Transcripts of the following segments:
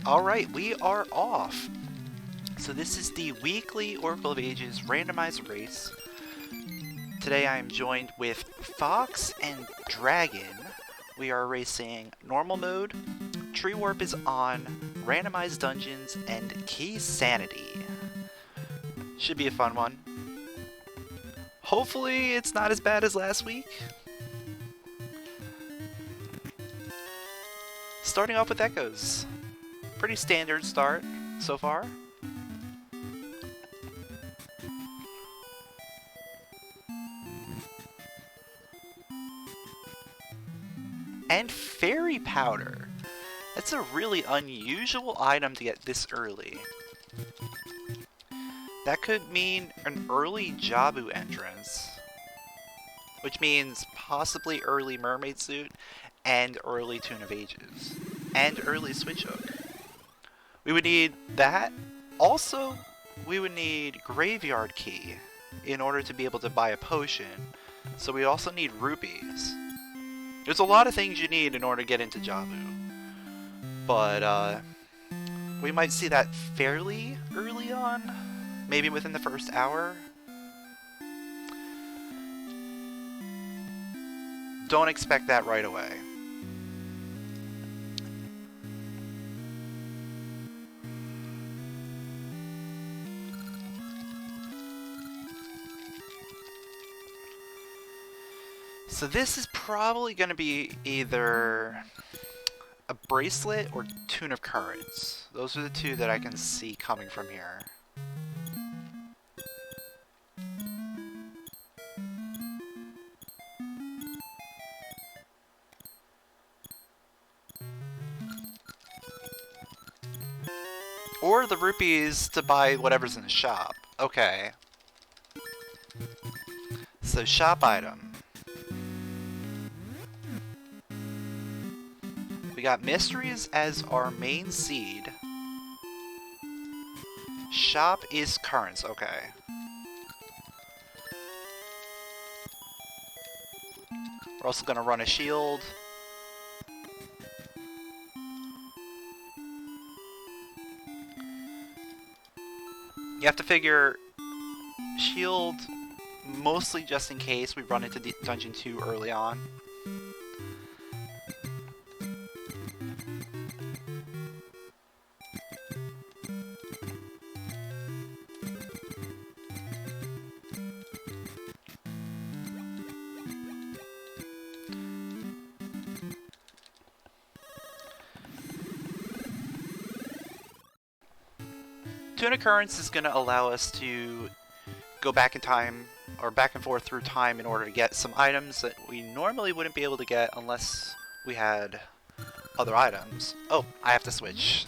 Alright, we are off. So this is the weekly Oracle of Ages randomizer race. Today I am joined with Fox and Dragon. We are racing normal mode, tree warp is on, randomized dungeons, and keysanity. Should be a fun one. Hopefully it's not as bad as last week. Starting off with echoes. Pretty standard start so far. And fairy powder. That's a really unusual item to get this early. That could mean an early Jabu entrance, which means possibly early mermaid suit and early Tune of Ages and early switch hook. We would need that. Also, we would need graveyard key in order to be able to buy a potion. So we also need rupees. There's a lot of things you need in order to get into Jabu. But we might see that fairly early on. Maybe within the first hour. Don't expect that right away. So this is probably going to be either a bracelet or Tune of Currents. Those are the two that I can see coming from here. Or the rupees to buy whatever's in the shop. Okay. So shop item. We got mysteries as our main seed. Shop is currents, okay. We're also gonna run a shield. You have to figure shield mostly just in case we run into the dungeon 2 early on. Tune Occurrence is going to allow us to go back in time, or back and forth through time in order to get some items that we normally wouldn't be able to get unless we had other items. Oh, I have to switch.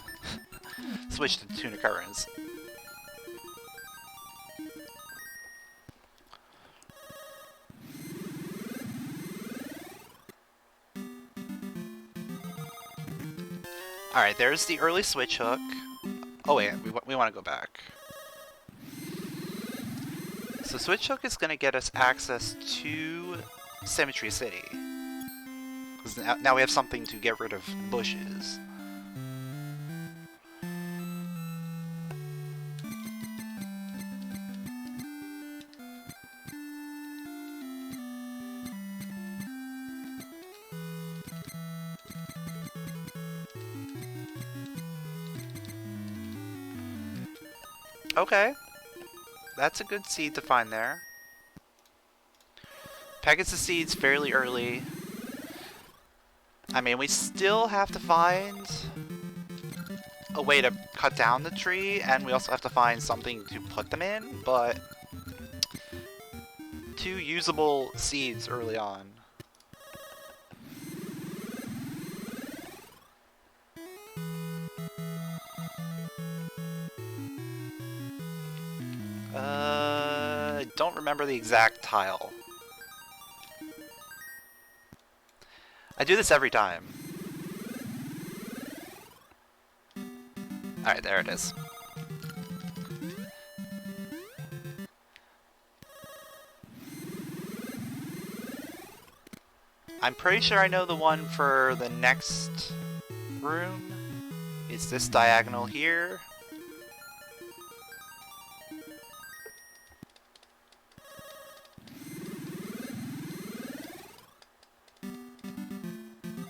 Switch to Tune Occurrence. Alright, there's the early switch hook. Oh wait, we want to go back. So switch hook is going to get us access to Symmetry City. Because now we have something to get rid of bushes. Okay, that's a good seed to find there. Pegasus seed's fairly early. I mean, we still have to find a way to cut down the tree, and we also have to find something to put them in, but two usable seeds early on. Don't remember the exact tile. I do this every time. Alright, there it is. I'm pretty sure I know the one for the next room. It's this diagonal here.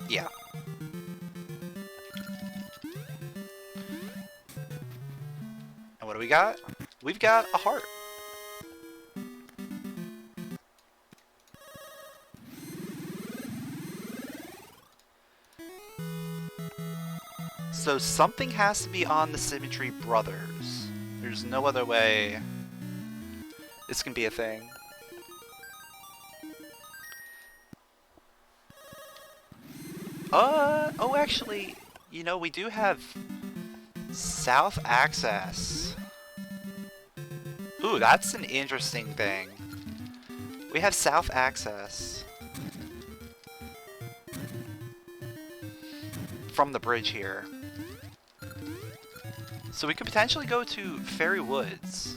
Yeah. And what do we got? We've got a heart. So something has to be on the Symmetry Brothers. There's no other way this can be a thing. Oh, actually, you know, we do have south access. Ooh, that's an interesting thing. We have south access from the bridge here. So we could potentially go to Fairy Woods.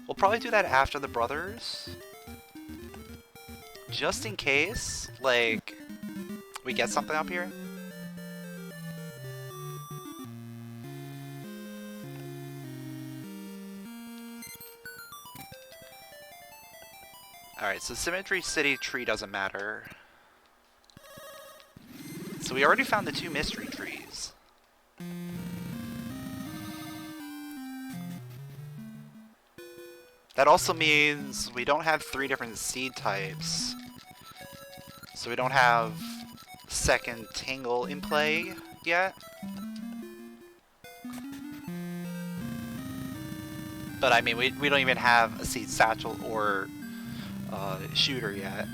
We'll probably do that after the brothers. Just in case, like, we get something up here. Alright, so Symmetry City tree doesn't matter. So we already found the 2 mystery trees. That also means we don't have 3 different seed types. So we don't have second Tingle in play yet. But I mean, we don't even have a seed satchel or shooter yet.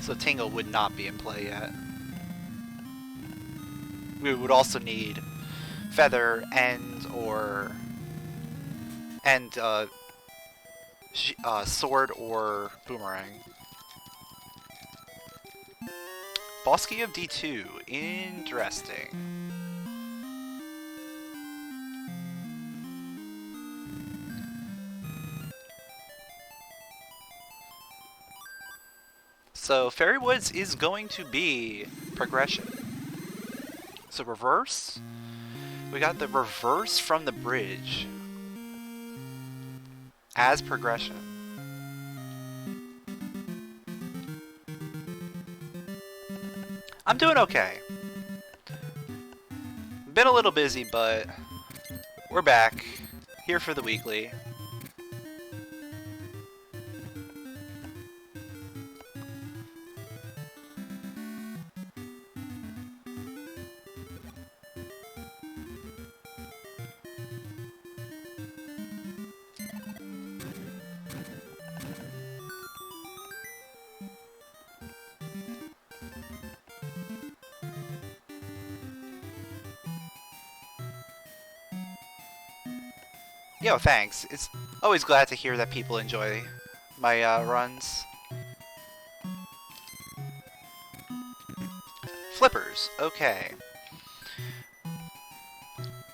So Tingle would not be in play yet. We would also need Feather and Sword or Boomerang. Bosky of D2. Interesting. So Fairy Woods is going to be progression. So reverse. We got the reverse from the bridge as progression. I'm doing okay. Been a little busy, but we're back here for the weekly. Yo, thanks. It's always glad to hear that people enjoy my runs. Flippers. Okay.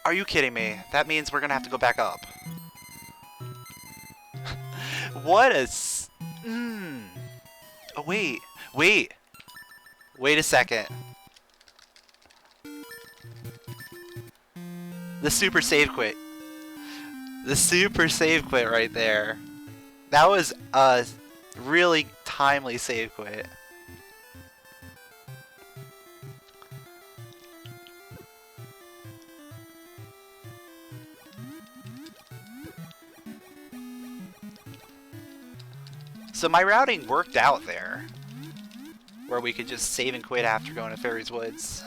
Are you kidding me? That means we're gonna have to go back up. What a Oh, wait. Wait a second. The super save quit. The super save quit right there. That was a really timely save quit. So my routing worked out there, where we could just save and quit after going to Fairy's Woods.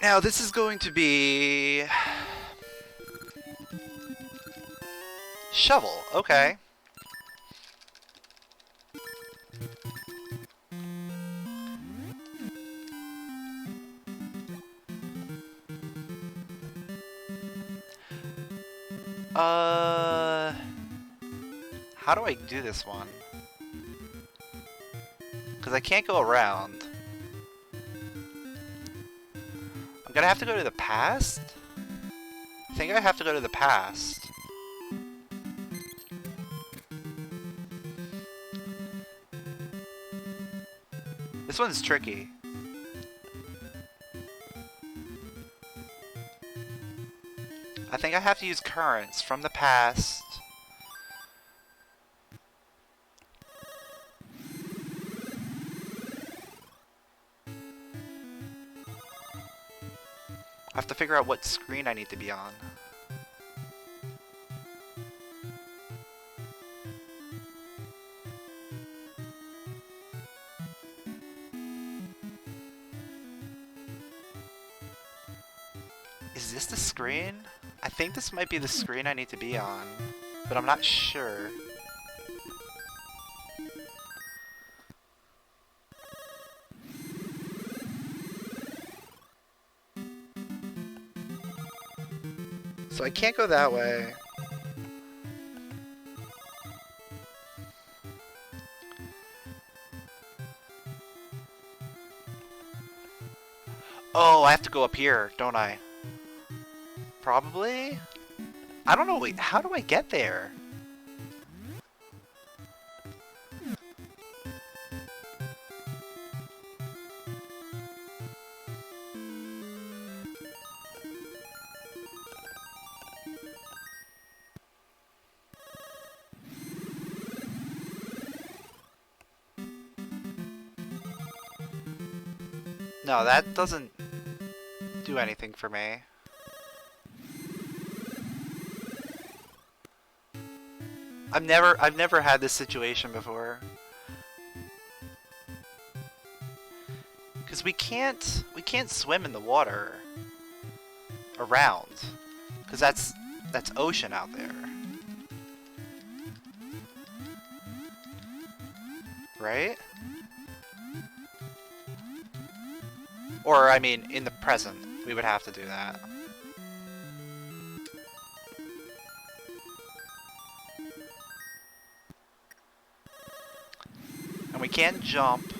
Now this is going to be shovel, okay. How do I do this one? because I can't go around. I'm gonna have to go to the past? I think I have to go to the past. This one's tricky. I think I have to use currents from the past. I have to figure out what screen I need to be on. Is this the screen? I think this might be the screen I need to be on, but I'm not sure. So I can't go that way. Oh, I have to go up here, don't I? Probably? I don't know, wait, how do I get there? No, that doesn't do anything for me. I've never had this situation before. Cause we can't swim in the water around. Cause that's ocean out there. Right? Or, I mean, in the present, we would have to do that. And we can't jump.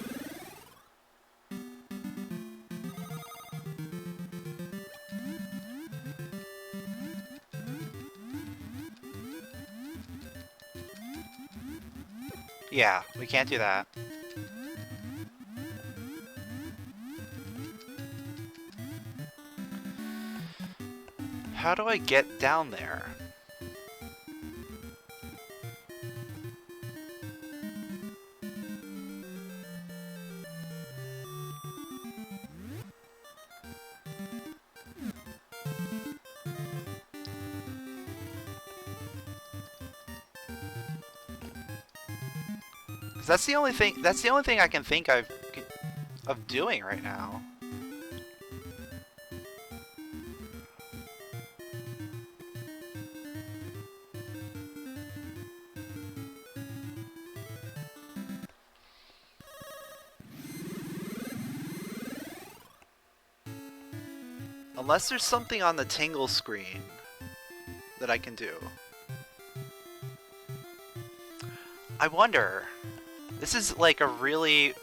Yeah, we can't do that. How do I get down there? That's the only thing I can think of doing right now. Unless there's something on the tingle screen that I can do. I wonder. This is like a really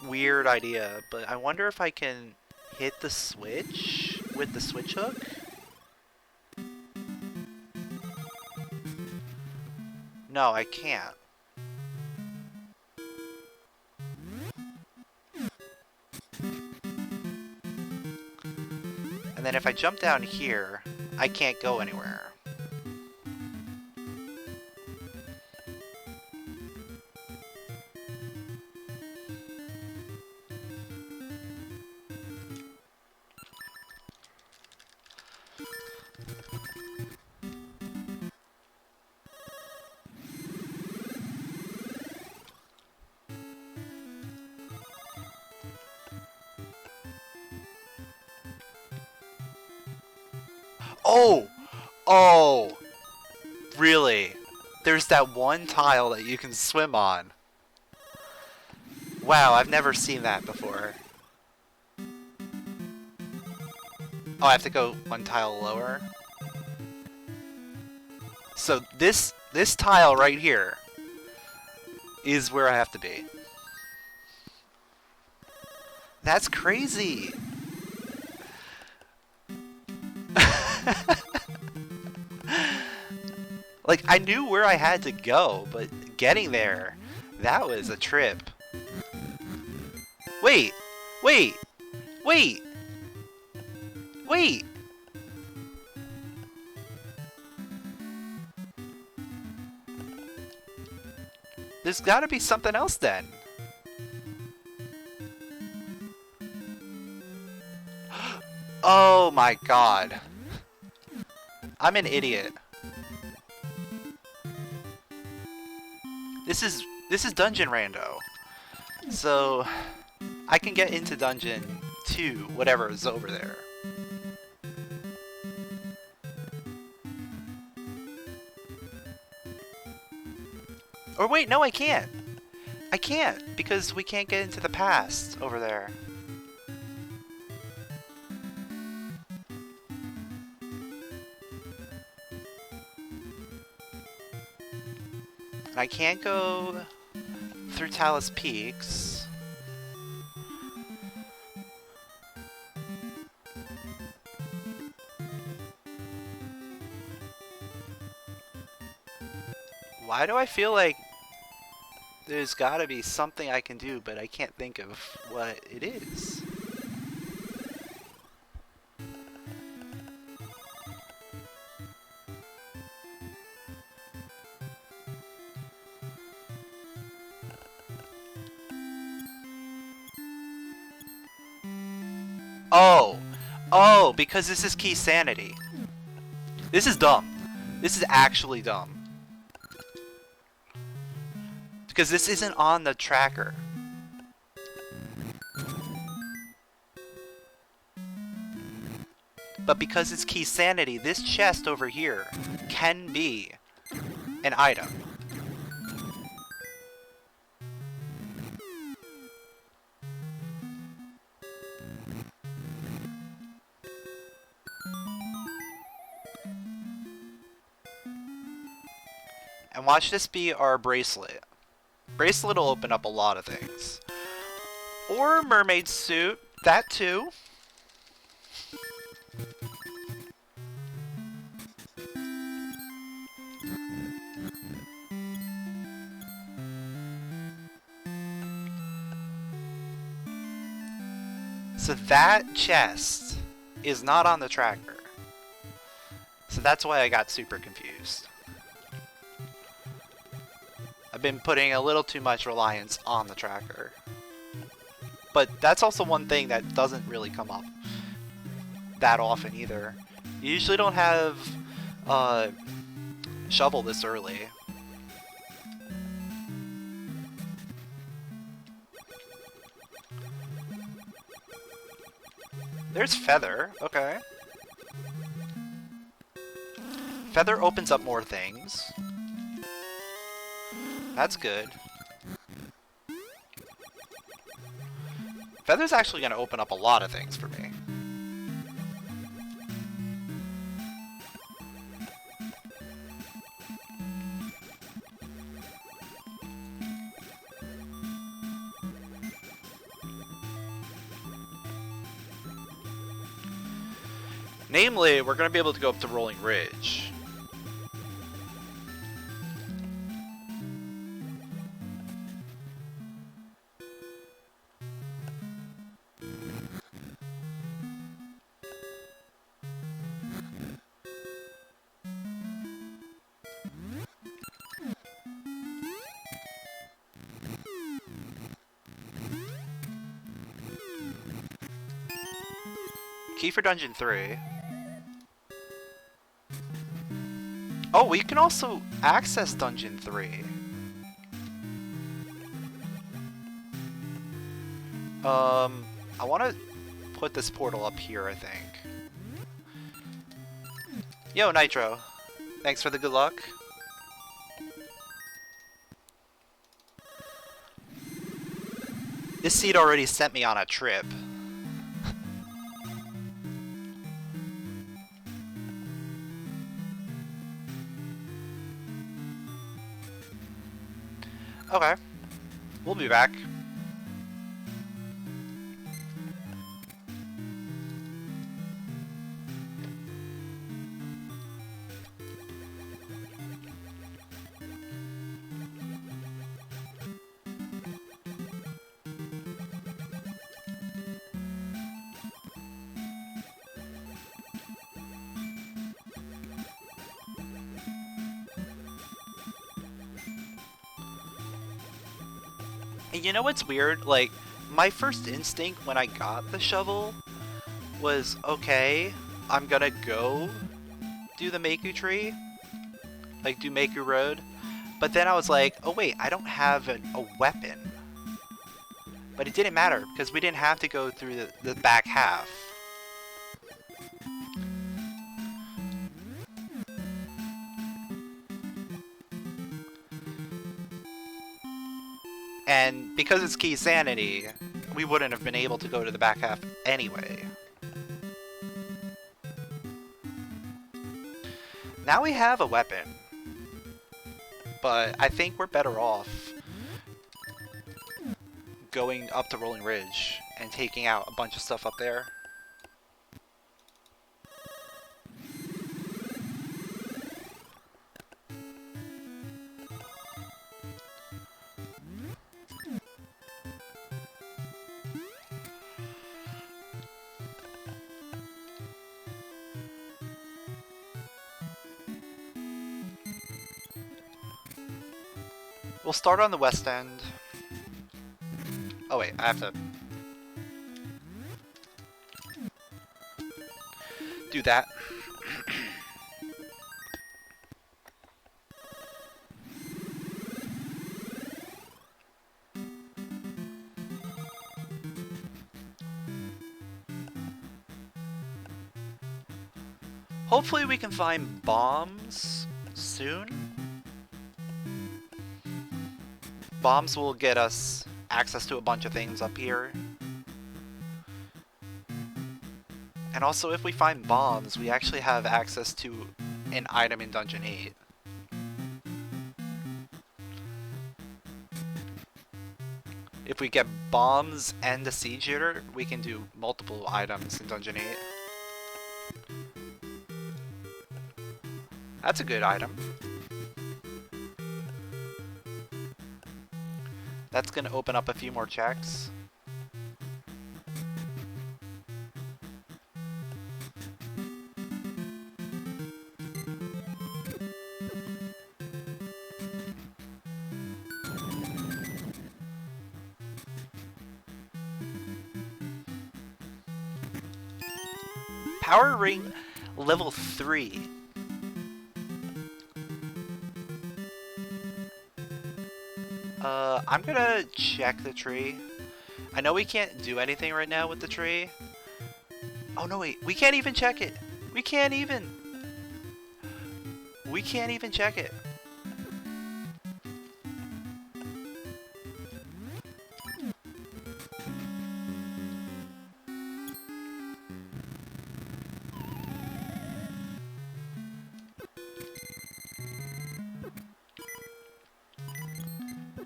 weird idea, but I wonder if I can hit the switch with the switch hook? No, I can't. And then if I jump down here, I can't go anywhere. Oh! Oh! Really? There's that one tile that you can swim on. Wow, I've never seen that before. Oh, I have to go one tile lower? So this tile right here, is where I have to be. That's crazy. Like, I knew where I had to go, but getting there, that was a trip. Wait, wait, wait, wait. There's gotta be something else then. Oh my god. I'm an idiot. This is Dungeon Rando. So I can get into Dungeon 2, whatever is over there. Or wait, no I can't. I can't, because we can't get into the past over there. And I can't go through Talus Peaks. Why do I feel like there's gotta be something I can do, but I can't think of what it is? Oh, because this is key sanity. This is dumb. This is actually dumb. Because this isn't on the tracker. But because it's key sanity, this chest over here can be an item. And watch this be our bracelet. Bracelet will open up a lot of things. Or mermaid suit, that too. So that chest is not on the tracker. So that's why I got super confused. I've been putting a little too much reliance on the tracker. But that's also one thing that doesn't really come up that often either. You usually don't have shovel this early. There's feather, okay. Feather opens up more things. That's good. Feather's actually going to open up a lot of things for me. Namely, we're going to be able to go up to Rolling Ridge. Key for Dungeon 3. Oh, we can also access Dungeon 3. I want to put this portal up here, I think. Yo, Nitro. Thanks for the good luck. This seed already sent me on a trip. Okay. We'll be back. And you know what's weird? Like, my first instinct when I got the shovel was, okay, I'm gonna go do the Maku tree. Like, do Maku Road. But then I was like, oh wait, I don't have a weapon. But it didn't matter, because we didn't have to go through the back half. And because it's key sanity, we wouldn't have been able to go to the back half anyway. Now we have a weapon. But I think we're better off going up to Rolling Ridge and taking out a bunch of stuff up there. We'll start on the west end. Oh wait, I have to do that. Hopefully we can find bombs soon. Bombs will get us access to a bunch of things up here. And also, if we find bombs, we actually have access to an item in Dungeon 8. If we get bombs and the siege hitter, we can do multiple items in Dungeon 8. That's a good item. That's going to open up a few more checks. Power ring level 3. I'm gonna check the tree. I know we can't do anything right now with the tree. Oh no, wait, we can't even check it. We can't even check it.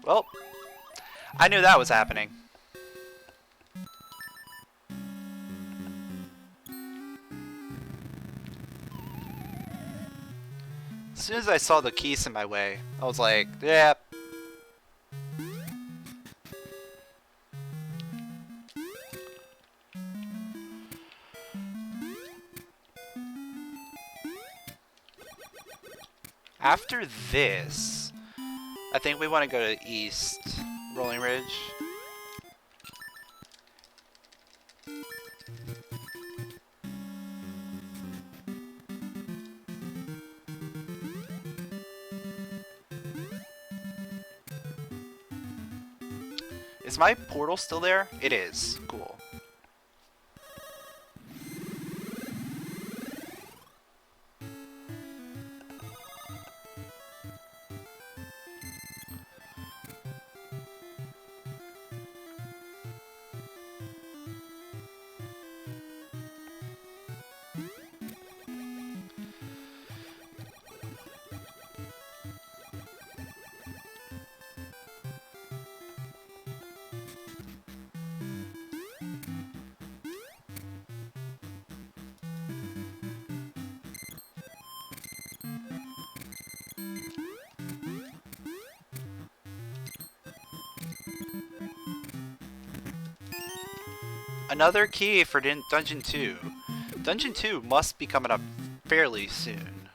Well, I knew that was happening. As soon as I saw the keys in my way, I was like, yeah. After this, I think we want to go to East Rolling Ridge. Is my portal still there? It is. Cool. Another key for Dungeon 2. Dungeon 2 must be coming up fairly soon.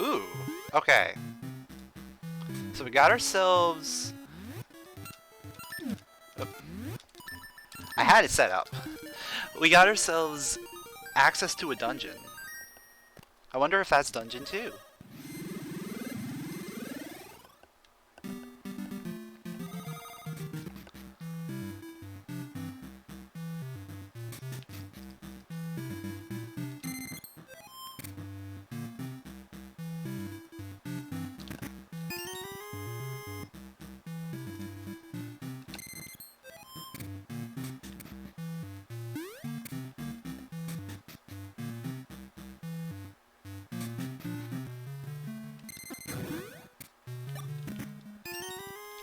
Ooh, okay. So we got ourselves... Oh. I had it set up. We got ourselves access to a dungeon. I wonder if that's Dungeon 2.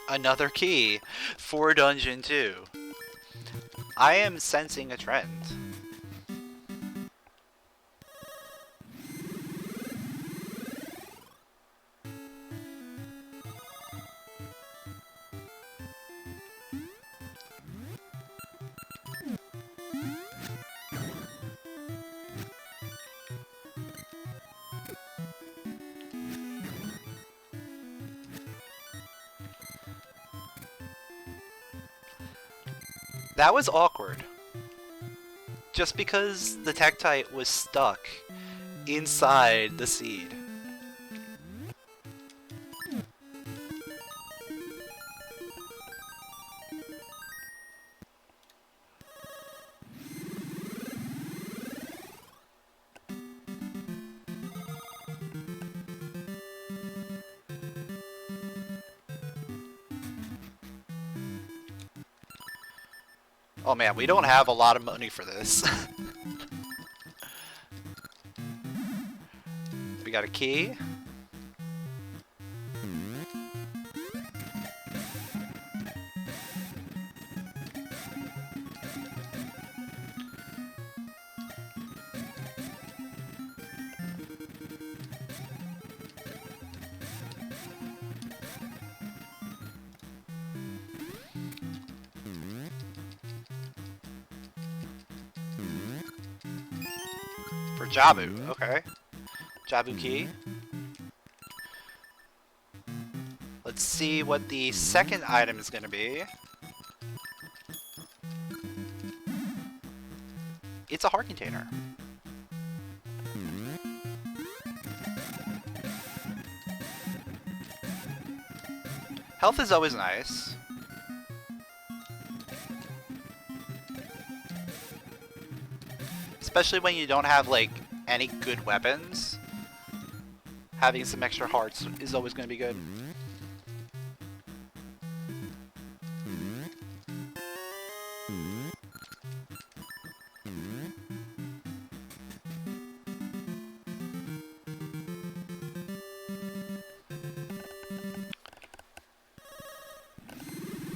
Another key for Dungeon 2. I am sensing a trend. That was awkward. Just because the Tektite was stuck inside the seed. Oh man, we don't have a lot of money for this. We got a key. For Jabu, okay. Jabu key. Let's see what the second item is going to be. It's a heart container. Health is always nice. Especially when you don't have, like, any good weapons. Having some extra hearts is always going to be good.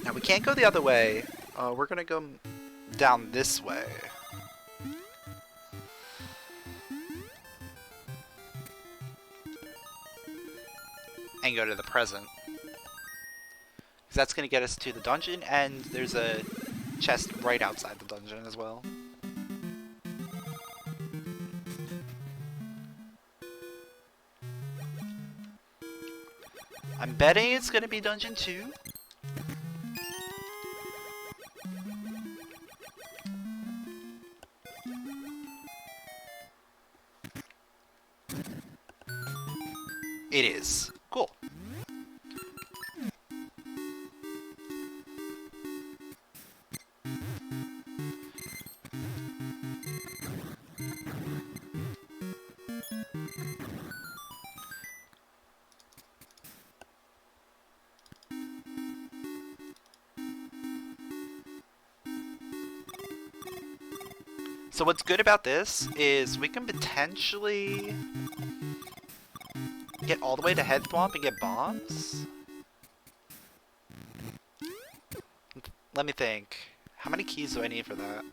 Now, we can't go the other way. We're going to go down this way. And go to the present. Because that's going to get us to the dungeon, and there's a chest right outside the dungeon as well. I'm betting it's going to be Dungeon 2. It is. Cool. So what's good about this is we can potentially Get all the way to Head Thwomp and get bombs? Let me think. How many keys do I need for that?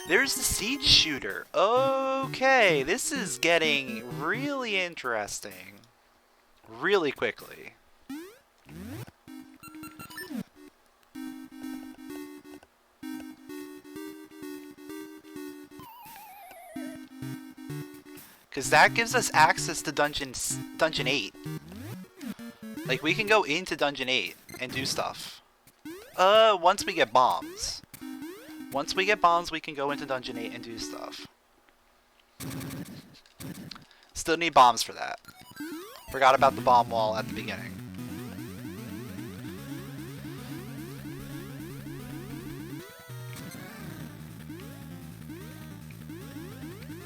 There's the Siege Shooter. Okay, this is getting really interesting. Really quickly. Because that gives us access to Dungeon 8. Like, we can go into Dungeon 8 and do stuff. Once we get bombs. Once we get bombs, we can go into Dungeon 8 and do stuff. Still need bombs for that. Forgot about the bomb wall at the beginning.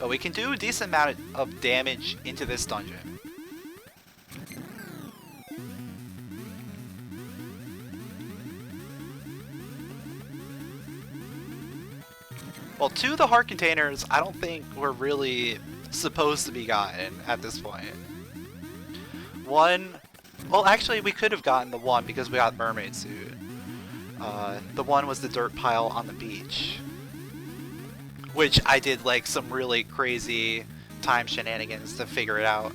But we can do a decent amount of damage into this dungeon. Well, 2 of the heart containers, I don't think were really supposed to be gotten at this point. 1, well, actually, we could have gotten the 1 because we got Mermaid Suit. The 1 was the dirt pile on the beach, which I did like some really crazy time shenanigans to figure it out.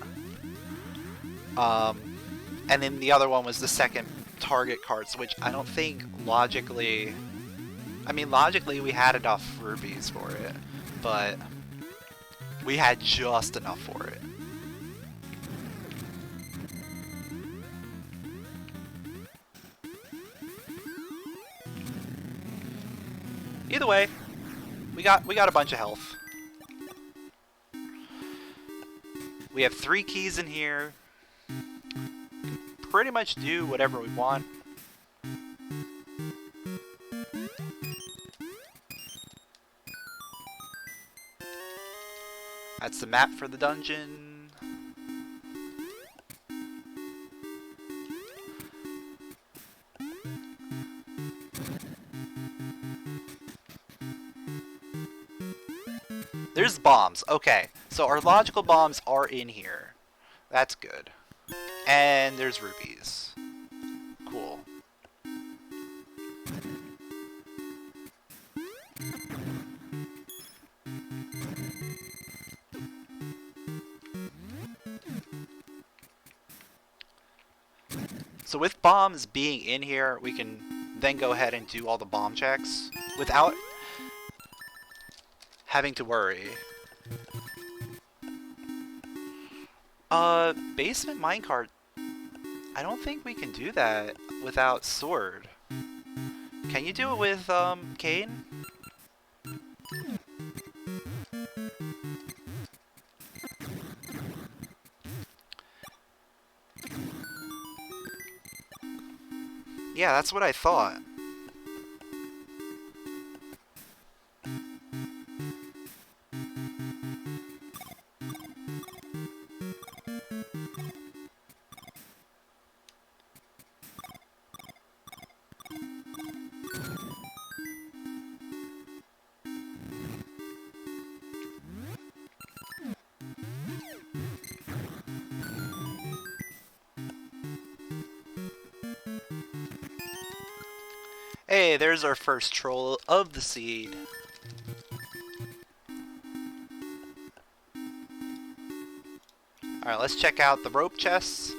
And then the other one was the second target cards, which I don't think logically... I mean, logically we had enough rupees for it, but we had just enough for it. Either way, we got a bunch of health. We have 3 keys in here. Pretty much do whatever we want. That's the map for the dungeon. There's bombs. Okay, so our logical bombs are in here. That's good. And there's rupees. Cool. So with bombs being in here, we can then go ahead and do all the bomb checks without having to worry. Basement minecart. I don't think we can do that without sword. Can you do it with, Kane? Yeah, that's what I thought. Hey, there's our first troll of the seed. Alright, let's check out the rope chests.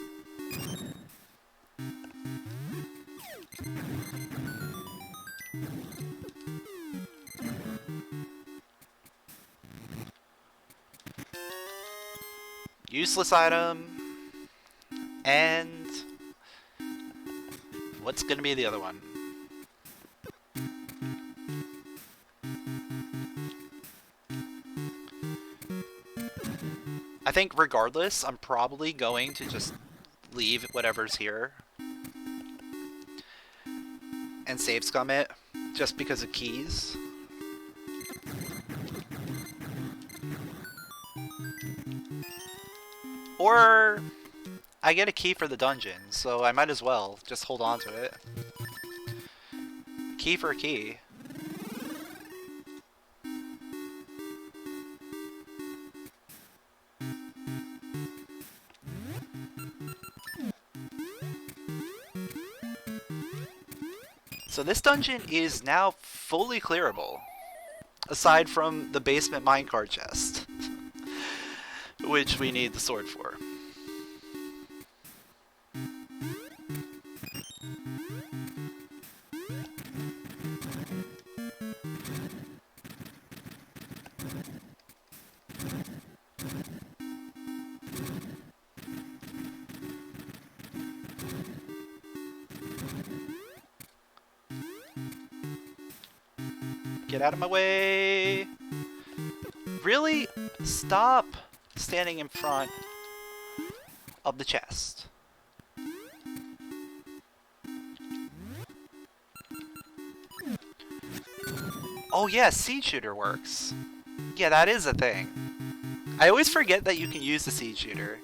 Useless item. And what's gonna be the other one? I think regardless, I'm probably going to just leave whatever's here. and save scum it just because of keys. Or I get a key for the dungeon, so I might as well just hold on to it. Key for a key. So this dungeon is now fully clearable, aside from the basement minecart chest, which we need the sword for. Get out of my way! Really? Stop standing in front of the chest. Oh yeah, seed shooter works. Yeah, that is a thing. I always forget that you can use the seed shooter.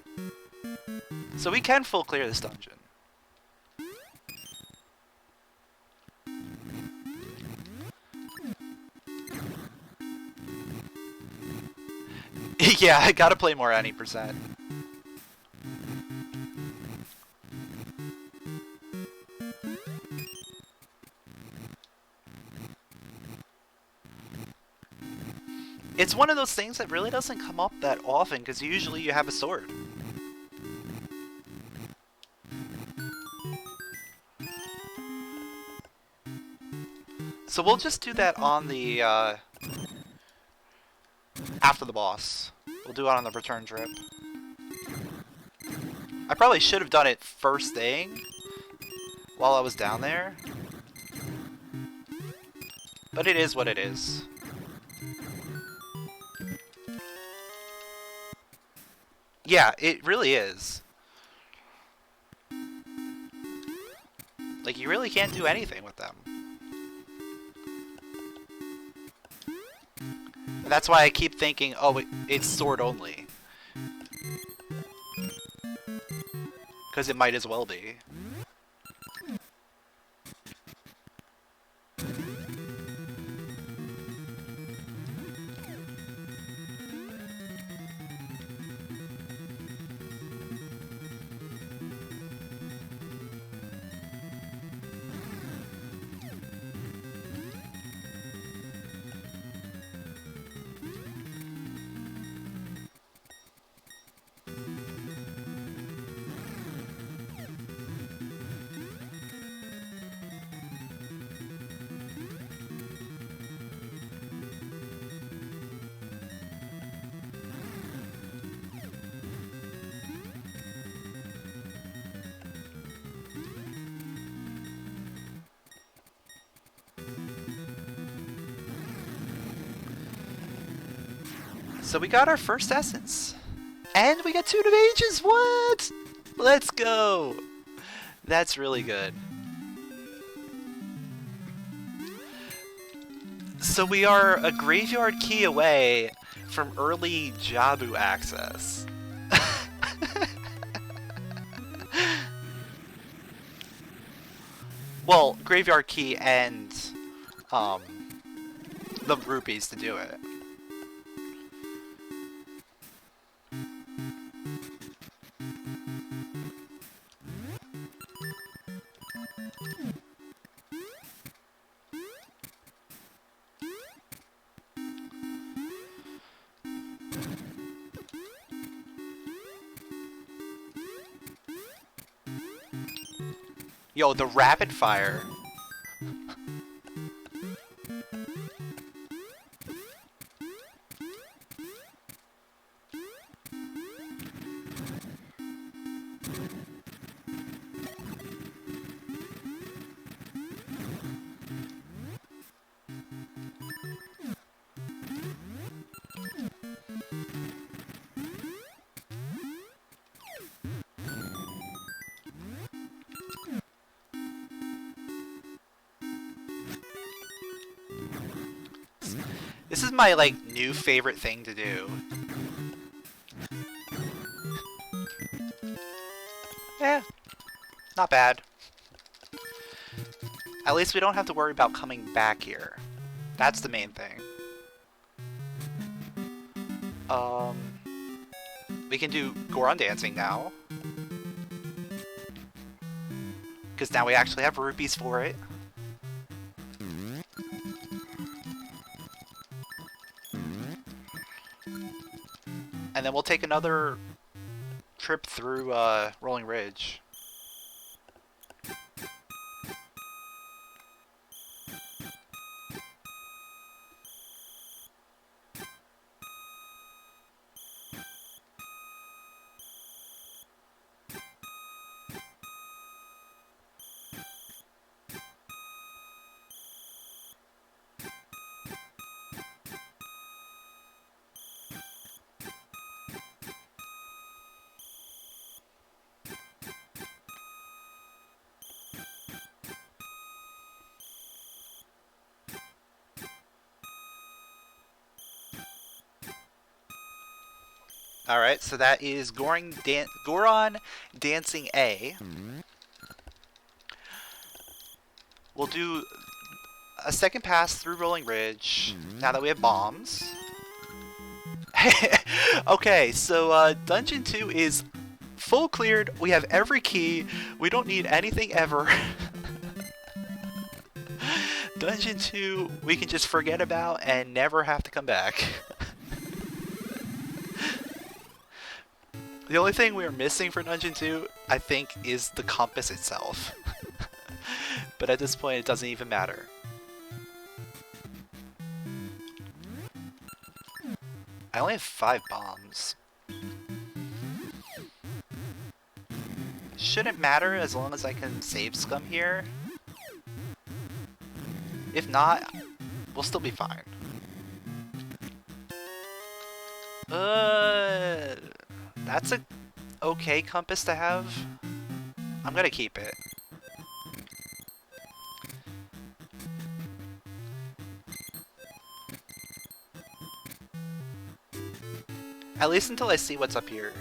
So we can full clear this dungeon. Yeah, I gotta play more any percent. It's one of those things that really doesn't come up that often, because usually you have a sword. So we'll just do that on the, after the boss. We'll do it on the return trip. I probably should have done it first thing while I was down there. But it is what it is. Yeah, it really is. Like, you really can't do anything with them. And that's why I keep thinking, oh, it's sword only. Because it might as well be. So we got our first essence. And we got 2 mages! What? Let's go! That's really good. So we are a graveyard key away from early Jabu access. Well, graveyard key and the rupees to do it. Yo, the rapid fire. This is my, like, new favorite thing to do. Eh, not bad. At least we don't have to worry about coming back here. That's the main thing. We can do Goron dancing now. Because now we actually have rupees for it. And then we'll take another trip through Rolling Ridge. Alright, so that is Goron Dancing A. We'll do a second pass through Rolling Ridge, now that we have bombs. Okay, so Dungeon 2 is full cleared, we have every key, we don't need anything ever. Dungeon 2, we can just forget about and never have to come back. The only thing we are missing for Dungeon 2, I think, is the compass itself. But at this point, it doesn't even matter. I only have 5 bombs. Shouldn't matter as long as I can save scum here. If not, we'll still be fine. That's a okay compass to have. I'm gonna keep it. At least until I see what's up here.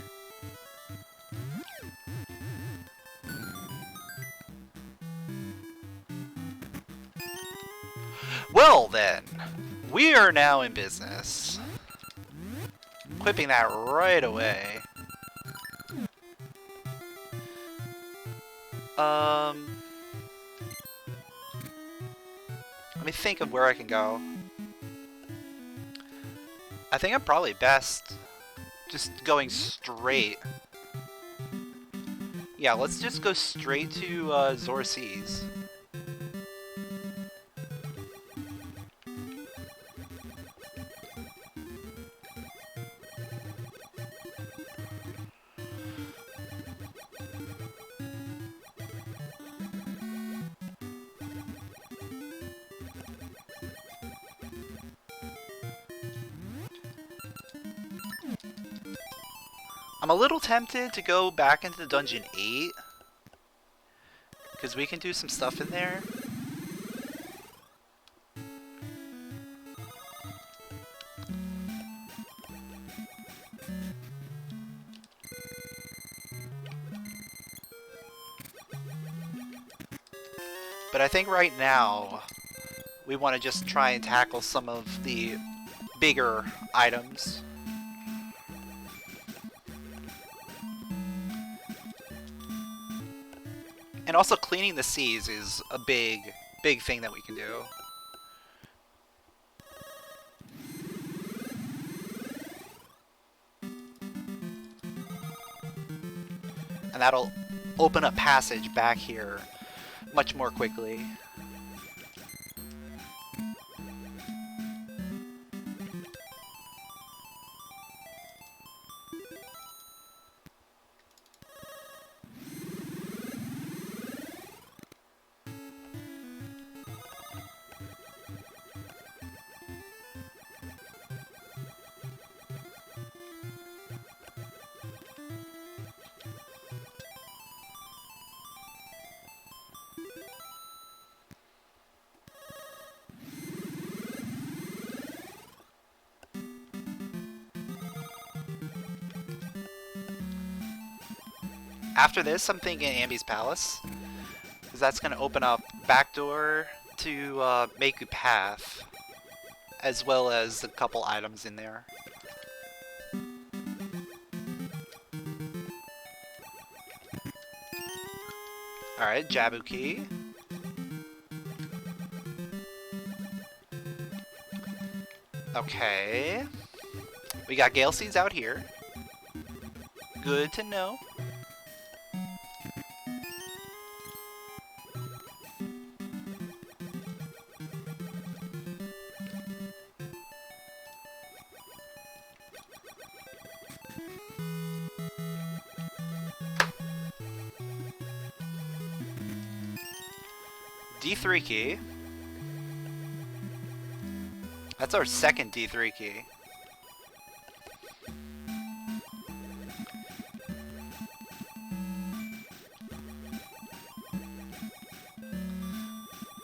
Well then, we are now in business. Equipping that right away. Let me think of where I can go. I think I'm probably best just going straight. Yeah, let's just go straight to Zorsees. I'm a little tempted to go back into Dungeon 8, because we can do some stuff in there. But I think right now, we want to just try and tackle some of the bigger items. And also cleaning the seas is a big thing that we can do. And that'll open up passage back here much more quickly. After this, I'm thinking Ambi's Palace, because that's going to open up back door to make a path, as well as a couple items in there. Alright, Jabu Key. Okay. We got Gale Seeds out here. Good to know. D3 key. That's our second D3 key.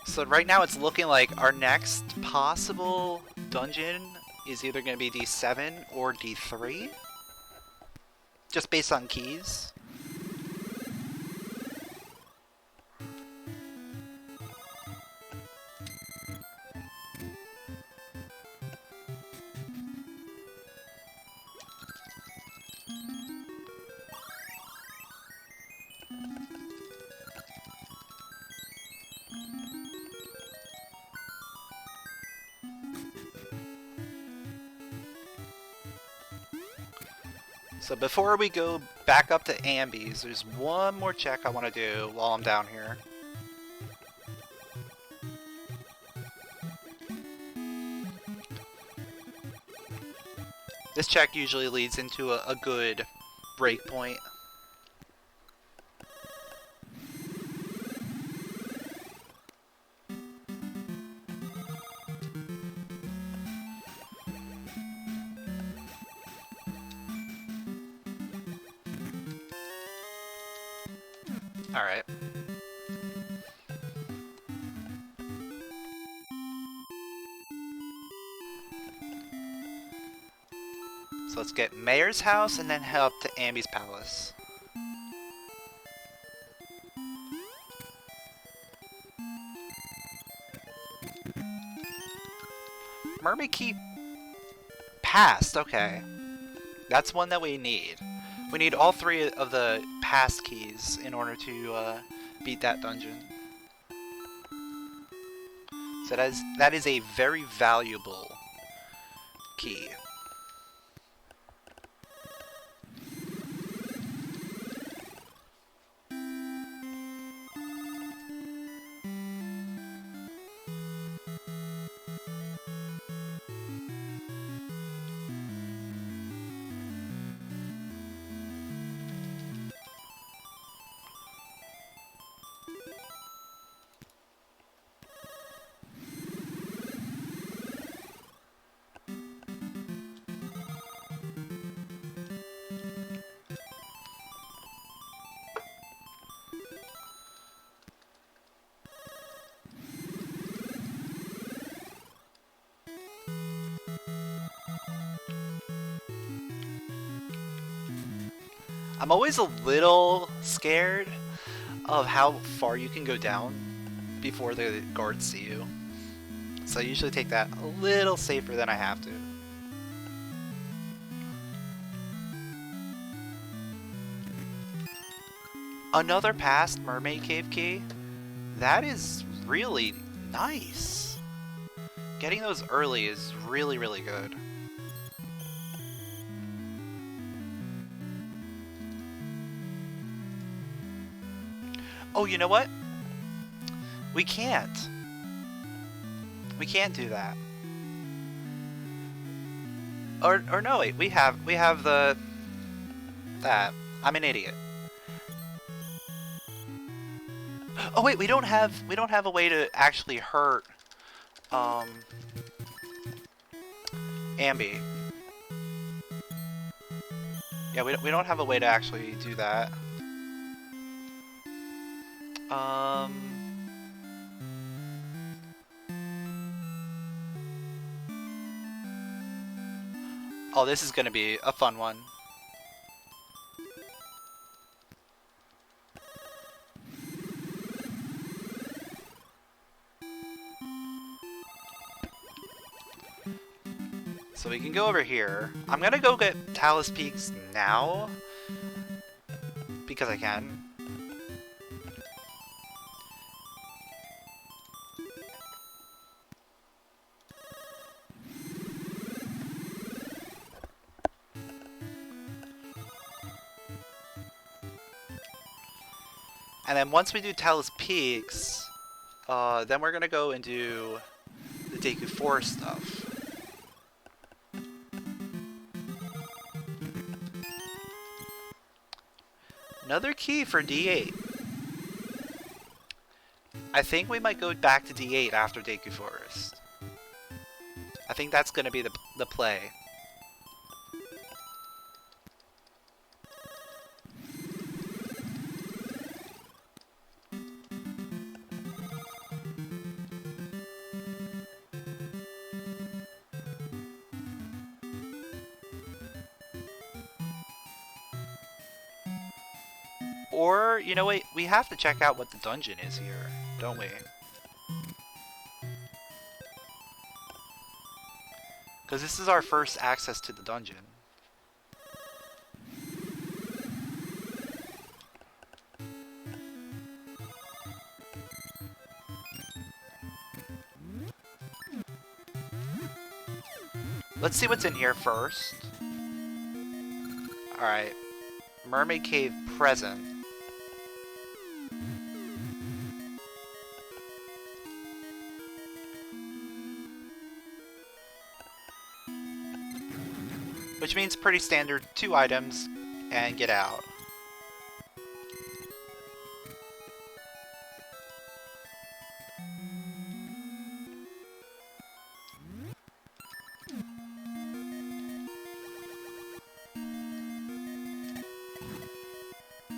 So right now it's looking like our next possible dungeon is either going to be D7 or D3. Just based on keys. So before we go back up to Ambi's, there's one more check I want to do while I'm down here. This check usually leads into a good breakpoint. Alright. So let's get Mayor's house and then head up to Ambi's Palace. Mermaid Key passed, okay. That's one that we need. We need all three of the pass keys in order to beat that dungeon. So that is a very valuable key. I'm always a little scared of how far you can go down before the guards see you. So I usually take that a little safer than I have to. Another past Mermaid Cave key? That is really nice. Getting those early is really, really good. Oh, you know what? We can't. We can't do that. Or no, wait, we have that. I'm an idiot. Oh wait, we don't have a way to actually hurt Ambi. Yeah, we don't have a way to actually do that. Oh, this is gonna be a fun one. So we can go over here. I'm gonna go get Talus Peaks now, because I can. And then once we do Talus Peaks, then we're gonna go and do the Deku Forest stuff. Another key for D8. I think we might go back to D8 after Deku Forest. I think that's gonna be the play. Or, you know what, we have to check out what the dungeon is here, don't we? Because this is our first access to the dungeon. Let's see what's in here first. Alright. Mermaid Cave present. Which means pretty standard, 2 items, and get out.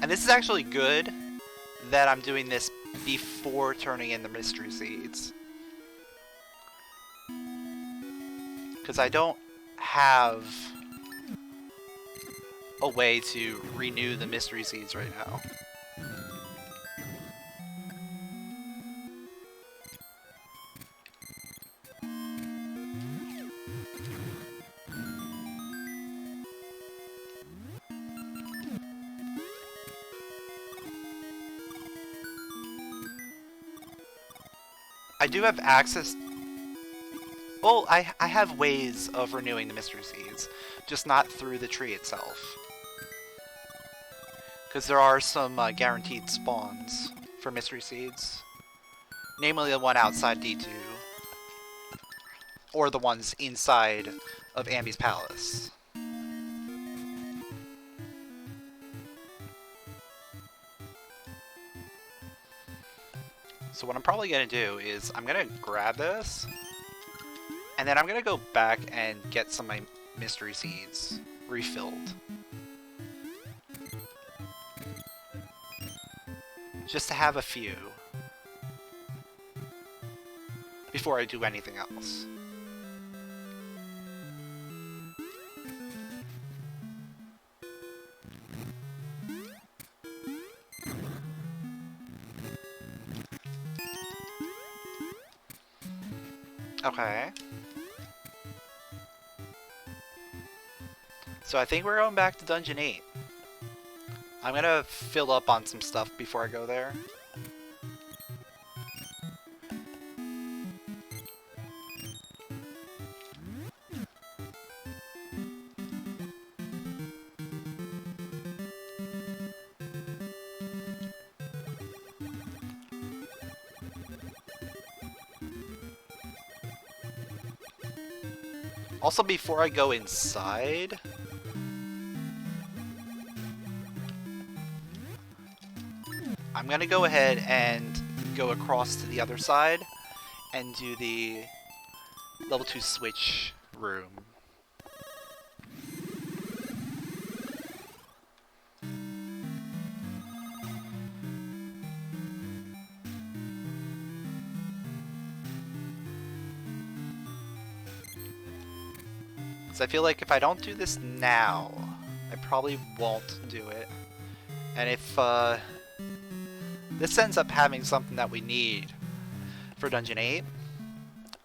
And this is actually good that I'm doing this before turning in the mystery seeds. Because I don't have a way to renew the mystery seeds right now. I do have access. Well, I have ways of renewing the mystery seeds, just not through the tree itself. Because there are some guaranteed spawns for mystery seeds. Namely the one outside D2. Or the ones inside of Ambi's Palace. So what I'm probably going to do is I'm going to grab this. And then I'm going to go back and get some of my mystery seeds refilled. Just to have a few before I do anything else. Okay. So I think we're going back to Dungeon 8. I'm gonna fill up on some stuff before I go there. Also, before I go inside, I'm gonna go ahead and go across to the other side and do the level 2 switch room. Because I feel like if I don't do this now, I probably won't do it. And if this ends up having something that we need for Dungeon 8,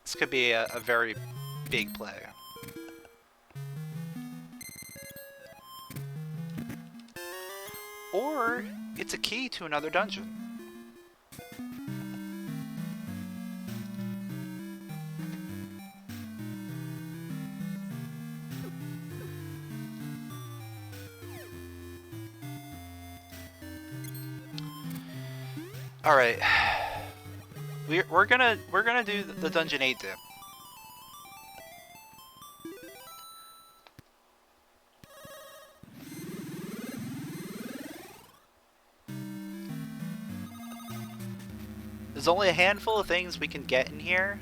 this could be a very big play. Or it's a key to another dungeon. All right, we're gonna do the Dungeon 8 dip. There's only a handful of things we can get in here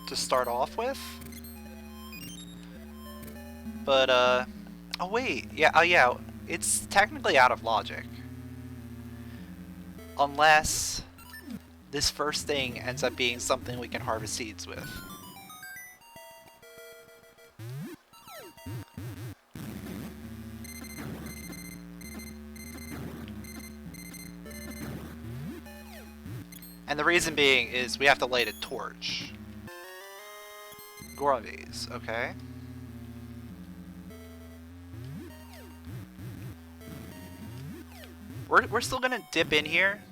to start off with. But oh wait, yeah, oh yeah, it's technically out of logic. Unless this first thing ends up being something we can harvest seeds with. And the reason being is we have to light a torch. Gourmets, okay. We're still gonna dip in here,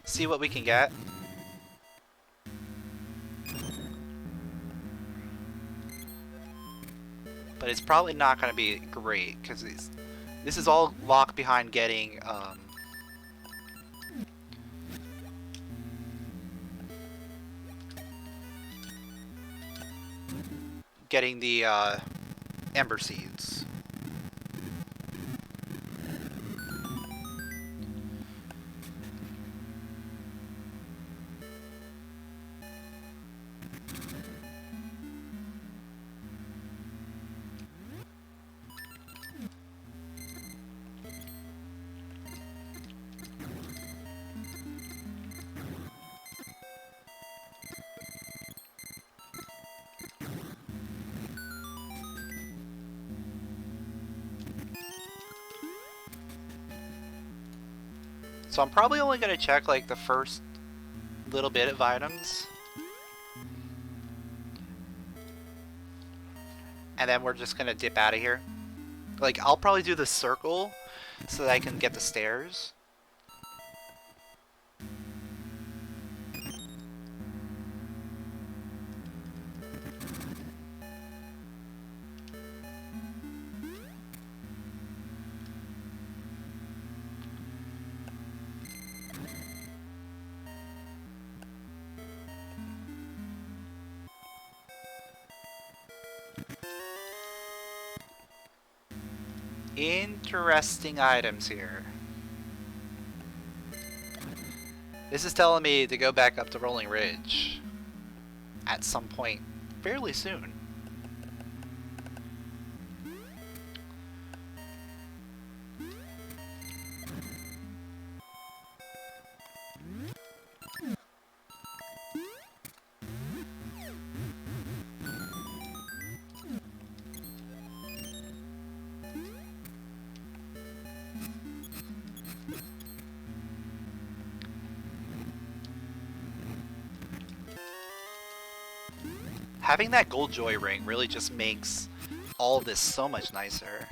see what we can get. But it's probably not gonna be great because this is all locked behind getting the ember seeds. So I'm probably only going to check like the first little bit of items. And then we're just going to dip out of here. Like, I'll probably do the circle so that I can get the stairs. Interesting items here. This is telling me to go back up to Rolling Ridge at some point fairly soon. Having that gold joy ring really just makes all of this so much nicer.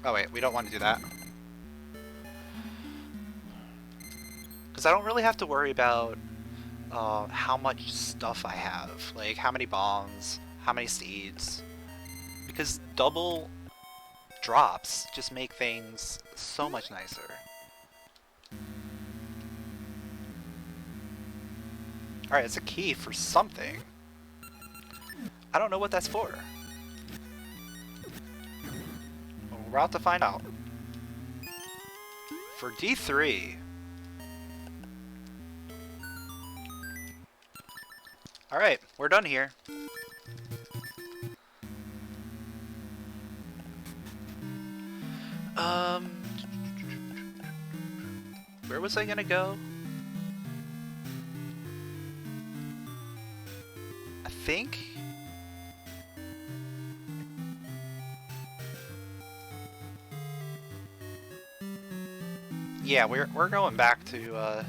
Oh wait, we don't want to do that. Because I don't really have to worry about how much stuff I have. Like how many bombs, how many seeds. Because double drops just make things so much nicer. Alright, it's a key for something. I don't know what that's for. We're about to find out. For D3. Alright, we're done here. Where was I gonna go? I think... Yeah, we're going back to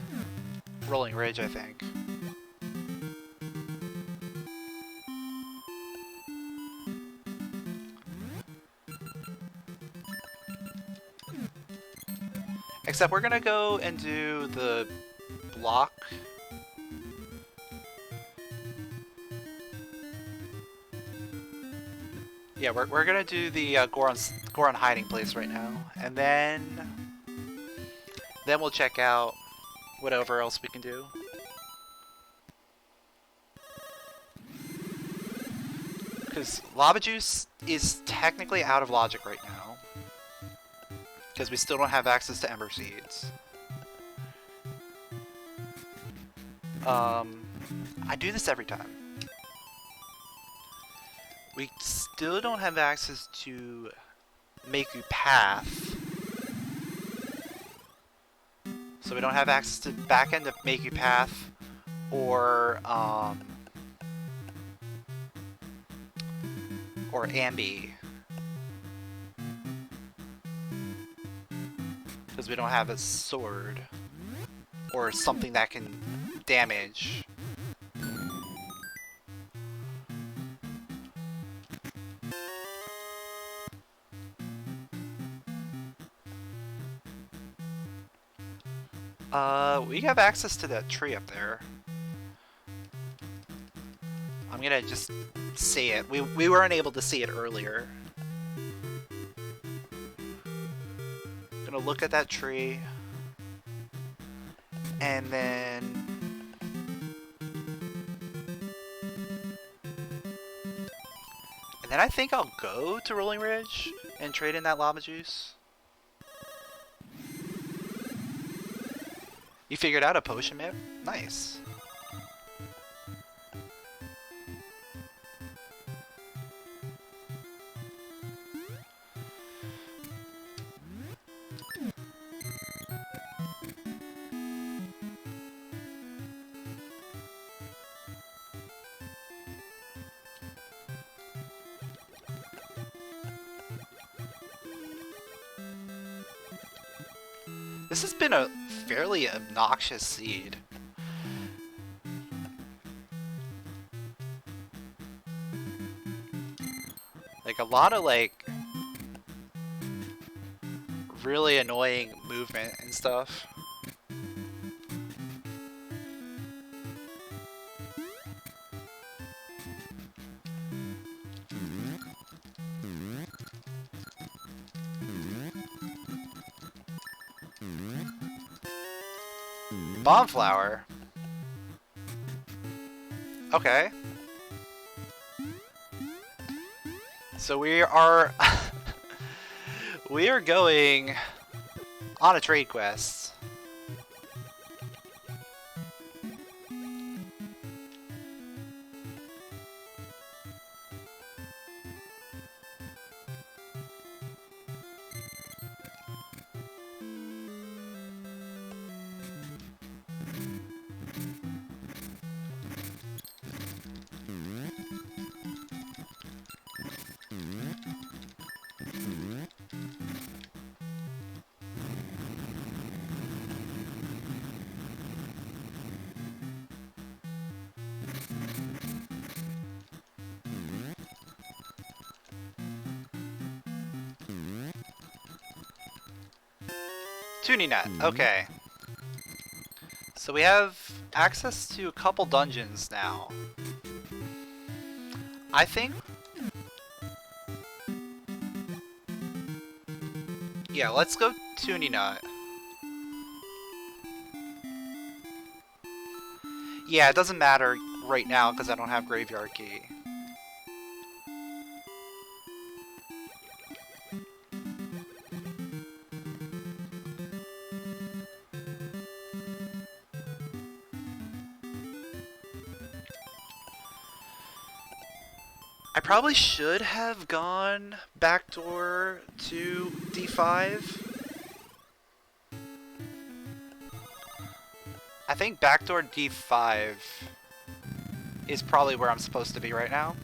Rolling Ridge, I think. Except we're gonna go and do the block. Yeah, we're gonna do the Goron hiding place right now, and then we'll check out whatever else we can do. Because Lava Juice is technically out of logic right now, because we still don't have access to Ember Seeds. I do this every time. We still don't have access to Maku Path. So we don't have access to back end of Maku Path or Ambi. Because we don't have a sword or something that can damage. We have access to that tree up there. I'm gonna just see it. We weren't able to see it earlier. Gonna look at that tree. And then... And then I think I'll go to Rolling Ridge and trade in that Lava Juice. You figured out a potion map? Nice. This has been a fairly obnoxious seed. Like a lot of like really annoying movement and stuff. Bombflower. Okay. So we are we are going on a trade quest. Tuning Nut, okay. So we have access to a couple dungeons now. I think... Yeah, let's go Tuning Nut. Yeah, it doesn't matter right now because I don't have Graveyard Key. I probably should have gone backdoor to D5. I think backdoor D5 is probably where I'm supposed to be right now.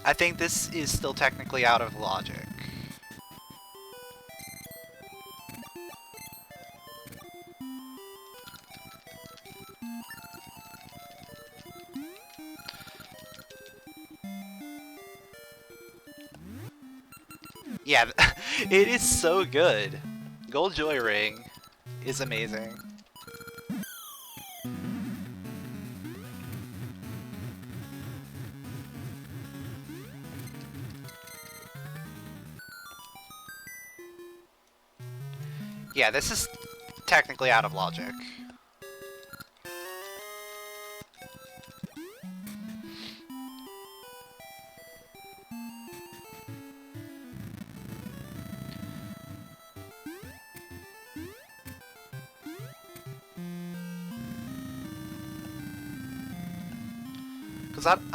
I think this is still technically out of logic. Yeah, it is so good. Gold Joy Ring is amazing. Yeah, this is technically out of logic.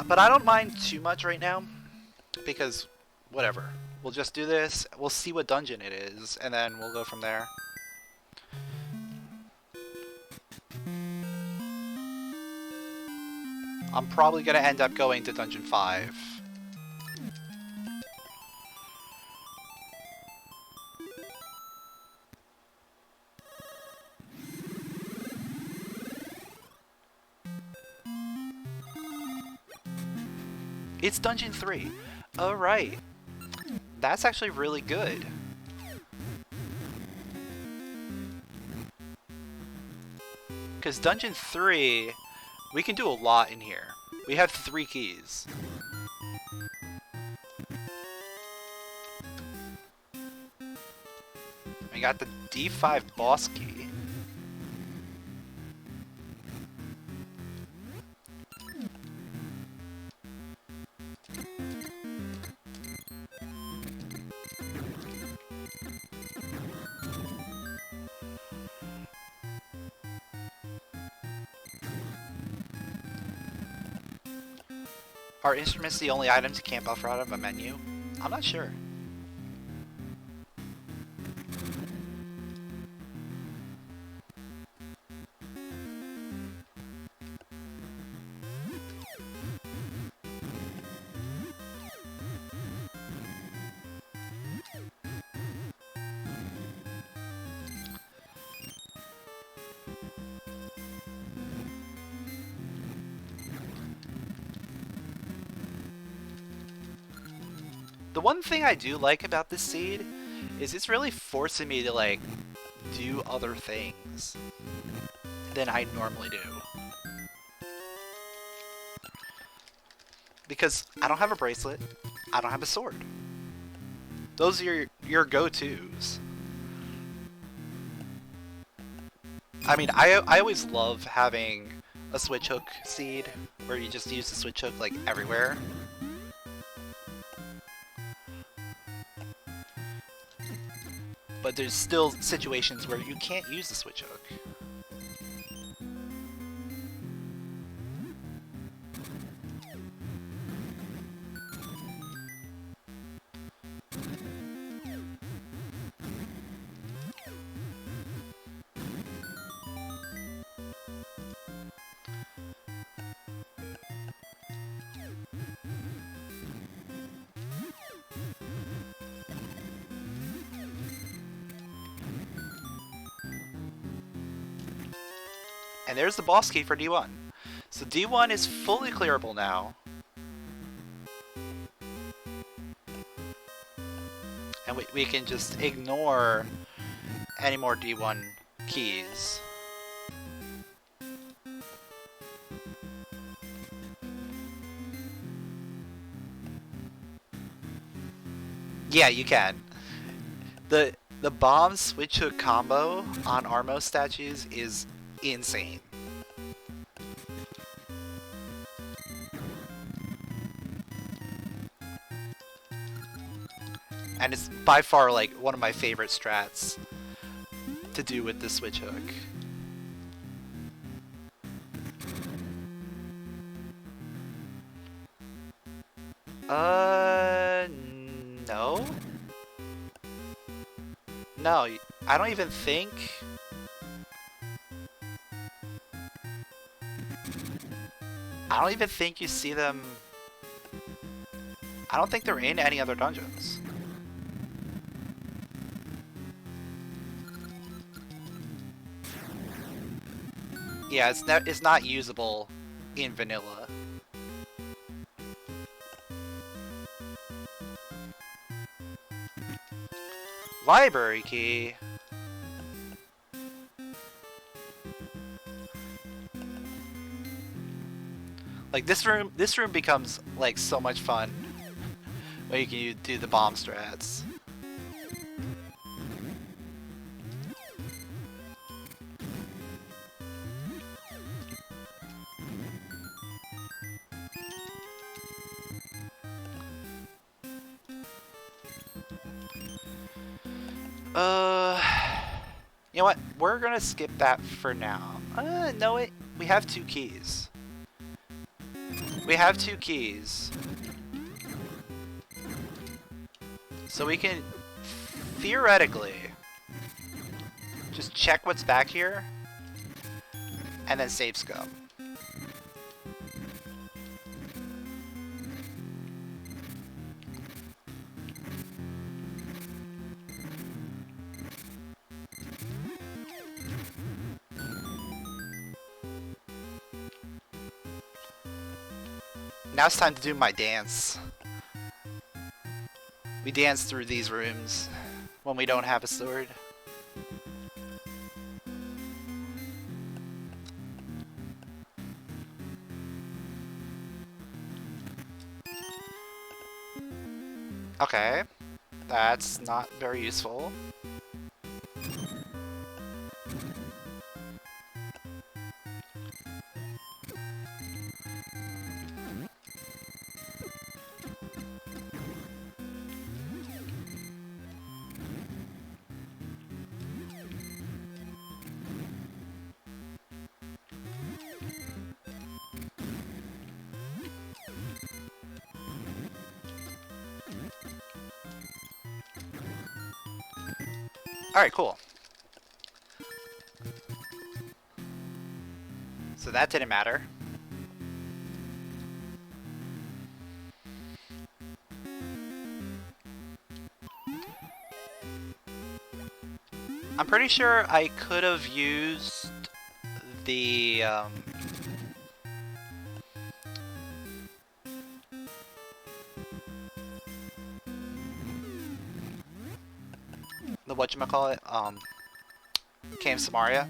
But I don't mind too much right now, because whatever. We'll just do this, we'll see what dungeon it is, and then we'll go from there. I'm probably gonna end up going to dungeon 5. It's dungeon 3. Alright. That's actually really good. Because dungeon 3, we can do a lot in here. We have 3 keys. We got the D5 boss key. Are instruments the only items you can't buffer out of a menu? I'm not sure. The one thing I do like about this seed is it's really forcing me to, like, do other things than I normally do. Because I don't have a bracelet, I don't have a sword. Those are your go-tos. I mean, I always love having a switch hook seed where you just use the switch hook, like, everywhere. But there's still situations where you can't use the switch hook. And there's the boss key for D1. So D1 is fully clearable now. And we can just ignore any more D1 keys. Yeah, you can. The bomb switch hook combo on Armo statues is insane. And it's by far, like, one of my favorite strats to do with the switch hook. No? No, I don't even think... I don't even think you see them... I don't think they're in any other dungeons. Yeah, it's not usable in vanilla. Library key. Like this room becomes like so much fun when you can do the bomb strats. You know what? We're gonna skip that for now. No wait, we have 2 keys. We have 2 keys. So we can theoretically just check what's back here and then save scum. Now it's time to do my dance. We dance through these rooms when we don't have a sword. Okay, that's not very useful. Alright, cool. So that didn't matter. I'm pretty sure I could have used the whatchamacallit, Came Samaria.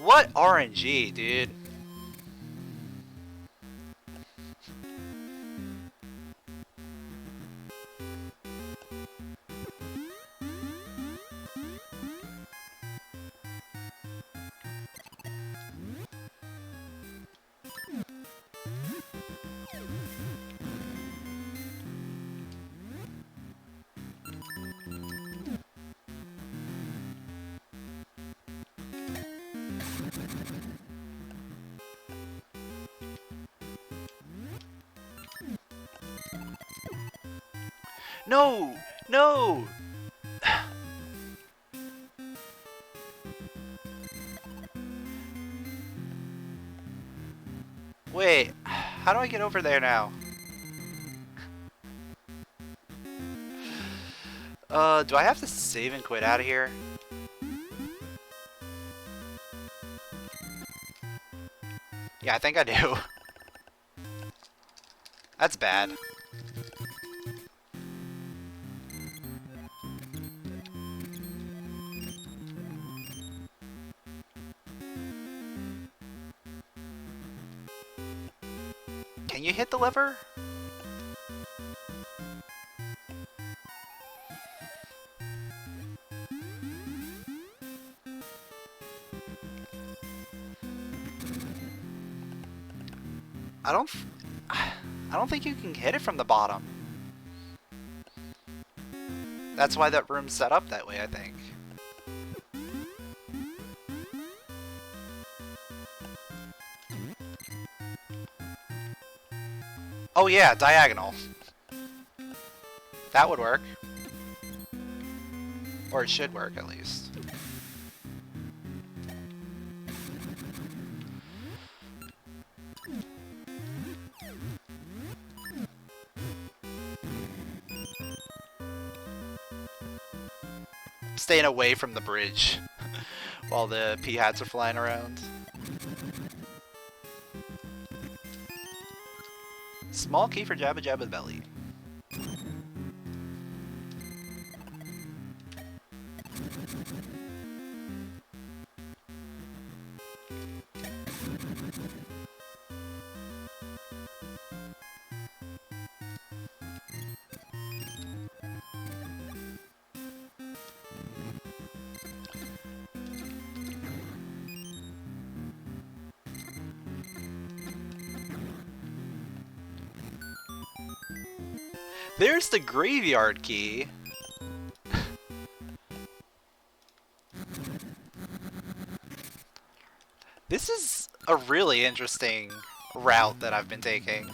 What RNG, dude? No! No! Wait, how do I get over there now? Do I have to save and quit out of here? Yeah, I think I do. That's bad. Can you hit the lever? I don't think you can hit it from the bottom. That's why that room's set up that way, I think. Oh yeah, diagonal. That would work. Or it should work, at least. staying away from the bridge while the pea hats are flying around. Small key for Jabba Jabba's belly. There's the graveyard key. This is a really interesting route that I've been taking.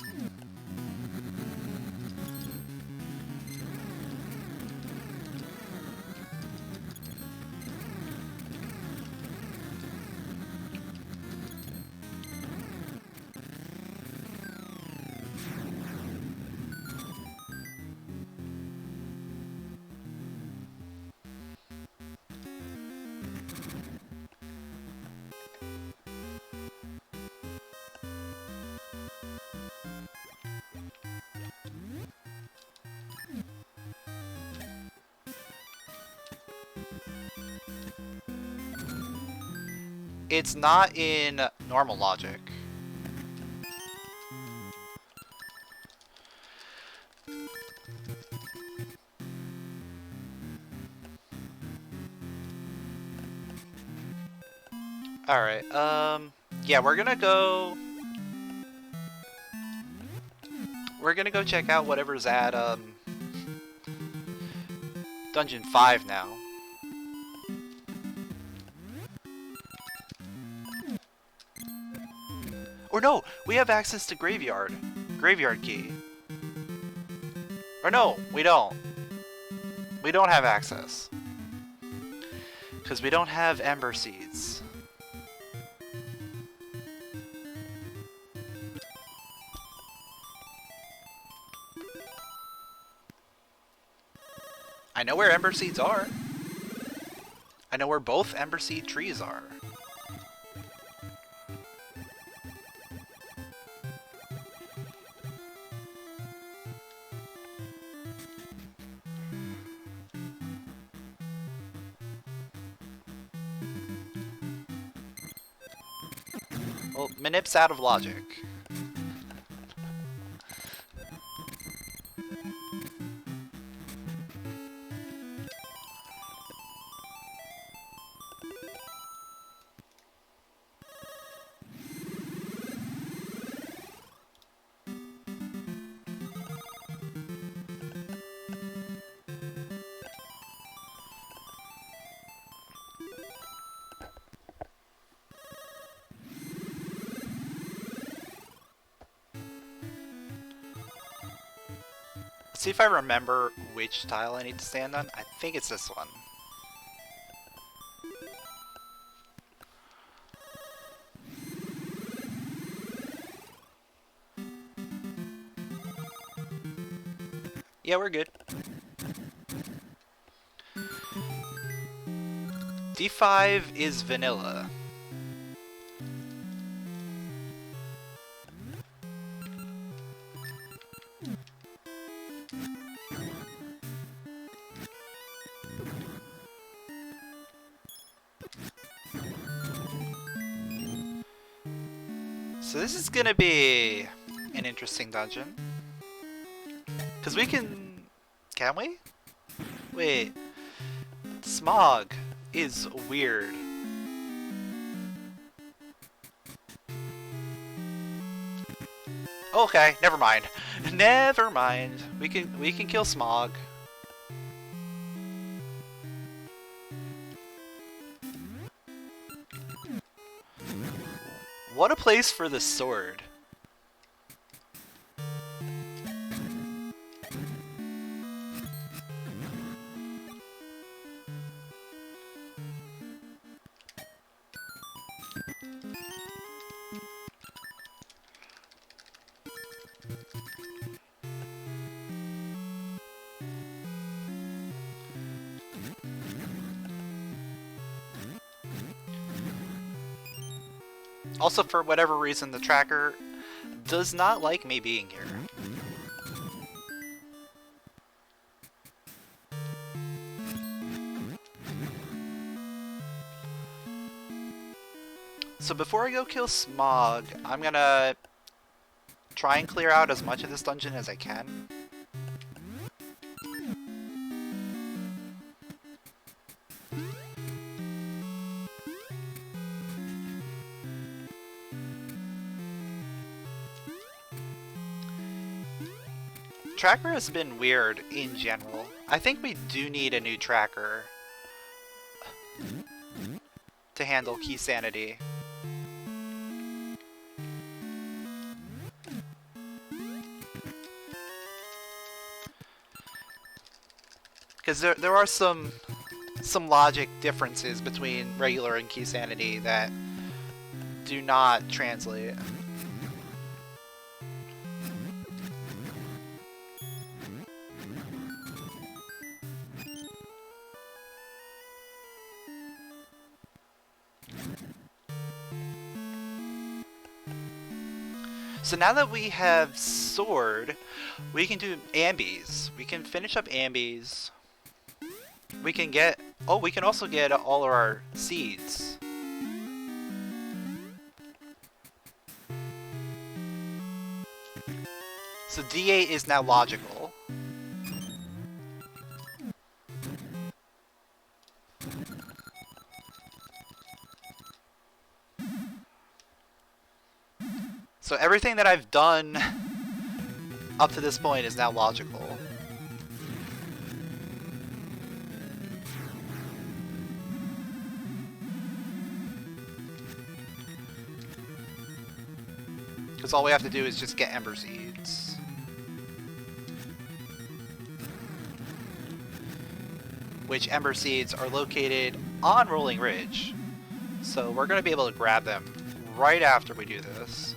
It's not in normal logic. Alright, yeah, we're gonna go check out whatever's at, Dungeon 5 now. Or no, we have access to Graveyard key. Or no, we don't. We don't have access. Because we don't have Ember Seeds. I know where Ember Seeds are. I know where both Ember Seed trees are. Well, Manip's out of logic. See if I remember which tile I need to stand on. I think it's this one. Yeah, we're good. D5 is vanilla. So this is gonna be an interesting dungeon. Cause we can we? Wait, smog is weird. Okay, never mind. Never mind. We can kill smog. What a place for the sword. Also, for whatever reason, the tracker does not like me being here. So before I go kill Smog, I'm gonna try and clear out as much of this dungeon as I can. Tracker has been weird in general. I think we do need a new tracker to handle keysanity. Because there are some logic differences between regular and keysanity that do not translate. So now that we have Sword, we can do ambies. We can finish up ambies. We can get... Oh, we can also get all of our seeds. So D8 is now logical. So everything that I've done up to this point is now logical. Because all we have to do is just get Ember Seeds. Which Ember Seeds are located on Rolling Ridge. So we're going to be able to grab them right after we do this.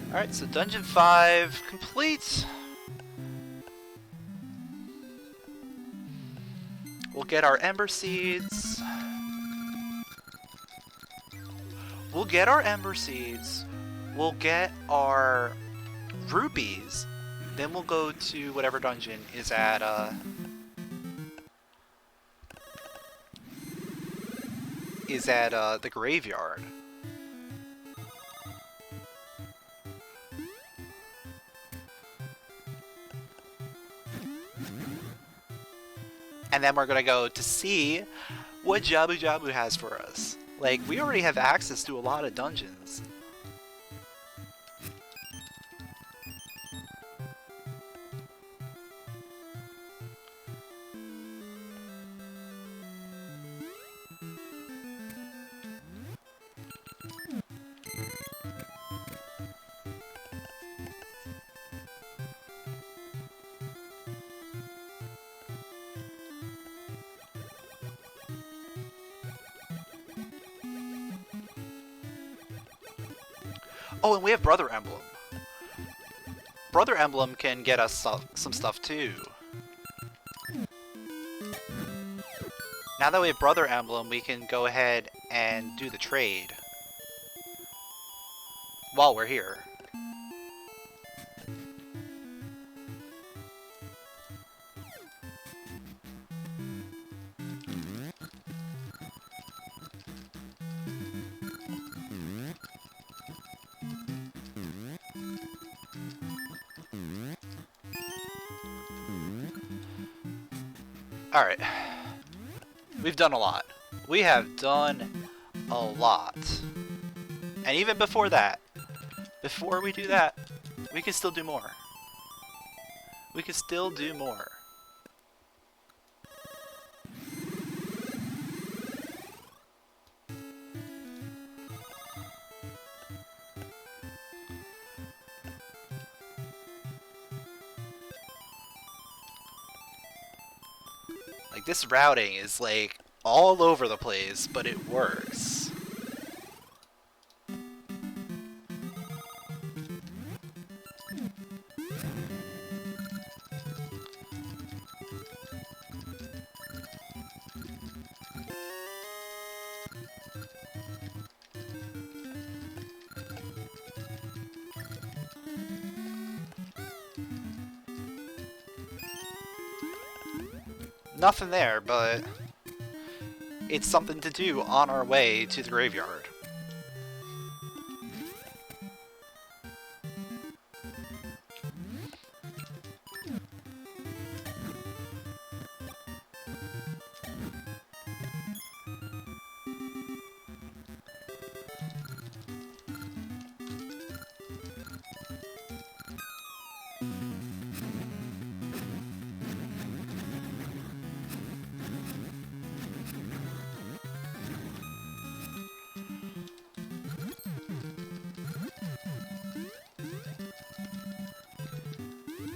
Alright, so Dungeon 5 complete. We'll get our Ember Seeds. We'll get our rupees. Then we'll go to whatever dungeon is at, the graveyard. And then we're gonna go to see what Jabu Jabu has for us. Like, we already have access to a lot of dungeons. Oh, and we have Brother Emblem. Brother Emblem can get us some stuff too. Now that we have Brother Emblem, we can go ahead and do the trade while we're here. Alright. We've done a lot. We have done a lot. And even before that, before we do that, we can still do more. We can still do more. Like, this routing is, like, all over the place, but it works. Nothing there, but it's something to do on our way to the graveyard.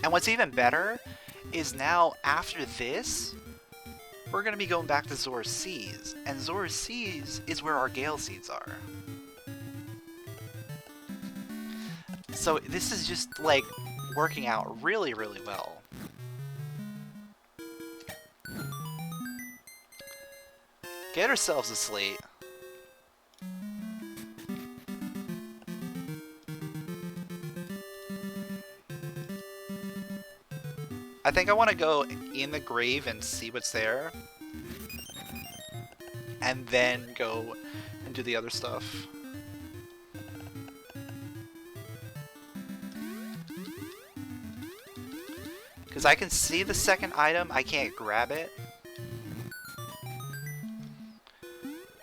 And what's even better is now, after this, we're going to be going back to Zora's Seas. And Zora's Seas is where our Gale Seeds are. So this is just, like, working out really, really well. Get ourselves a slate. I think I want to go in the grave and see what's there. And then go and do the other stuff. Because I can see the second item, I can't grab it.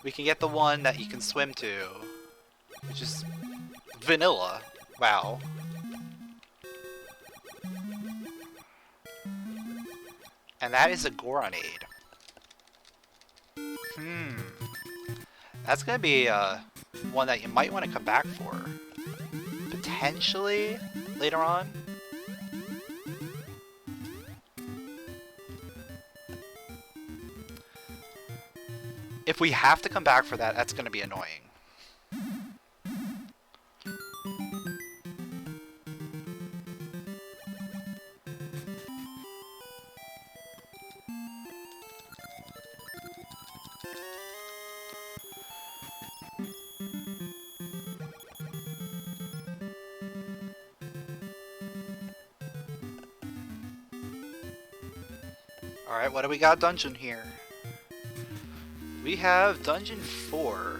We can get the one that you can swim to, which is vanilla. Wow. And that is a Goronade. That's gonna be one that you might want to come back for. Potentially later on. If we have to come back for that, that's gonna be annoying. Alright, what do we got dungeon here? We have dungeon 4.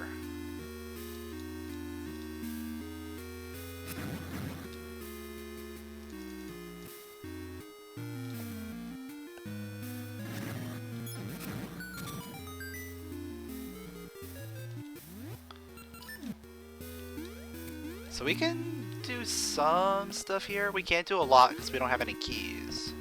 So we can do some stuff here. We can't do a lot because we don't have any keys.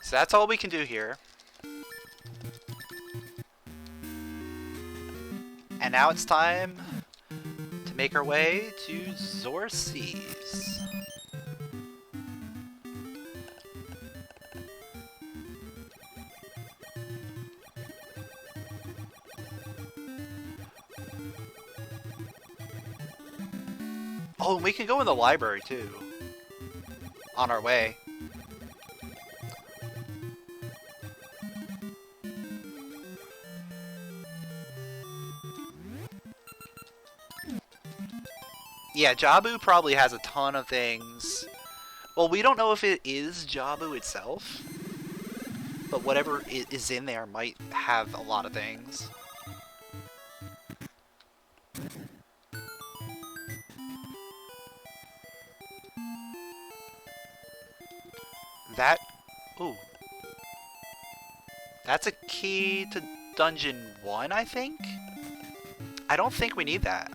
So that's all we can do here. And now it's time to make our way to Zora's Seas. Oh, and we can go in the library too. On our way. Yeah, Jabu probably has a ton of things. Well, we don't know if it is Jabu itself, but whatever is in there might have a lot of things. That... Ooh. That's a key to Dungeon 1, I think? I don't think we need that.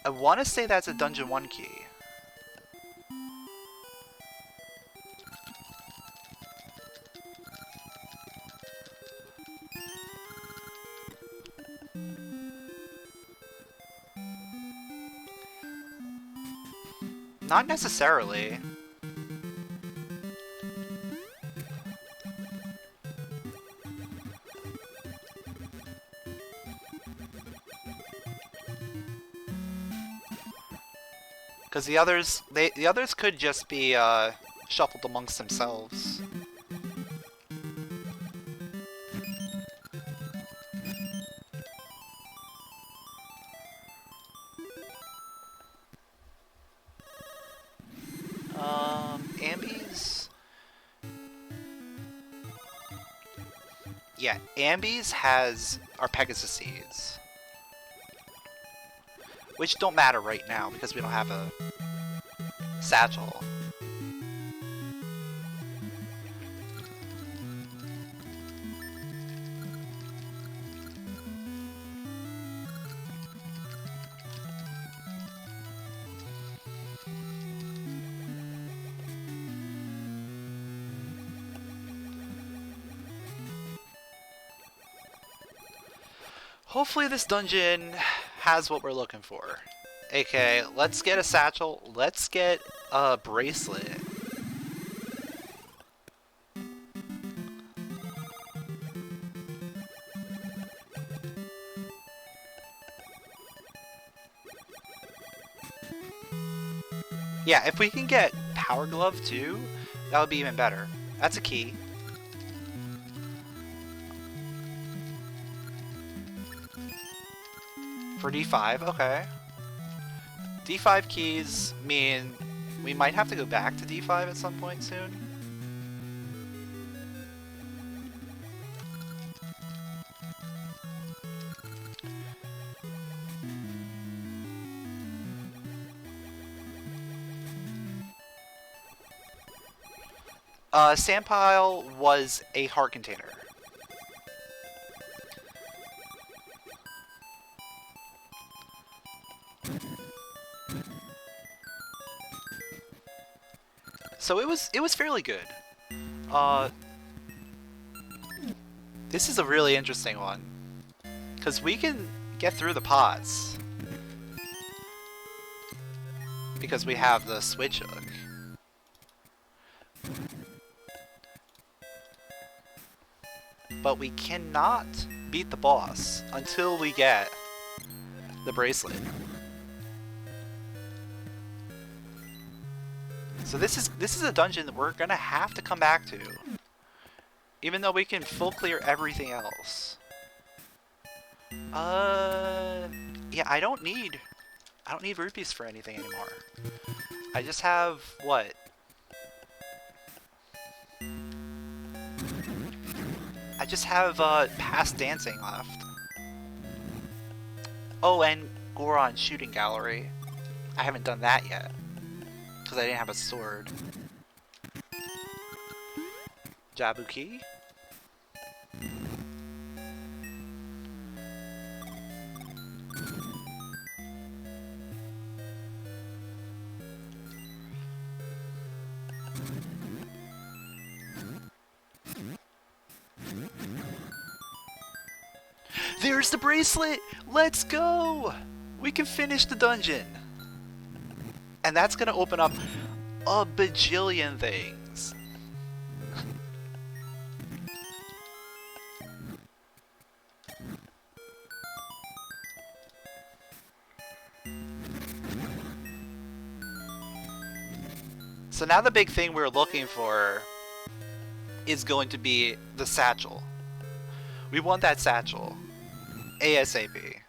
I want to say that's a Dungeon 1 key. Not necessarily. Because the others could just be shuffled amongst themselves. Ambies? Yeah, Ambies are Pegasus seeds. Which don't matter right now because we don't have a satchel. Hopefully this dungeon has what we're looking for. Okay, let's get a satchel. Let's get a bracelet. Yeah, if we can get Power Glove too, that would be even better. That's a key. For D5, okay. D5 keys mean we might have to go back to D5 at some point soon. Sandpile was a heart container. So it was fairly good. This is a really interesting one. Because we can get through the pots. Because we have the switch hook. But we cannot beat the boss until we get the bracelet. So this is a dungeon that we're gonna have to come back to. Even though we can full clear everything else. Yeah, I don't need rupees for anything anymore. I just have what? I just have past dancing left. Oh, and Goron shooting gallery. I haven't done that yet because I didn't have a sword. Jabuki. There's the bracelet! Let's go! We can finish the dungeon! And that's gonna open up a bajillion things. So now the big thing we're looking for is going to be the satchel. We want that satchel. ASAP.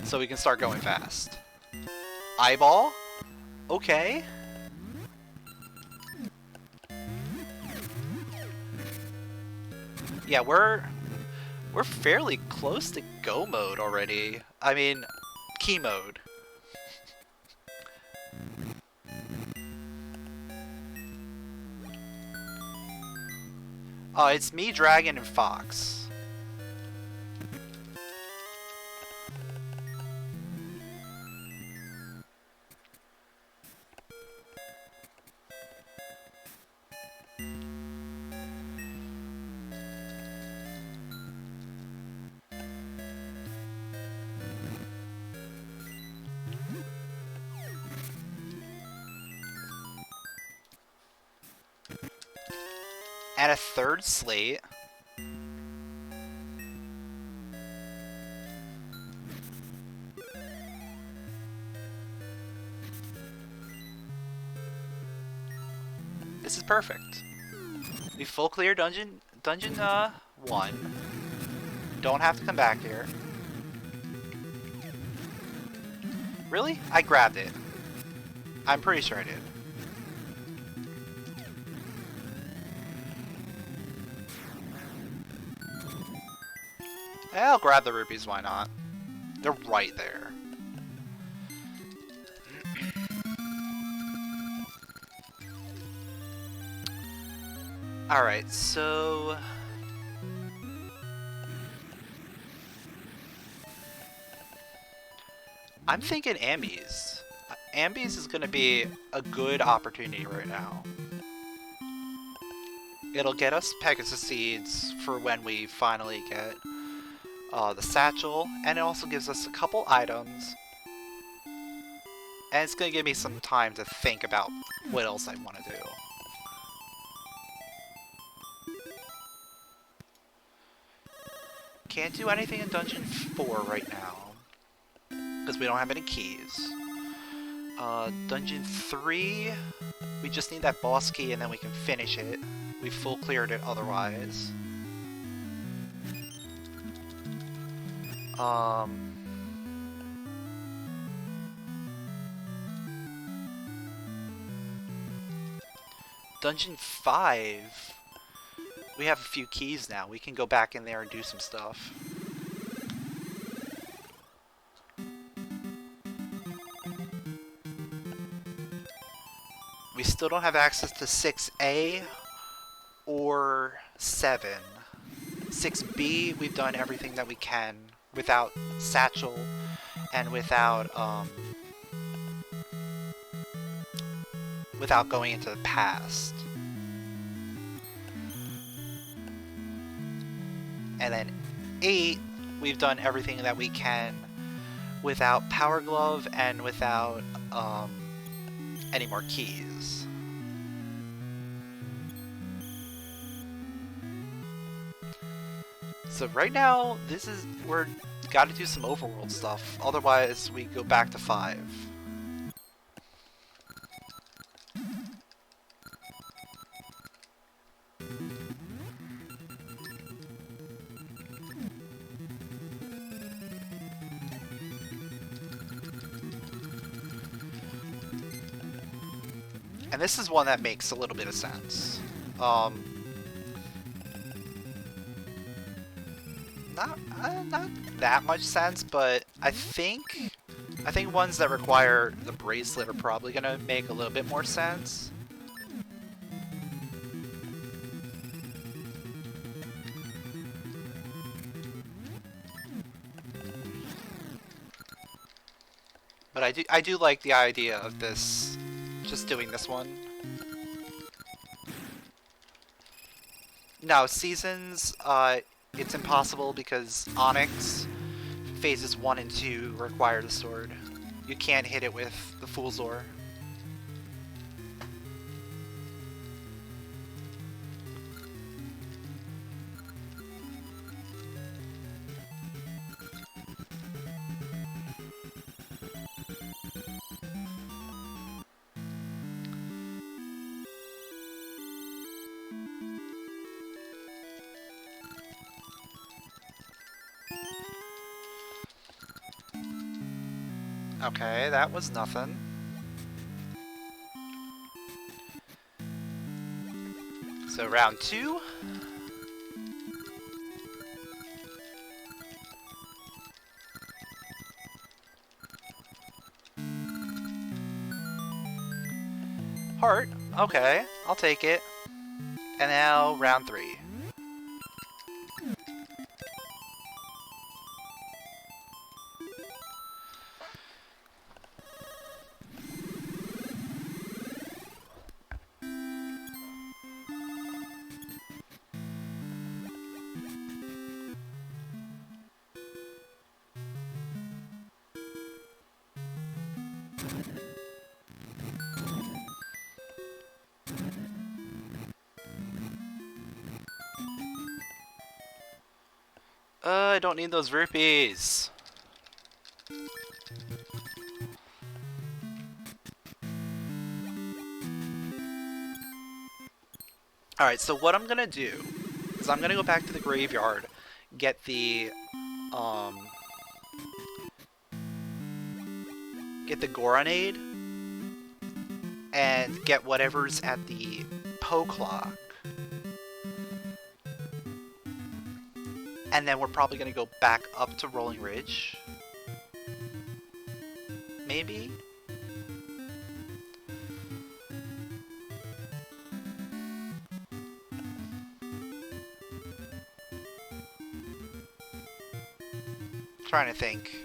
So we can start going fast. Eyeball? Okay. Yeah, we're fairly close to go mode already. I mean, key mode. It's me, Dragon, and Fox. And a third slate. This is perfect. We full clear dungeon 1. Don't have to come back here. Really? I grabbed it. I'm pretty sure I did. I'll grab the rupees, why not? They're right there. Alright, so... I'm thinking Ambies. Ambies is going to be a good opportunity right now. It'll get us Pegasus Seeds for when we finally get the satchel, and it also gives us a couple items. And it's going to give me some time to think about what else I want to do. Can't do anything in Dungeon 4 right now, because we don't have any keys. Dungeon 3, we just need that boss key and then we can finish it. We full cleared it otherwise. Dungeon 5, we have a few keys now. We can go back in there and do some stuff. We still don't have access to 6A or 7. 6B, we've done everything that we can without Satchel and without going into the past. And then 8, we've done everything that we can without Power Glove and without any more keys. So right now, we're gotta do some overworld stuff, otherwise we go back to 5. And this is one that makes a little bit of sense. Not that much sense, but I think ones that require the bracelet are probably gonna make a little bit more sense. But I do like the idea of this, just doing this one. No, seasons, it's impossible because Onyx phases 1 and 2 require the sword. You can't hit it with the Fool's Ore. Okay, that was nothing. So round 2. Heart. Okay, I'll take it. And now round 3. I don't need those rupees. Alright, so what I'm gonna do is I'm gonna go back to the graveyard, get the Goronade, and get whatever's at the Po Clock. And then we're probably gonna go back up to Rolling Ridge. Maybe? Trying to think.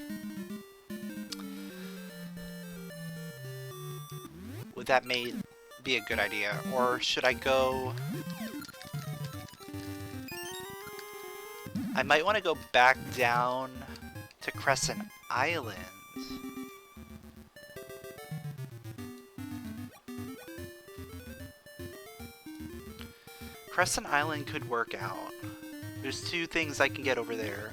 Would that be a good idea? Or should I go... I might want to go back down to Crescent Island. Crescent Island could work out. There's two things I can get over there.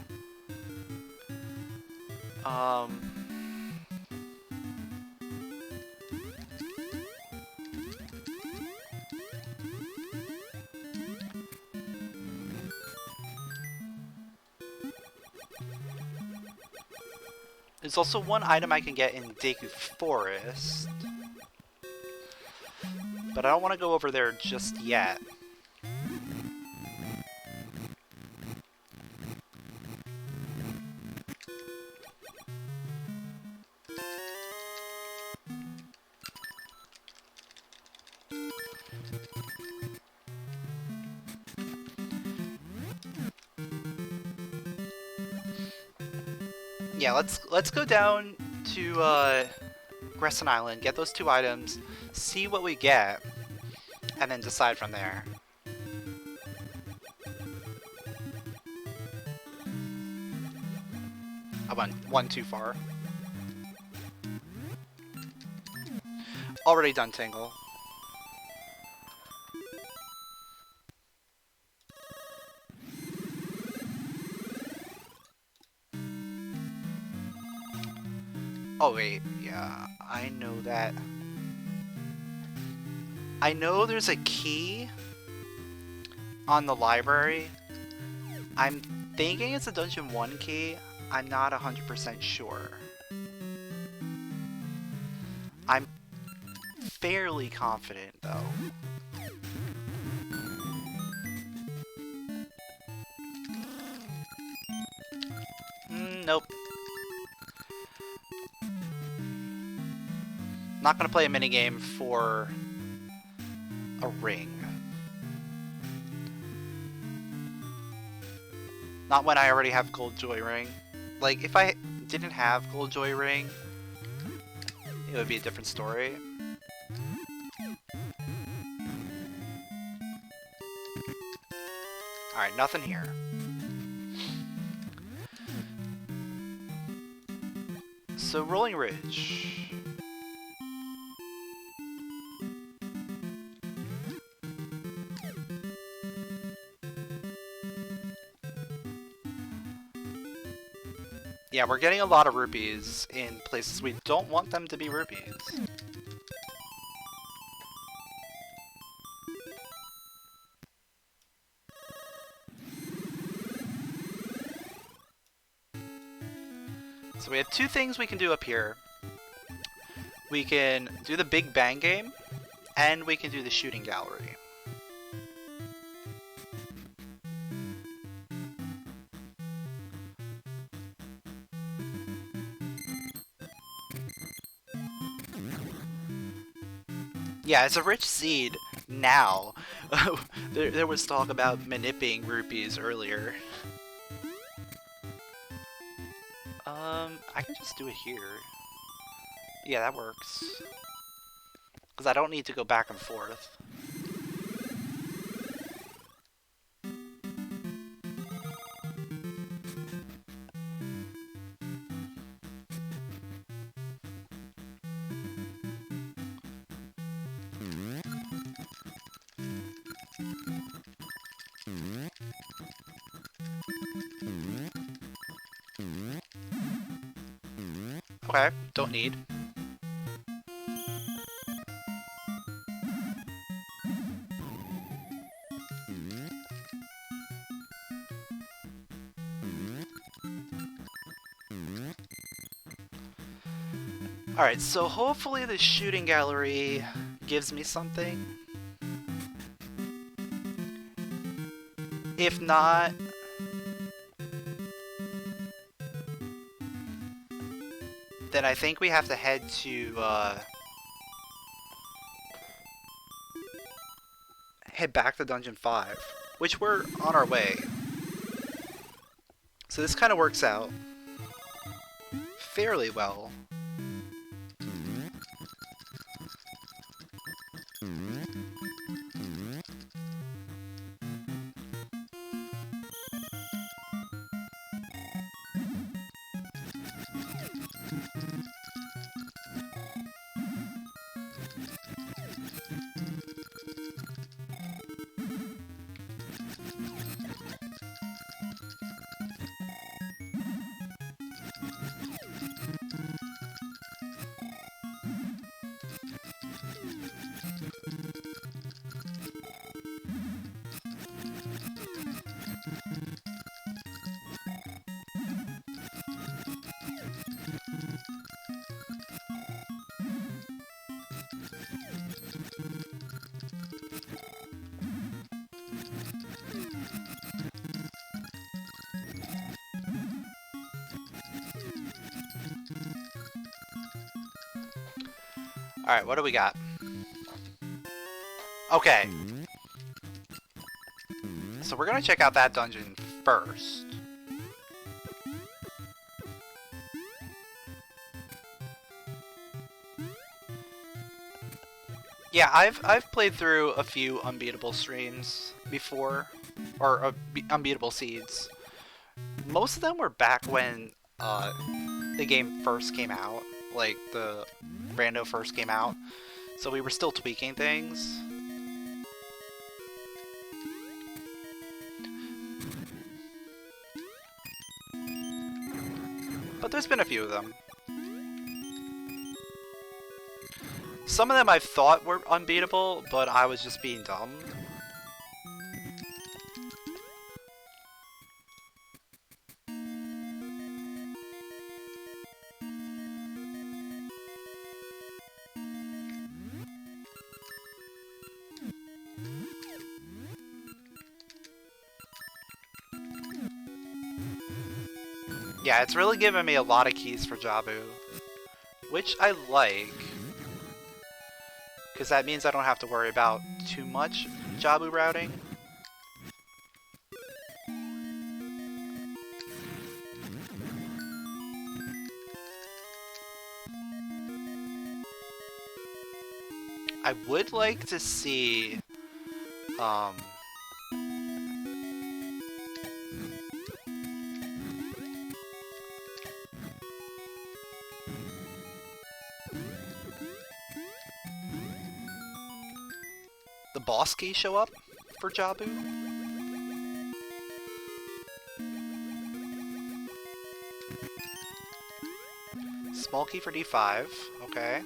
There's also one item I can get in Deku Forest. But I don't want to go over there just yet. Yeah, let's go down to Crescent Island, get those two items, see what we get, and then decide from there. I went one too far. Already done Tingle. Oh wait, yeah, I know that. I know there's a key on the library. I'm thinking it's a Dungeon 1 key. I'm not 100% sure. I'm fairly confident though. Nope. Not gonna play a minigame for a ring. Not when I already have Gold Joy Ring. Like, if I didn't have Gold Joy Ring, it would be a different story. Alright, nothing here. So, Rolling Ridge. Yeah, we're getting a lot of rupees in places we don't want them to be rupees. So we have two things we can do up here. We can do the Big Bang game, and we can do the shooting gallery. Yeah, it's a rich seed now. there was talk about manipulating rupees earlier. I can just do it here. Yeah, that works. Because I don't need to go back and forth. Okay, don't need. Alright, so hopefully the shooting gallery gives me something. If not, then I think we have to head to, head back to Dungeon 5, which we're on our way. So this kind of works out fairly well. Alright, what do we got? Okay. So we're gonna check out that dungeon first. Yeah, I've played through a few unbeatable streams before, or unbeatable seeds. Most of them were back when the game first came out, like the Rando first came out, so we were still tweaking things. But there's been a few of them. Some of them I thought were unbeatable, but I was just being dumb. Yeah, it's really given me a lot of keys for Jabu, which I like, because that means I don't have to worry about too much Jabu routing. I would like to see the boss key show up for Jabu. Small key for D5, okay.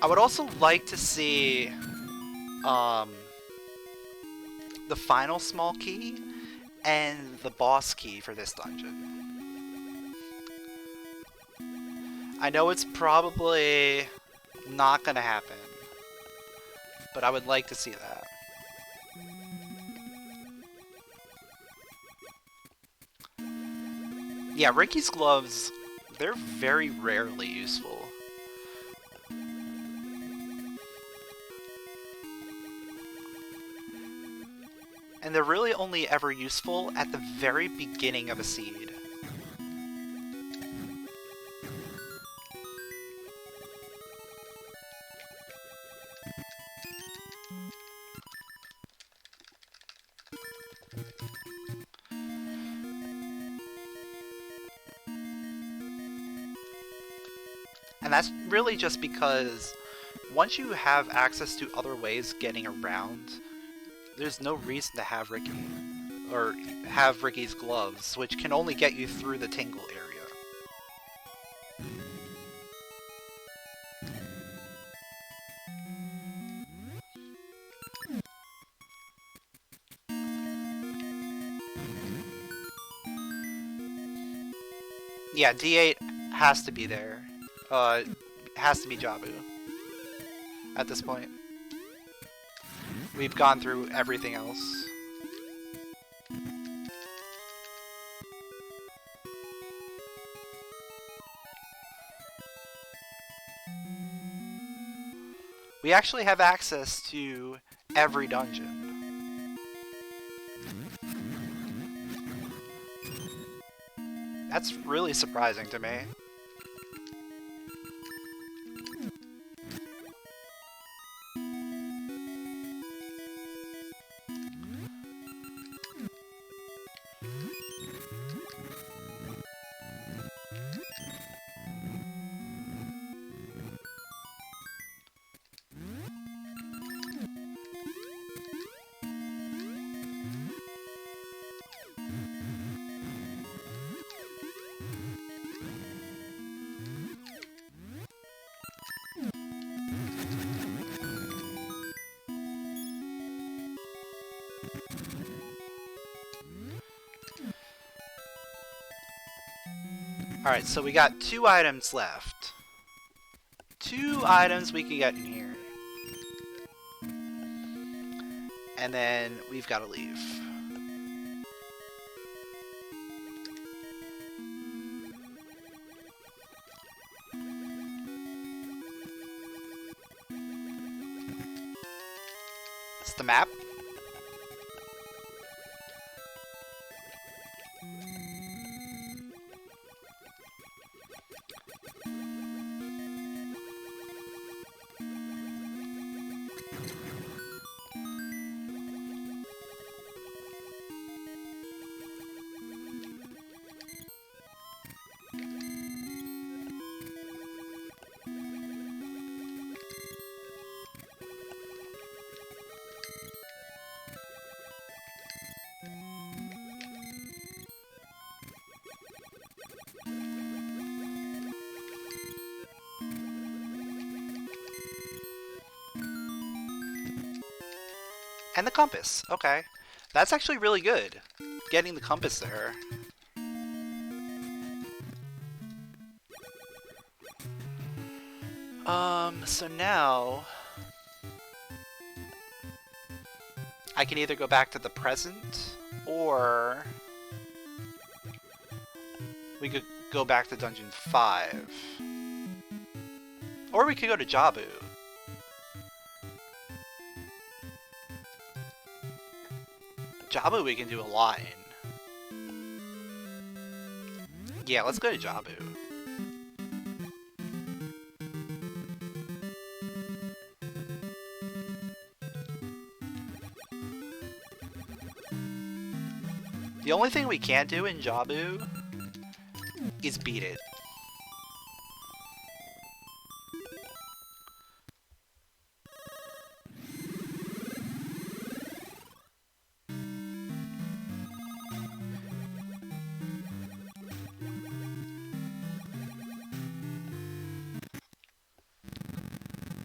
I would also like to see the final small key and the boss key for this dungeon. I know it's probably not gonna happen, but I would like to see that. Yeah, Ricky's gloves, they're very rarely useful. And they're really only ever useful at the very beginning of a seed. And that's really just because once you have access to other ways getting around, there's no reason to have Ricky. Or have Ricky's gloves, which can only get you through the tingle area. Yeah, D8 has to be there. Has to be Jabu at this point. We've gone through everything else. We actually have access to every dungeon. That's really surprising to me. Alright, so we got 2 items left. 2 items we can get in here. And then we've got to leave. It's the map. And the compass. Okay. That's actually really good. Getting the compass there. So now I can either go back to the present, or we could go back to Dungeon 5. Or we could go to Jabu. Jabu we can do a lot in. Yeah, let's go to Jabu. The only thing we can't do in Jabu is beat it.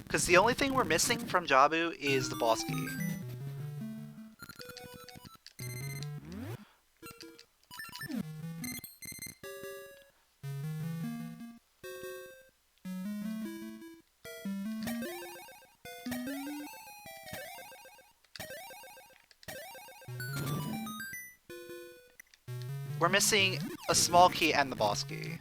Because the only thing we're missing from Jabu is the boss key. We're missing a small key and the boss key.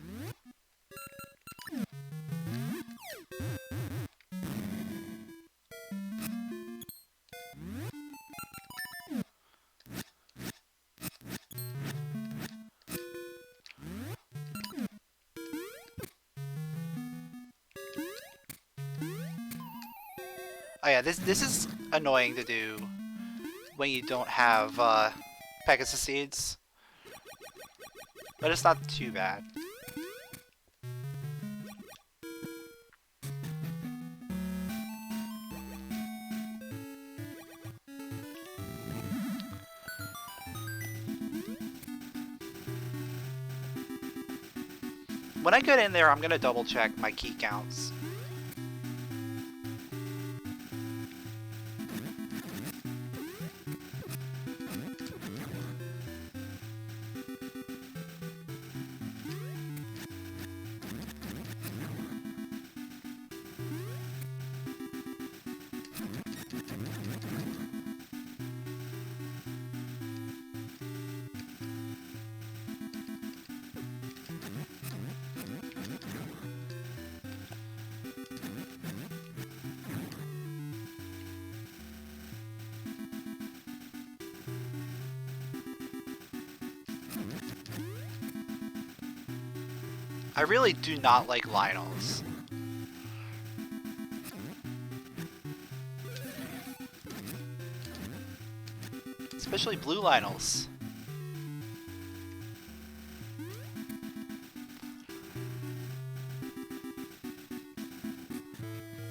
Oh yeah, this is annoying to do when you don't have Pegasus seeds. But it's not too bad. When I get in there, I'm gonna double check my key counts. I really do not like Lionels. Especially blue Lionels.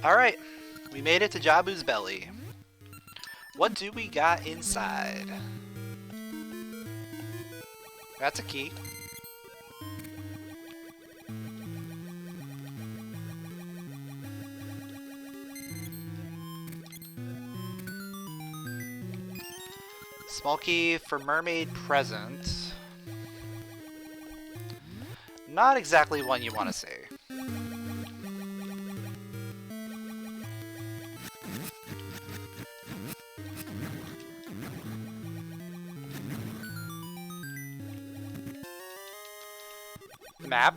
Alright, we made it to Jabu's belly. What do we got inside? That's a key. Small key for mermaid present. Not exactly one you want to say. Map.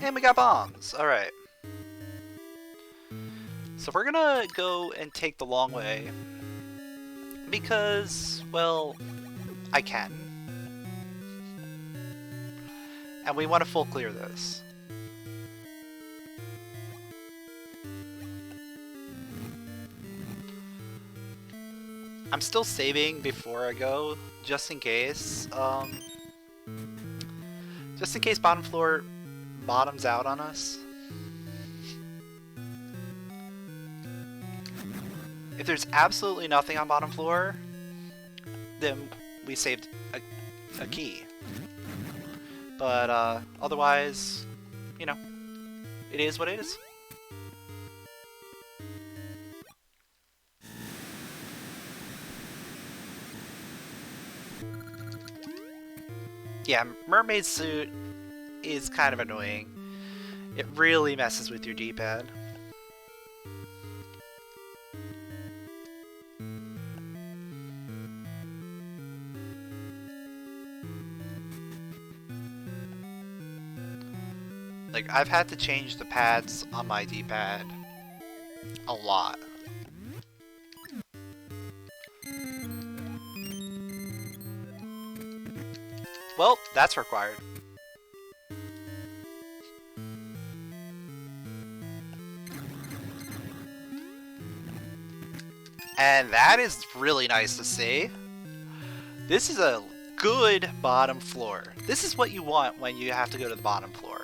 And we got bombs. Alright. So we're gonna go and take the long way. Because, well, I can. And we want to full clear this. I'm still saving before I go, just in case. Just in case bottom floor bottoms out on us. If there's absolutely nothing on bottom floor, then we saved a key. But otherwise, you know, it is what it is. Yeah, mermaid suit is kind of annoying. It really messes with your D-pad. Like, I've had to change the pads on my D-pad a lot. Well, that's required. And that is really nice to see. This is a good bottom floor. This is what you want when you have to go to the bottom floor.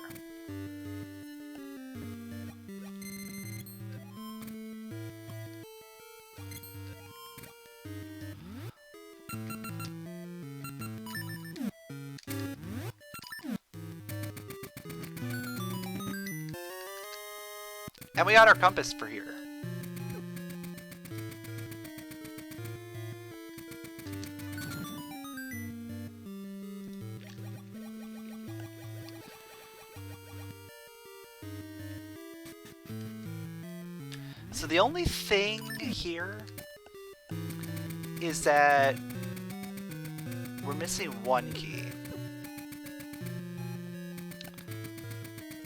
And we got our compass for here. So the only thing here is that we're missing one key.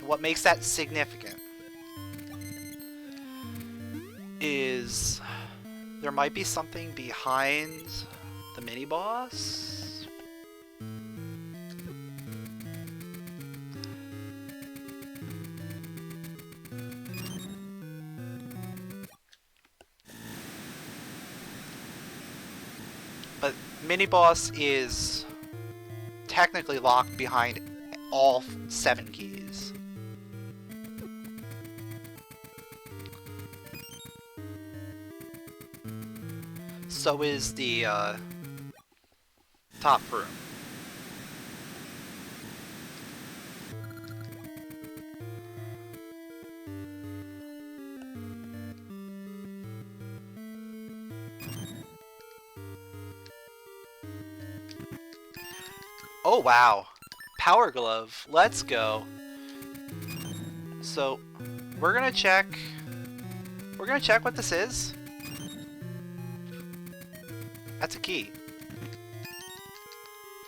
What makes that significant is there might be something behind the mini-boss. But mini-boss is technically locked behind all 7 keys. So is the top room. Oh wow, Power Glove, let's go. So we're gonna check what this is. That's a key.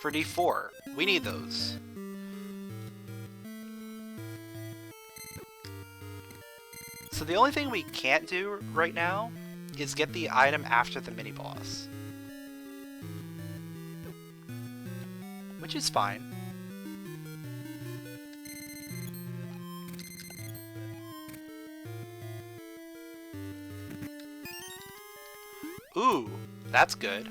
For D4. We need those. So the only thing we can't do right now is get the item after the mini-boss. Which is fine. Ooh, that's good.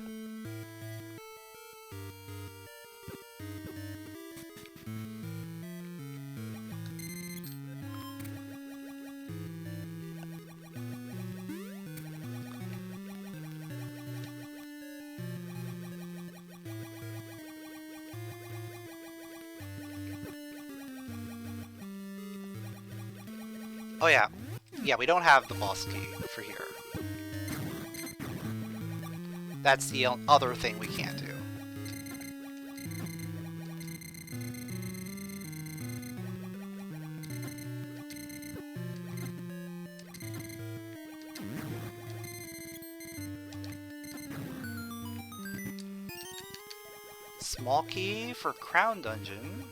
Oh yeah. Yeah, we don't have the boss key for here. That's the other thing we can't do. Small key for Crown Dungeon.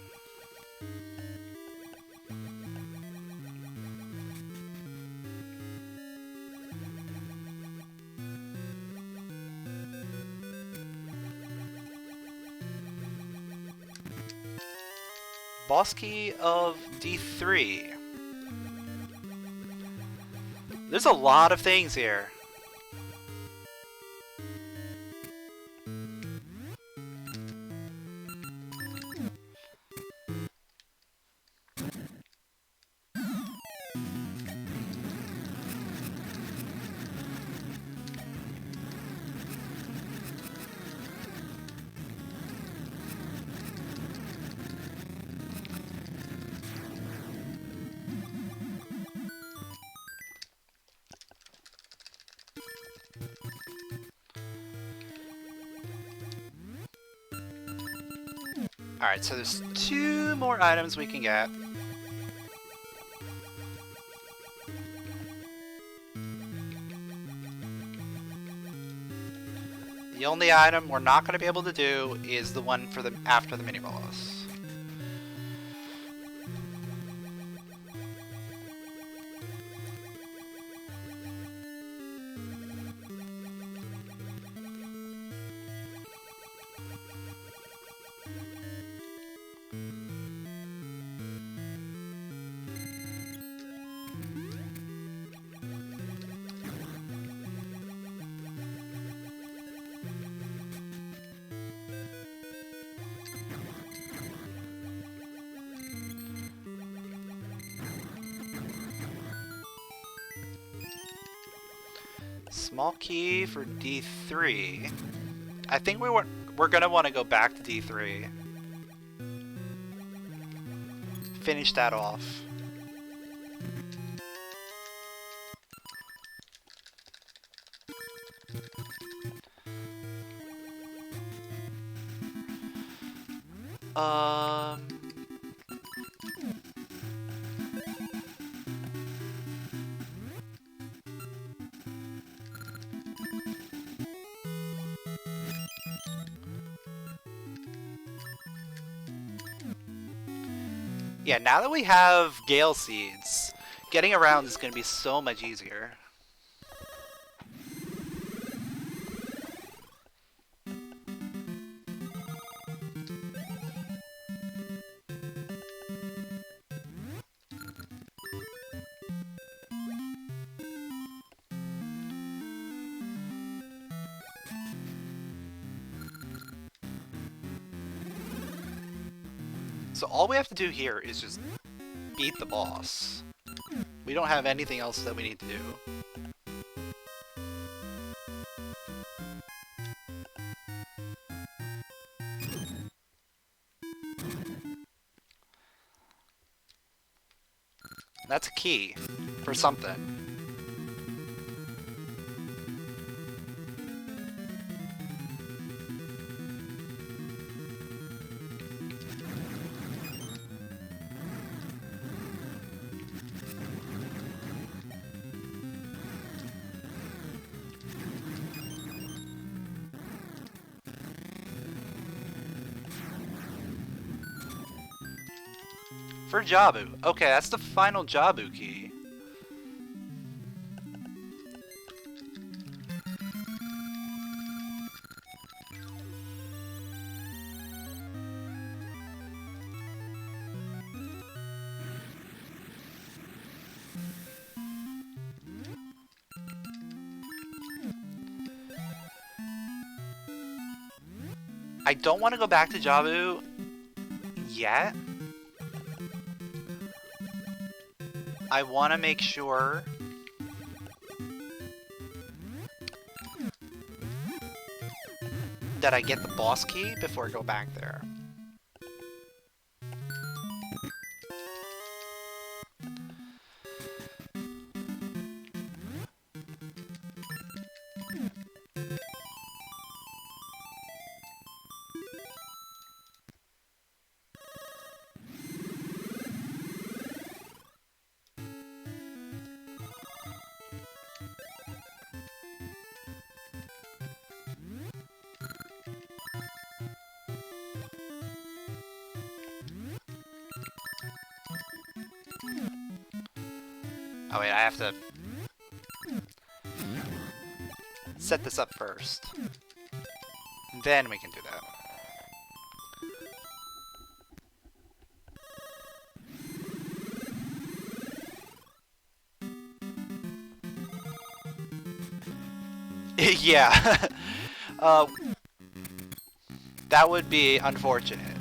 Boss key of D3. There's a lot of things here. Alright, so there's 2 more items we can get. The only item we're not going to be able to do is the one for the after the mini-boss. Small key for D3. I think we're gonna want to go back to D3. Finish that off. Yeah, now that we have Gale Seeds, getting around is going to be so much easier. So all we have to do here is just beat the boss. We don't have anything else that we need to do. That's a key for something. For Jabu. Okay, that's the final Jabu key. I don't want to go back to Jabu yet. I want to make sure that I get the boss key before I go back there. Oh wait, I have to set this up first. Then we can do that. Yeah. That would be unfortunate.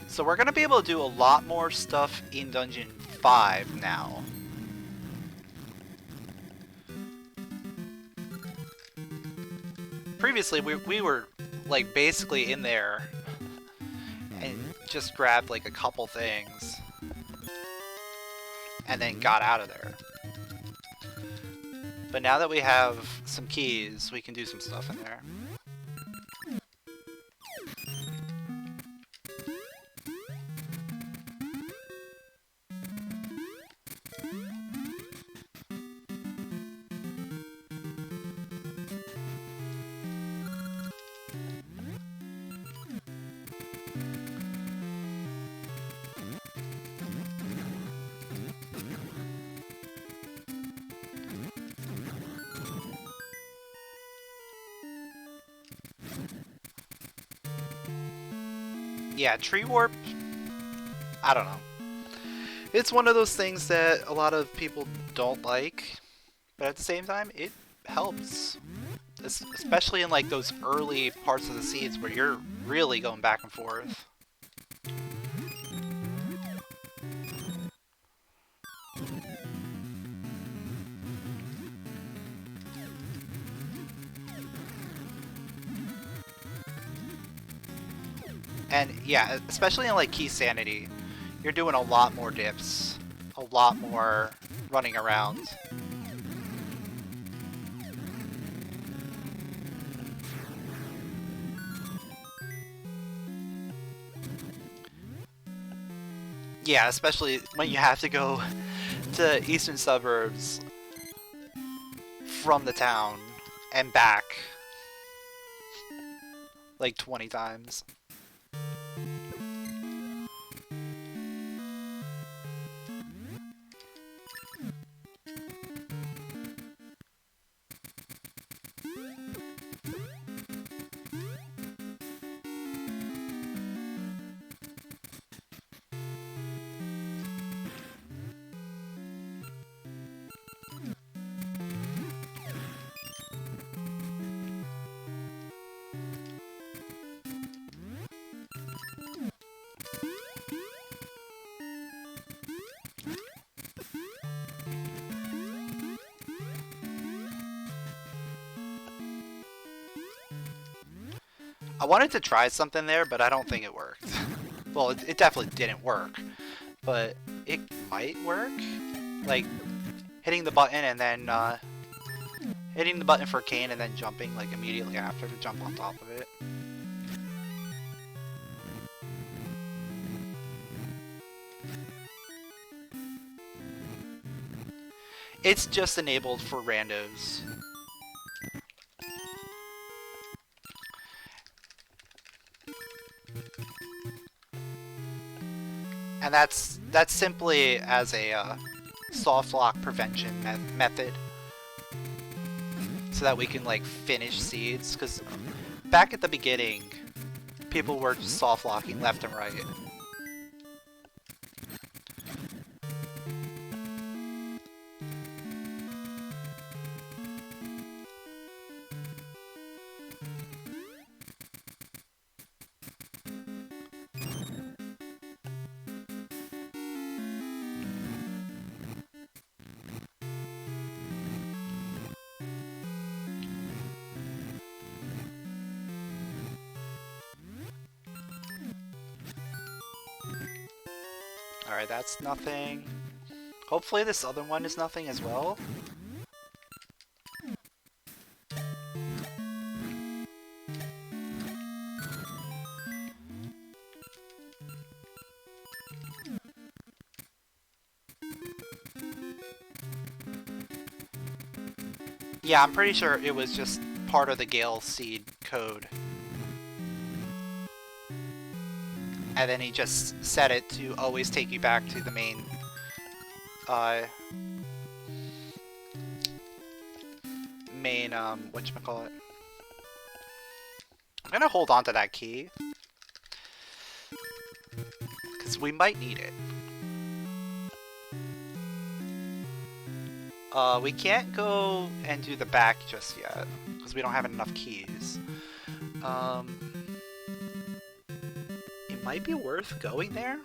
So we're gonna be able to do a lot more stuff in Dungeon 5 now. Previously, we were, like, basically in there and just grabbed, like, a couple things and then got out of there. But now that we have some keys, we can do some stuff in there. Yeah, tree warp, I don't know. It's one of those things that a lot of people don't like, but at the same time, it helps. Especially in like those early parts of the seeds where you're really going back and forth. And yeah, especially in like keysanity, you're doing a lot more dips, a lot more running around. Yeah, especially when you have to go to eastern suburbs from the town and back like 20 times. I wanted to try something there, but I don't think it worked. Well, it definitely didn't work, but it might work. Like, hitting the button and then, hitting the button for Kane and then jumping, like, immediately after to jump on top of it. It's just enabled for randos. And that's simply as a soft lock prevention method, so that we can like finish seeds. Because back at the beginning, people were just soft locking left and right. Alright, that's nothing. Hopefully this other one is nothing as well. Yeah, I'm pretty sure it was just part of the Gale Seed code. And then he just set it to always take you back to the main, whatchamacallit. I'm gonna hold on to that key, because we might need it. We can't go and do the back just yet, because we don't have enough keys. It might be worth going there?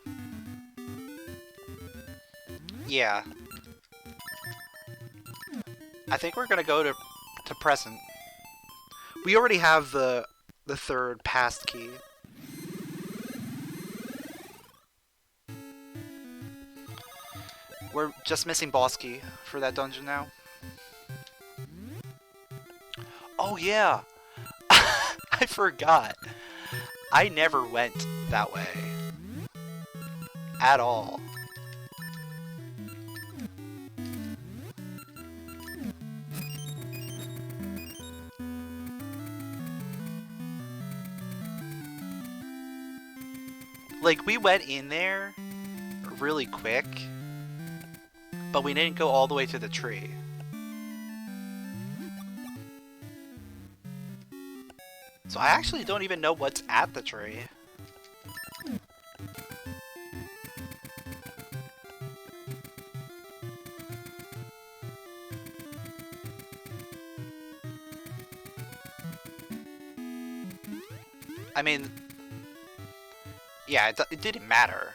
Yeah. I think we're gonna go to present. We already have the third past key. We're just missing boss key for that dungeon now. Oh yeah! I forgot. I never went that way. At all. Like, we went in there really quick, but we didn't go all the way to the tree. So I actually don't even know what's at the tree. I mean, yeah, it didn't matter.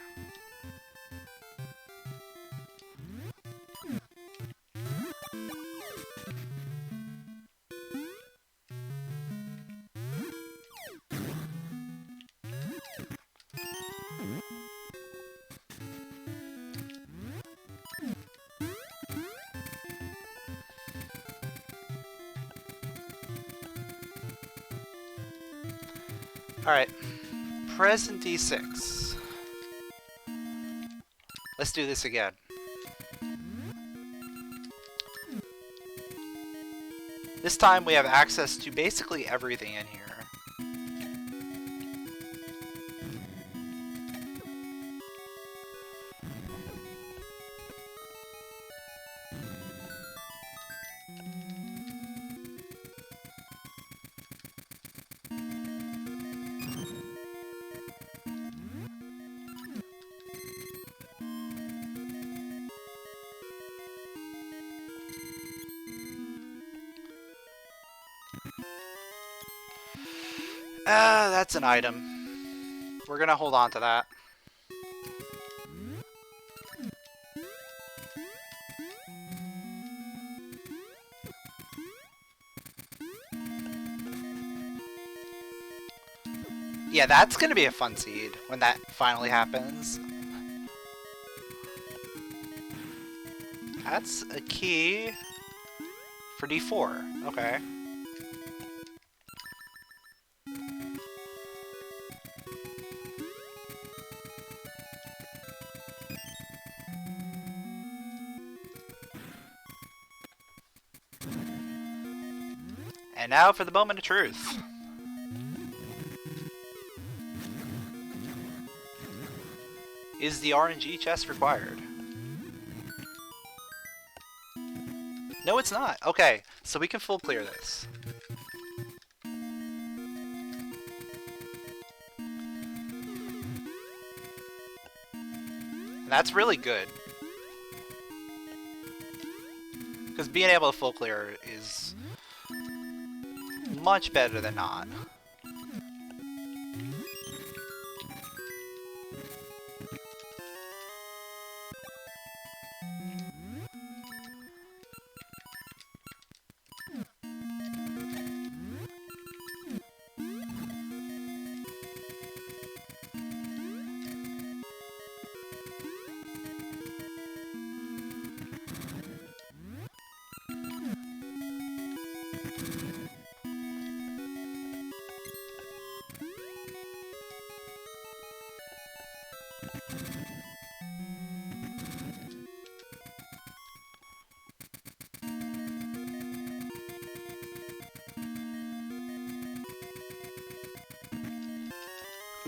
Alright, present D6. Let's do this again. This time we have access to basically everything in here. That's an item. We're gonna hold on to that. Yeah, that's gonna be a fun seed when that finally happens. That's a key for D4. Okay. And now for the moment of truth. Is the RNG chest required? No, it's not. Okay, so we can full clear this. And that's really good. Because being able to full clear is much better than not.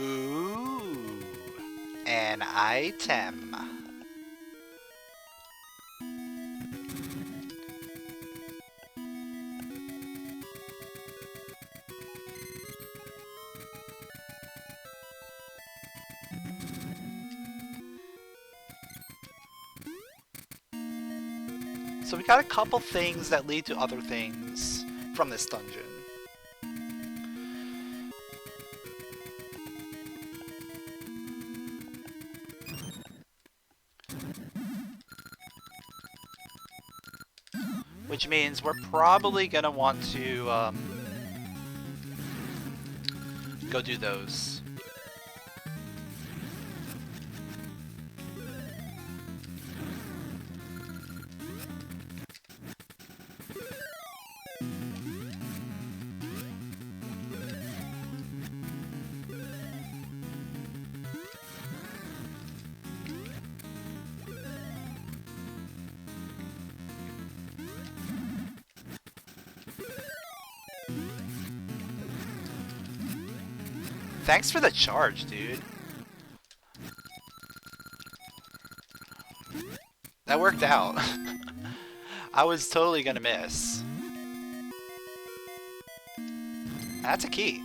Ooh, an item. So we got a couple things that lead to other things from this dungeon. Which means we're probably gonna want to go do those. Thanks for the charge, dude. That worked out. I was totally gonna miss. That's a key.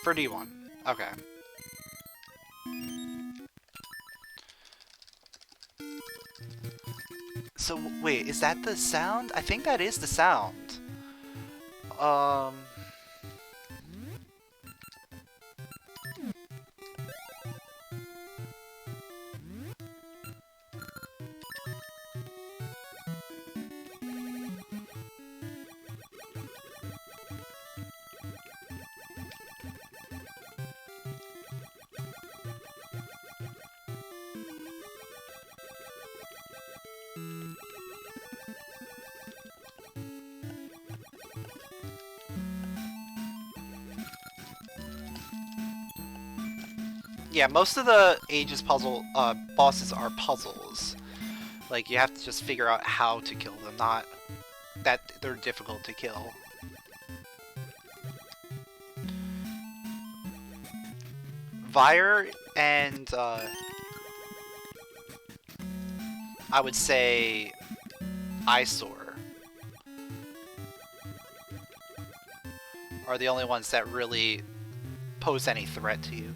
For D1. Okay. So, wait, is that the sound? I think that is the sound. Yeah, most of the Aegis puzzle bosses are puzzles. Like, you have to just figure out how to kill them, not that they're difficult to kill. Vire and I would say Eyesore are the only ones that really pose any threat to you.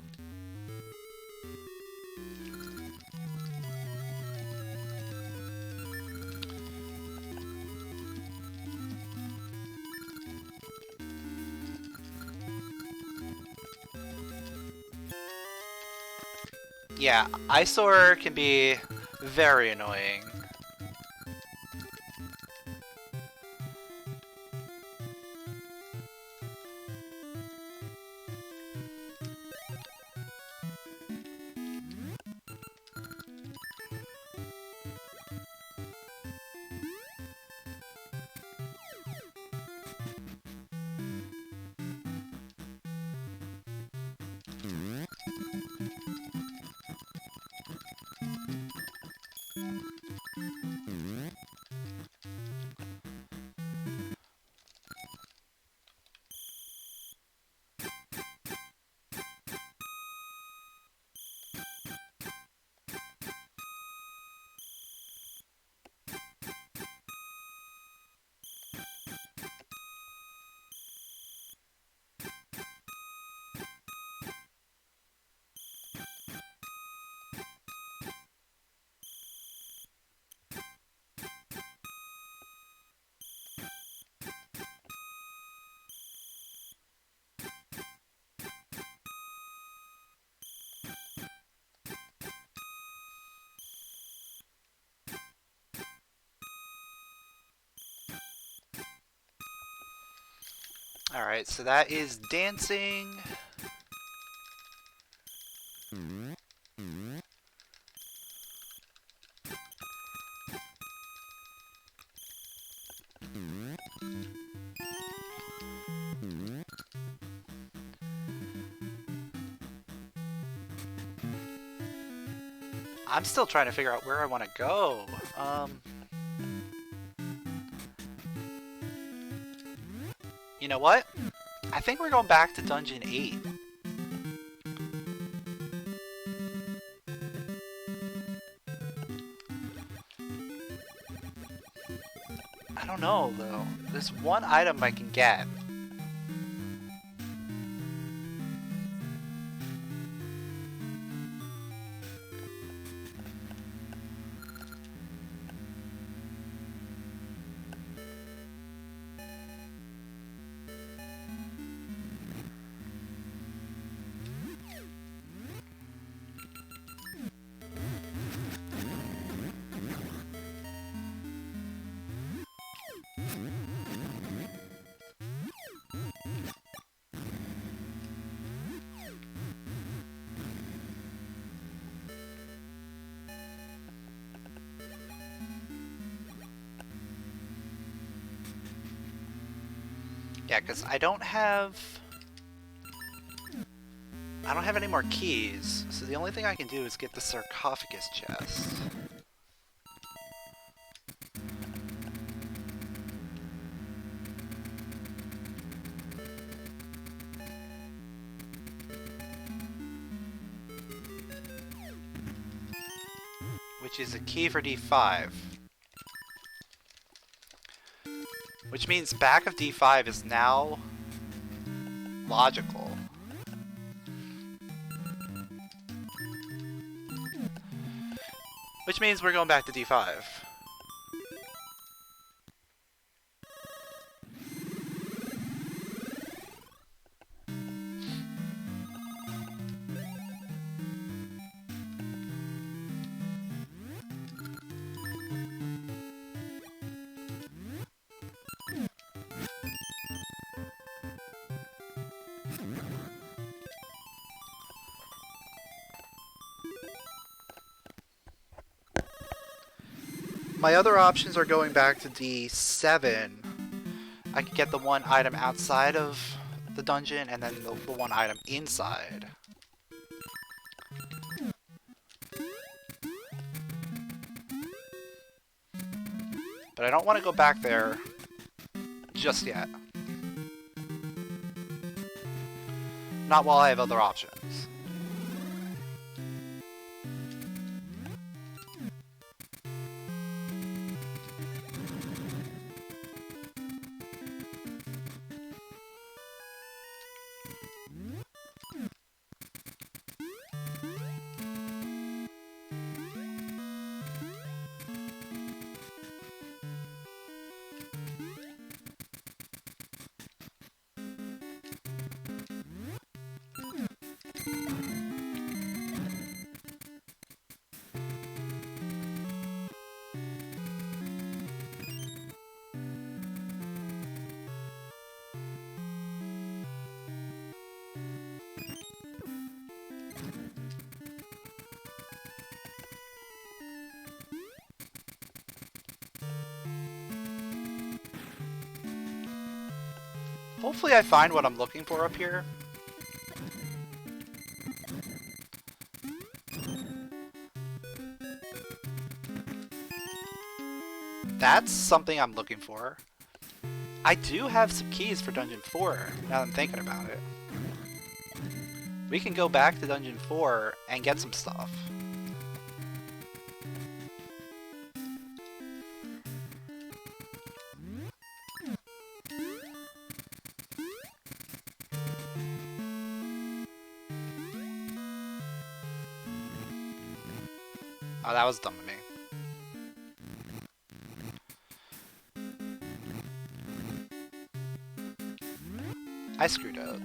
Yeah, Eyesore can be very annoying. Alright, so that is dancing. I'm still trying to figure out where I want to go. You know what? I think we're going back to Dungeon 8. I don't know, though. There's one item I can get. Yeah, because I don't have any more keys, so the only thing I can do is get the sarcophagus chest. Which is a key for D5. Which means back of D5 is now logical. Which means we're going back to D5. My other options are going back to D7. I could get the one item outside of the dungeon and then the one item inside. But I don't want to go back there just yet. Not while I have other options. Hopefully I find what I'm looking for up here. That's something I'm looking for. I do have some keys for Dungeon 4, now that I'm thinking about it. We can go back to Dungeon 4 and get some stuff. Oh, that was dumb of me. I screwed up.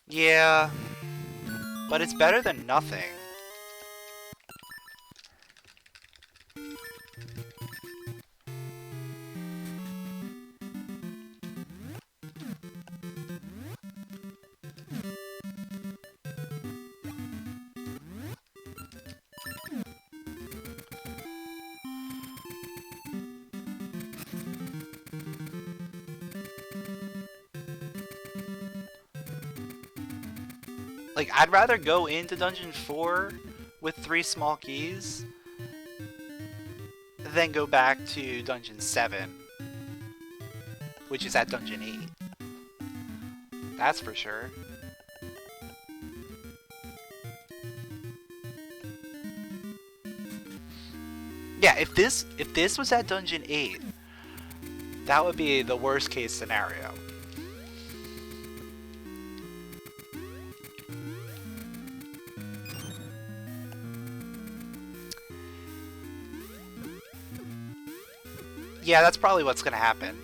Yeah, but it's better than nothing. Like, I'd rather go into Dungeon 4 with 3 small keys than go back to Dungeon 7, which is at Dungeon 8. That's for sure. Yeah, if this was at Dungeon 8, that would be the worst case scenario. Yeah, that's probably what's gonna happen.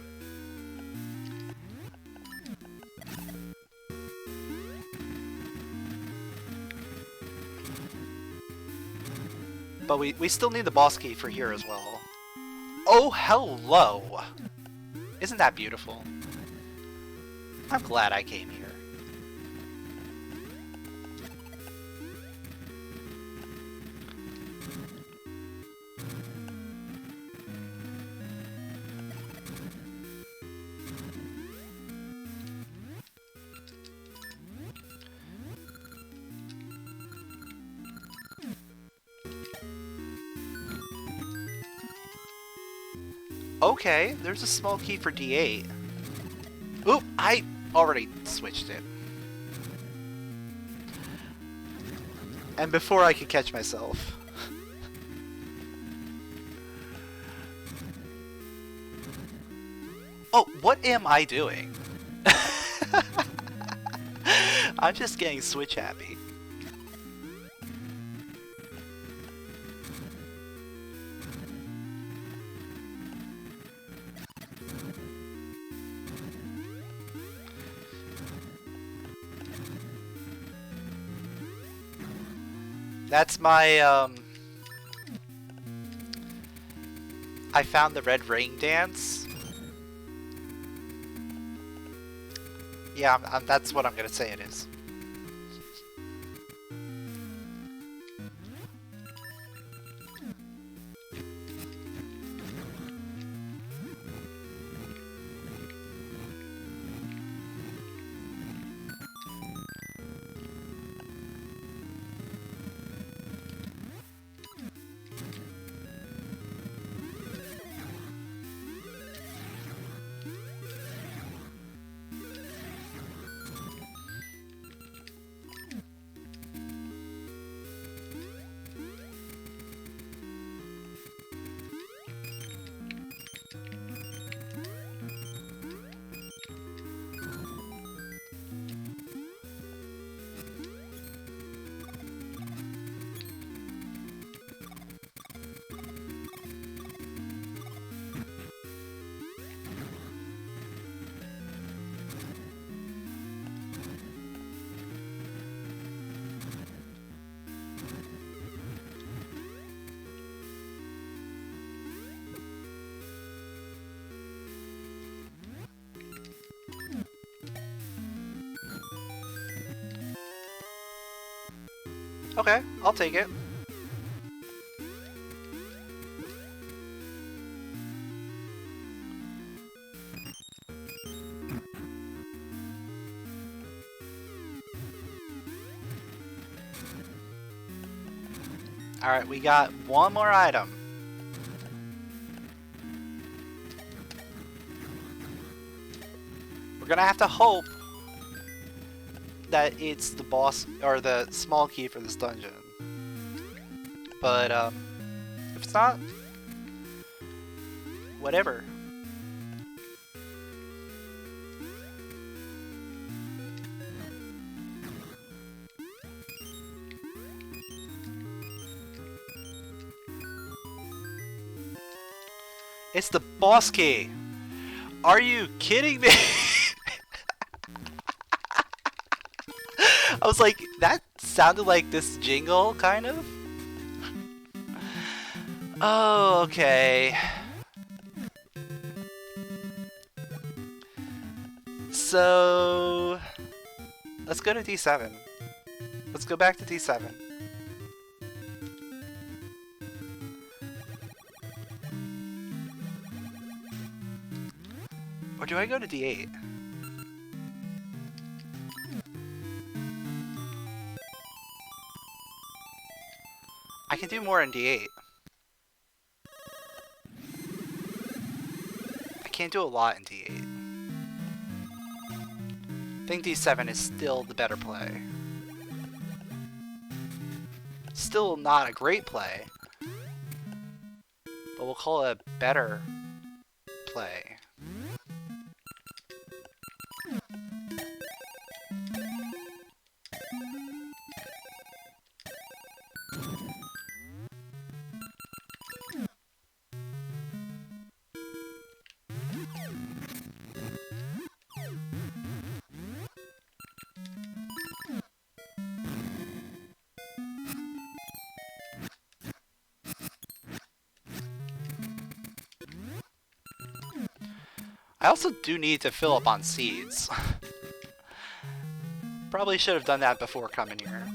But we still need the boss key for here as well. Oh, hello! Isn't that beautiful? I'm glad I came here. Okay, there's a small key for D8. Oop, I already switched it. And before I could catch myself. Oh, what am I doing? I'm just getting Switch happy. That's my, I found the red ring dance. Yeah, that's what I'm gonna say it is. Okay, I'll take it. Alright, we got one more item. We're gonna have to hope that it's the boss, or the small key for this dungeon. But, if it's not, whatever. It's the boss key! Are you kidding me? I was like, that sounded like this jingle, kind of? Oh, okay. So... let's go to D7. Let's go back to D7. Or do I go to D8? I can do more in D8. I can't do a lot in D8. I think D7 is still the better play. Still not a great play, but we'll call it a better play. I also do need to fill up on seeds. Probably should have done that before coming here.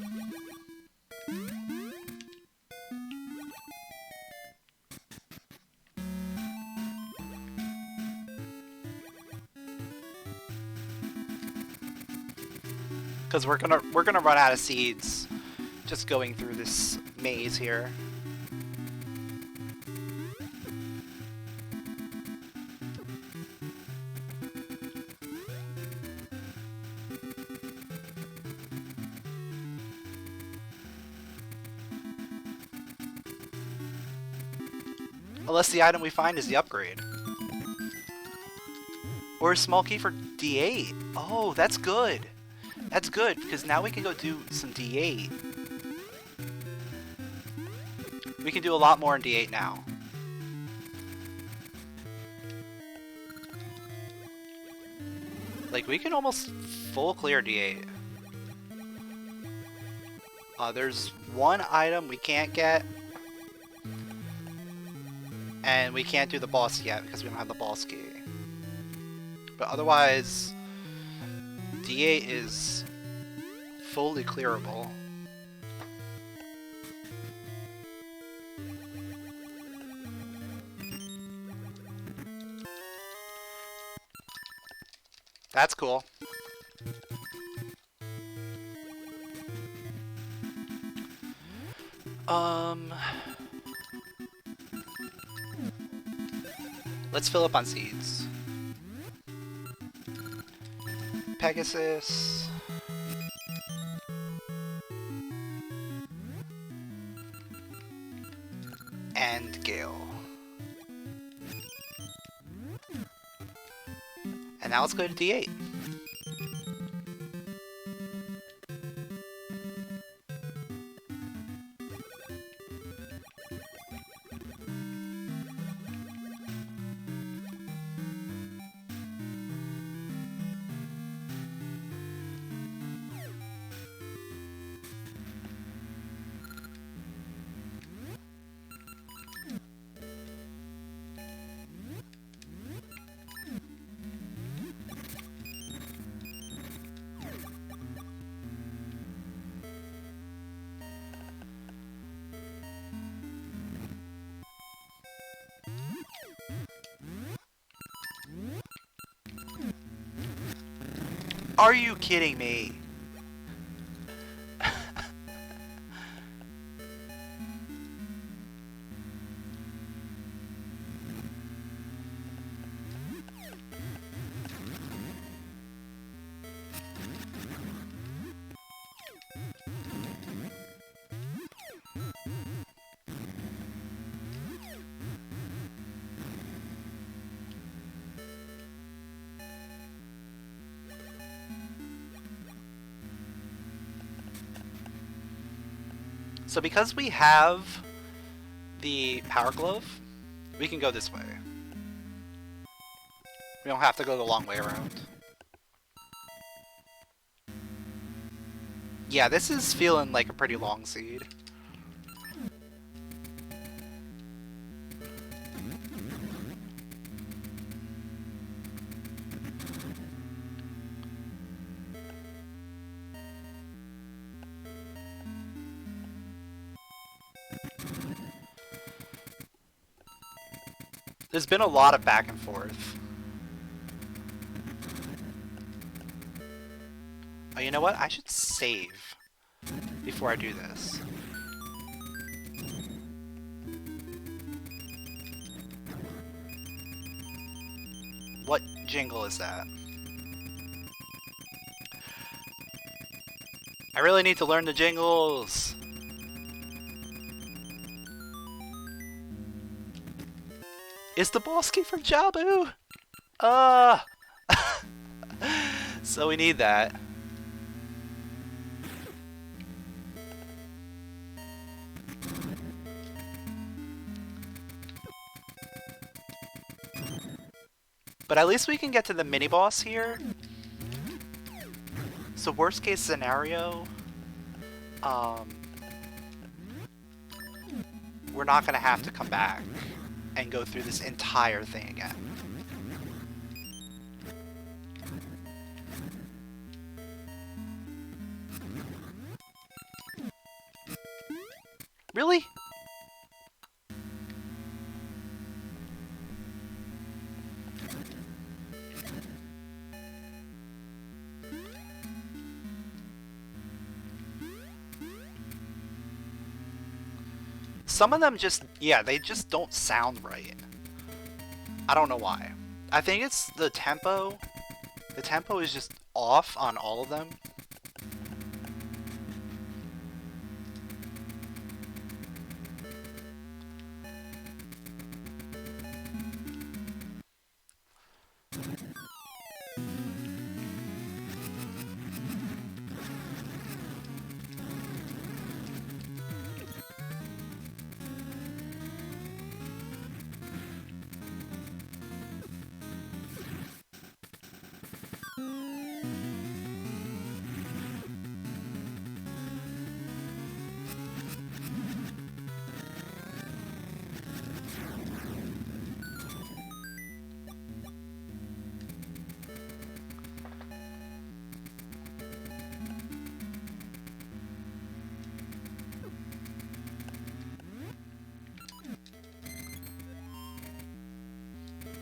Because we're gonna run out of seeds just going through this maze here. Unless the item we find is the upgrade. Or a small key for D8. Oh, that's good. That's good, because now we can go do some D8. We can do a lot more in D8 now. Like, we can almost full clear D8. There's one item we can't get. And we can't do the boss yet because we don't have the boss key. But otherwise, D8 is fully clearable. That's cool. Let's fill up on seeds. Pegasus. And Gale. And now let's go to D8. Are you kidding me? So because we have the power glove, we can go this way. We don't have to go the long way around. Yeah, this is feeling like a pretty long seed. There's been a lot of back and forth. Oh, you know what? I should save before I do this. What jingle is that? I really need to learn the jingles. Is the boss key from Jabu? So we need that. But at least we can get to the mini-boss here. So worst case scenario, we're not gonna have to come back and go through this entire thing again. Really? Some of them just, yeah, they just don't sound right. I don't know why. I think it's the tempo. The tempo is just off on all of them.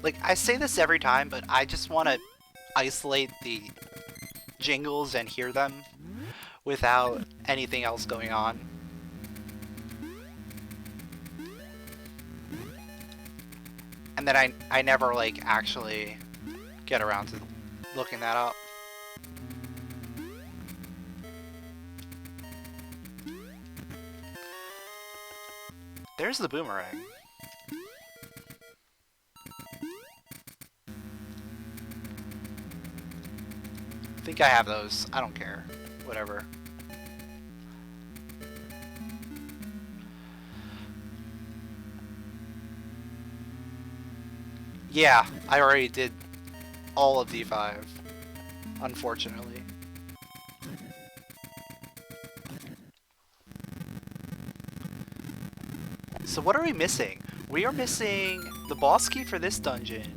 Like, I say this every time, but I just want to isolate the jingles and hear them without anything else going on. And then I never, like, actually get around to looking that up. There's the boomerang. I think I have those. I don't care. Whatever. Yeah, I already did all of D5, unfortunately. So what are we missing? We are missing the boss key for this dungeon,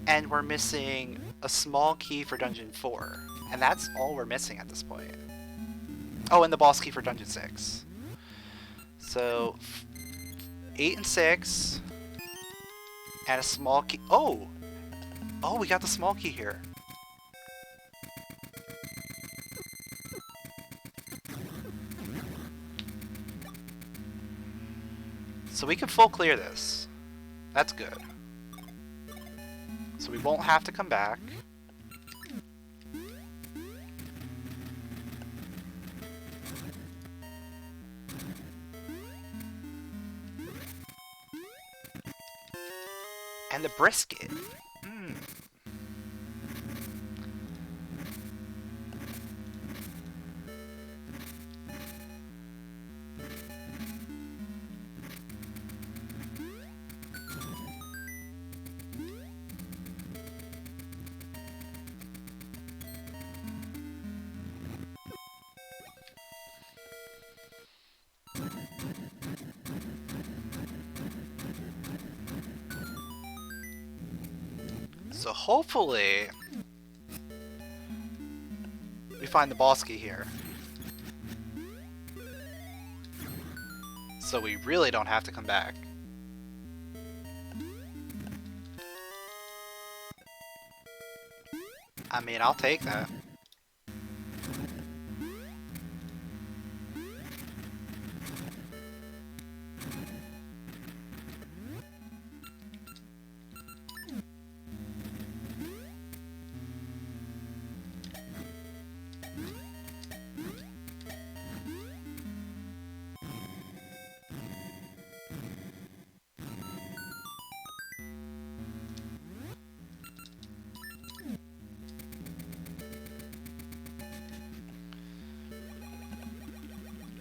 and we're missing a small key for dungeon 4. And that's all we're missing at this point. Oh, and the boss key for dungeon 6. So 8 and 6, and a small key. Oh! Oh, we got the small key here. So we can full clear this. That's good. So we won't have to come back. And the brisket. So hopefully we find the boss key here. So we really don't have to come back. I mean, I'll take that.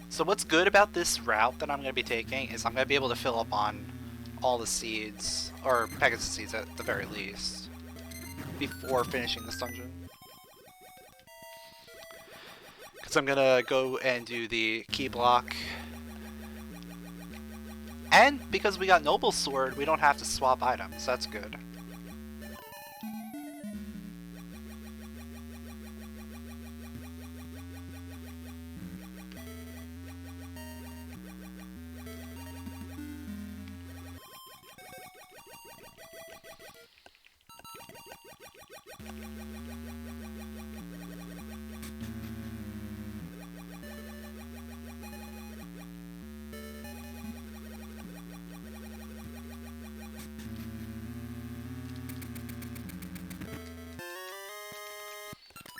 So what's good about this route that I'm going to be taking is I'm going to be able to fill up on all the seeds, or Pegasus seeds at the very least, before finishing this dungeon. Because I'm going to go and do the key block. And because we got Noble Sword, we don't have to swap items. That's good.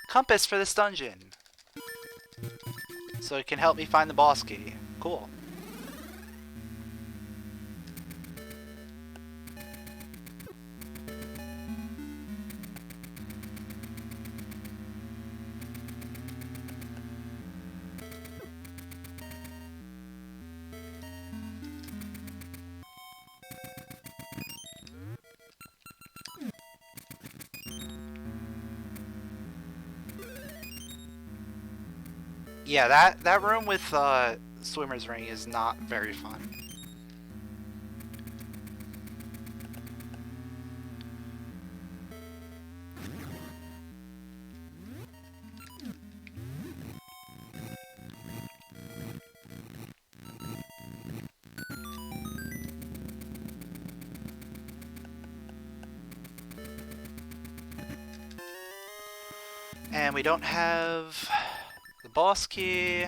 Compass for this dungeon. So it can help me find the boss key. Cool. Yeah, that room with Swimmer's Ring is not very fun. And we don't have the boss key,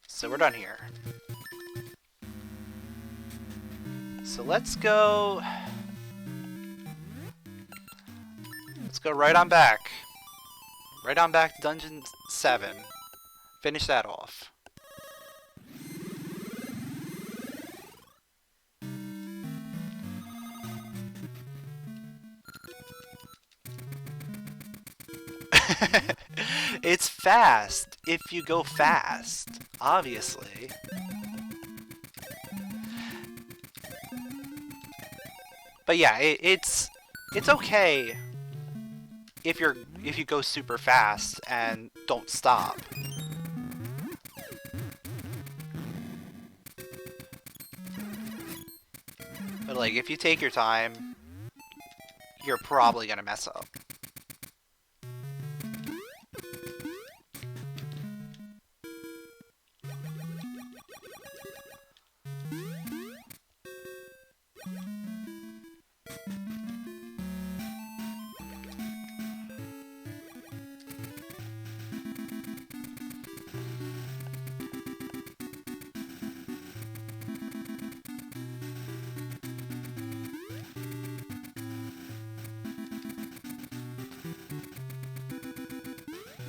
so we're done here. So let's go right on back. Right on back to Dungeon 7. Finish that off. It's fast if you go fast, obviously. But yeah, it's okay if you go super fast and don't stop. But like if you take your time, you're probably gonna mess up.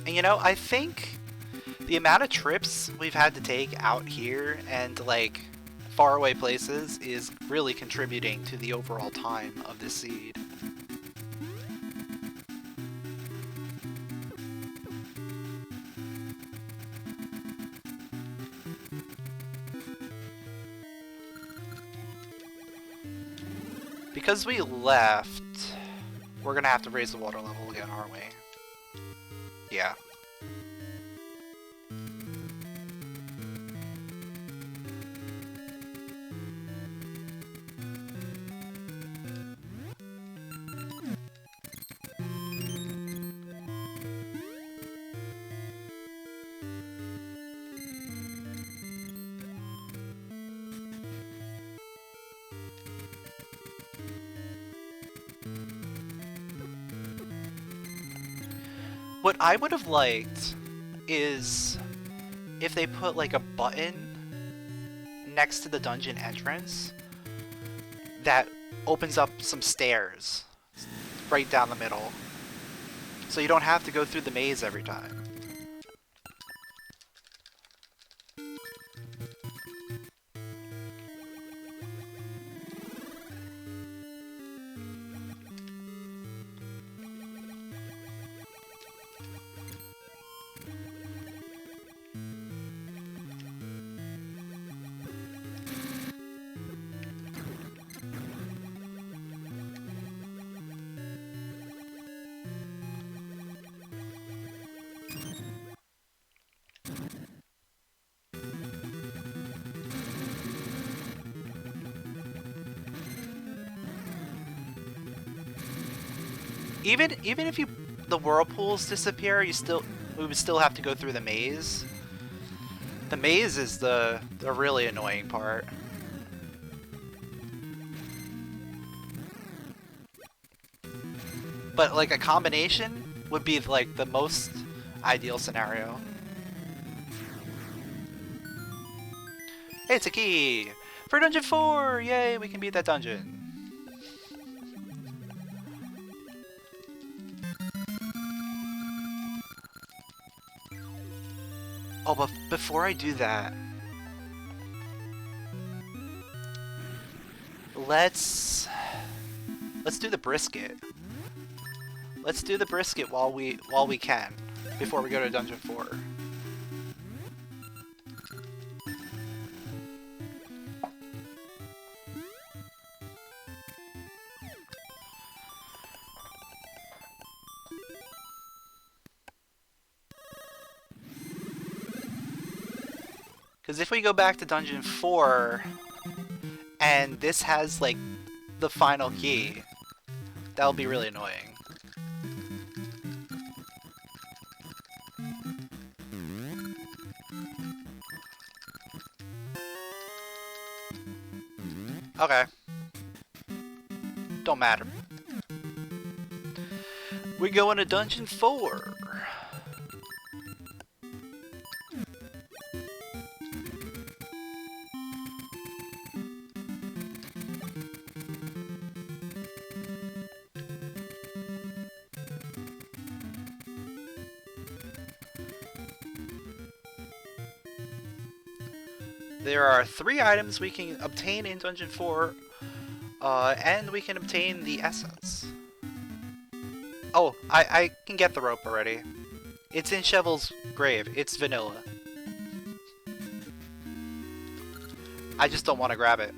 And you know, I think the amount of trips we've had to take out here and like faraway places is really contributing to the overall time of this seed. Because we left, we're gonna have to raise the water level again, aren't we? Yeah. What I would have liked is if they put like a button next to the dungeon entrance that opens up some stairs right down the middle. So you don't have to go through the maze every time. Even if the whirlpools disappear, we would still have to go through the maze. The maze is the really annoying part. But like a combination would be like the most ideal scenario. Hey, it's a key for Dungeon 4! Yay, we can beat that dungeon. Oh, but before I do that, let's do the brisket. Let's do the brisket while we can, before we go to Dungeon 4. Because if we go back to Dungeon 4, and this has, like, the final key, that'll be really annoying. Okay. Don't matter. We go into Dungeon 4. There are 3 items we can obtain in Dungeon 4, and we can obtain the essence. Oh, I can get the rope already. It's in Shovel's grave. It's vanilla. I just don't want to grab it.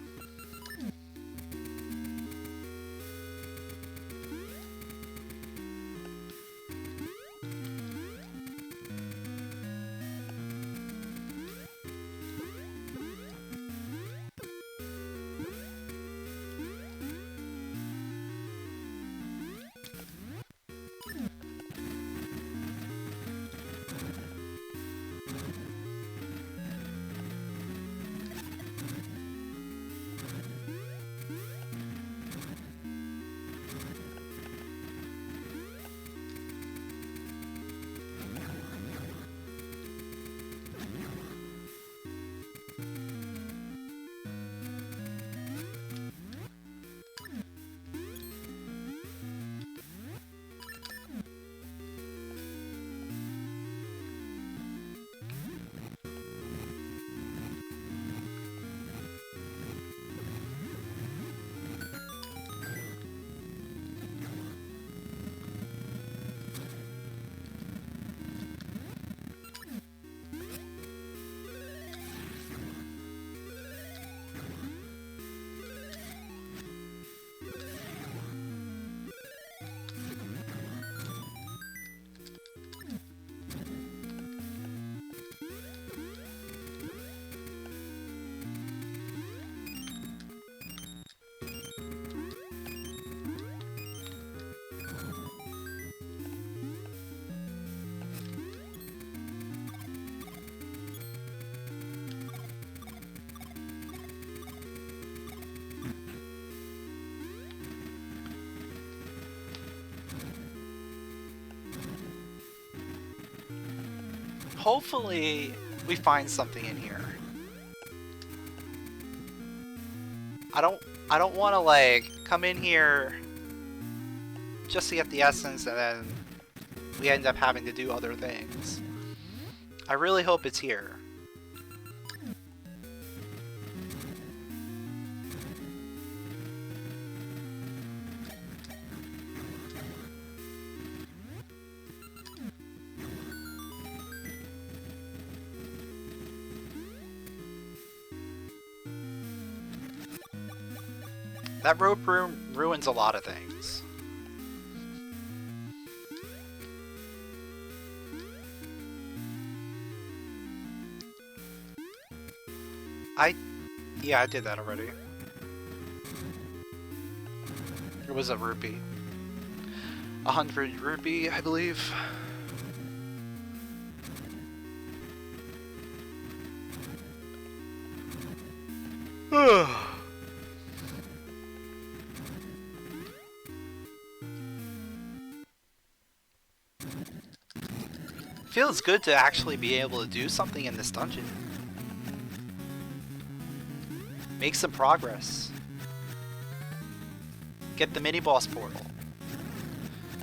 hopefully we find something in here. I don't want to like come in here just to get the essence and then we end up having to do other things. I really hope it's here. That rope room ruins a lot of things. Yeah, I did that already. It was a rupee. 100 rupee, I believe. Feels good to actually be able to do something in this dungeon. Make some progress. Get the mini-boss portal.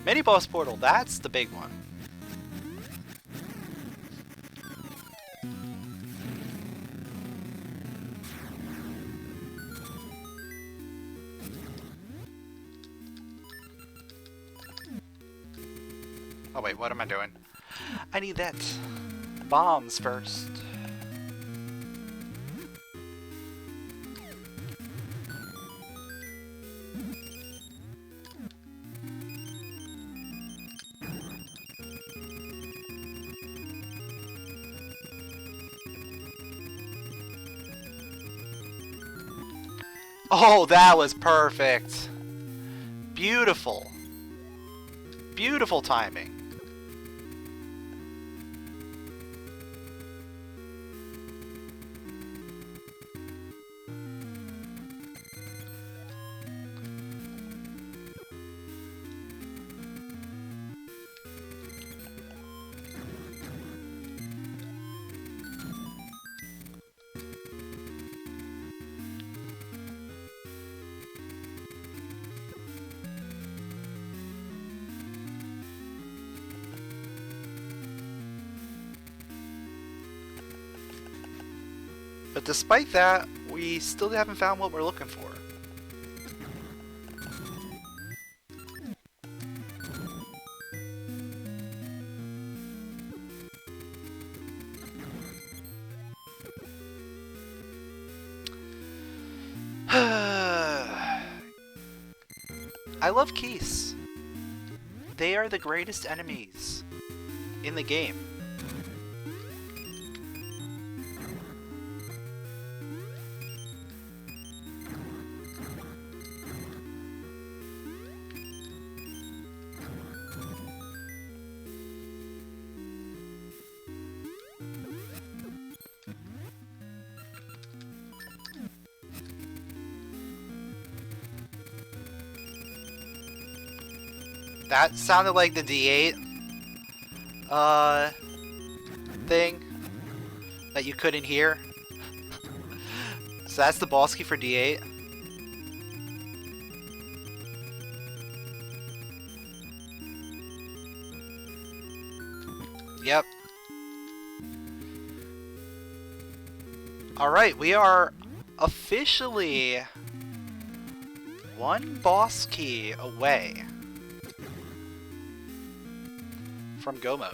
Mini-boss portal, that's the big one. Oh wait, what am I doing? I need that. Bombs first. Oh, that was perfect. Beautiful. Beautiful timing. But despite that, we still haven't found what we're looking for. I love keys. They are the greatest enemies in the game. That sounded like the D8 thing that you couldn't hear. So that's the boss key for D8. Yep. Alright, we are officially one boss key away from go mode.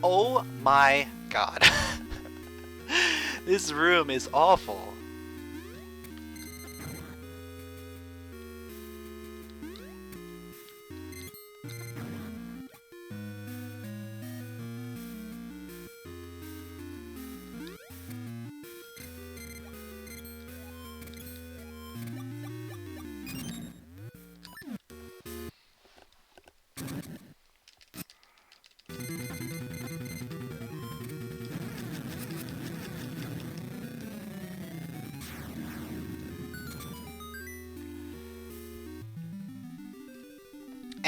Oh my god. This room is awful.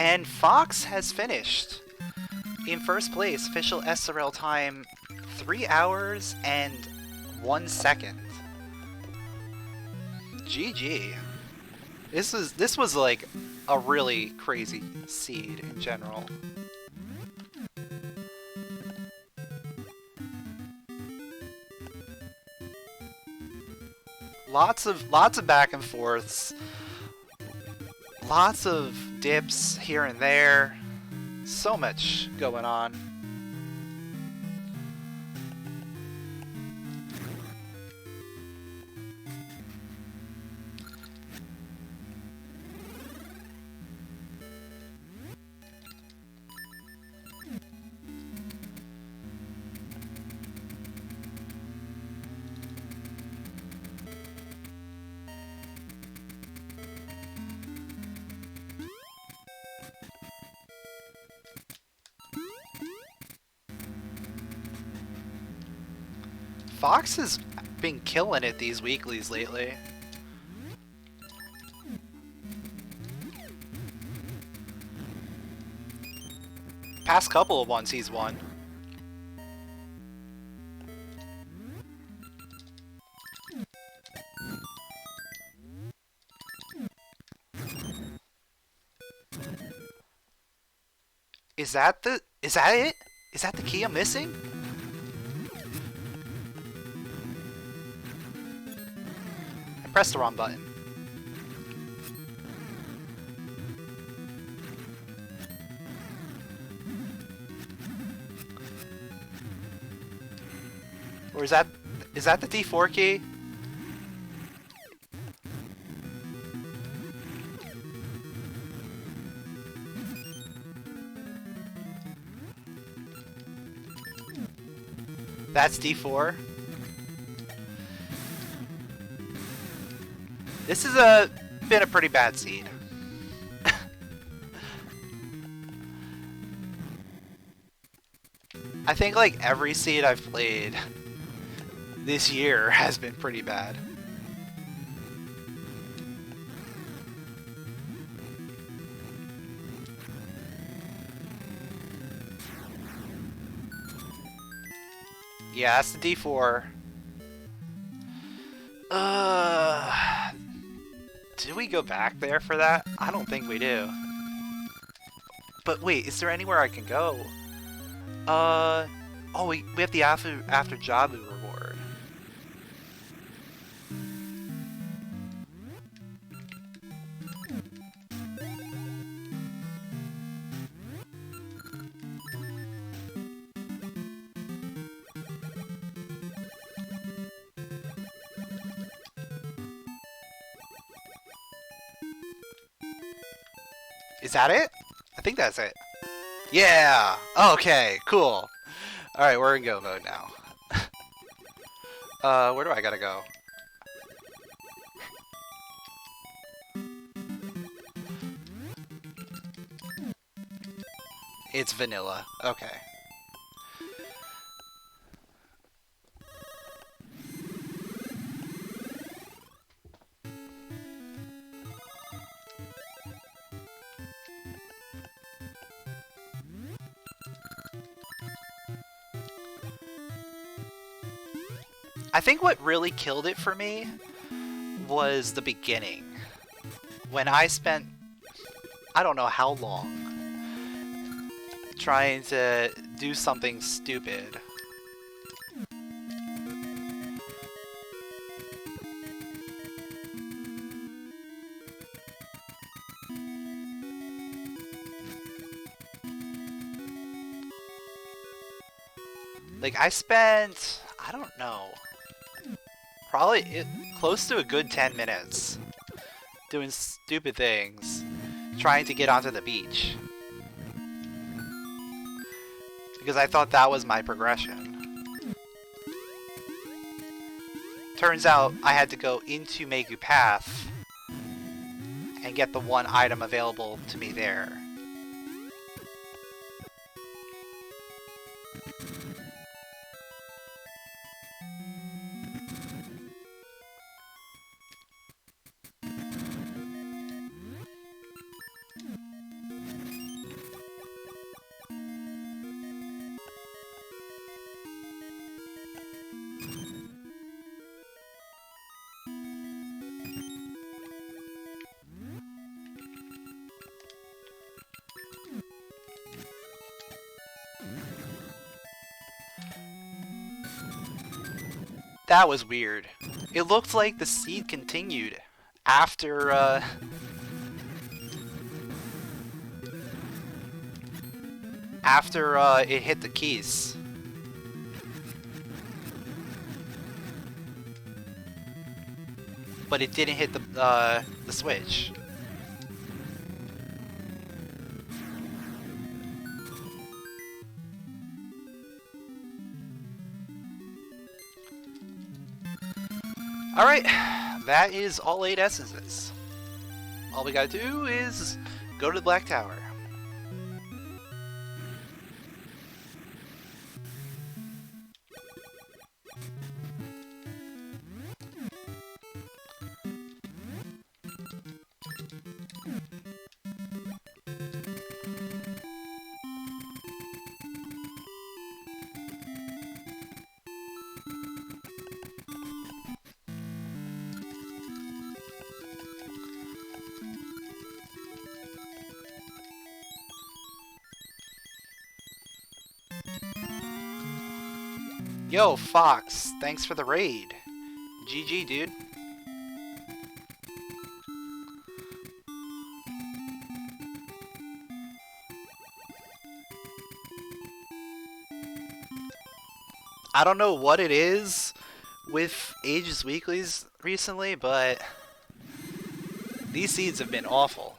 And Fox has finished in first place. Official SRL time 3 hours and 1 second. GG. This was like a really crazy seed in general. Lots of back and forths. Lots of dips here and there. So much going on. Fox has been killing it these weeklies lately. Past couple of ones he's won. Is that it? Is that the key I'm missing? I pressed the wrong button. Or is that the D4 key? That's D4. This has been a pretty bad seed. I think like every seed I've played this year has been pretty bad. Yeah, that's the D4. Do we go back there for that? I don't think we do. But wait, is there anywhere I can go? Oh, we have the after Jabu reward. Is that it? I think that's it. Yeah! Okay, cool. Alright, we're in go mode now. Where do I gotta go? It's vanilla. Okay. I think what really killed it for me was the beginning. When I spent, I don't know how long, trying to do something stupid. Like, I spent, I don't know, probably close to a good 10 minutes doing stupid things, trying to get onto the beach. Because I thought that was my progression. Turns out I had to go into Megu Path and get the one item available to me there. That was weird. It looked like the seed continued after, it hit the keys. But it didn't hit the switch. Alright, that is all 8 essences. All we gotta do is go to the Black Tower. Yo, Fox, thanks for the raid. GG, dude. I don't know what it is with Ages Weeklies recently, but these seeds have been awful.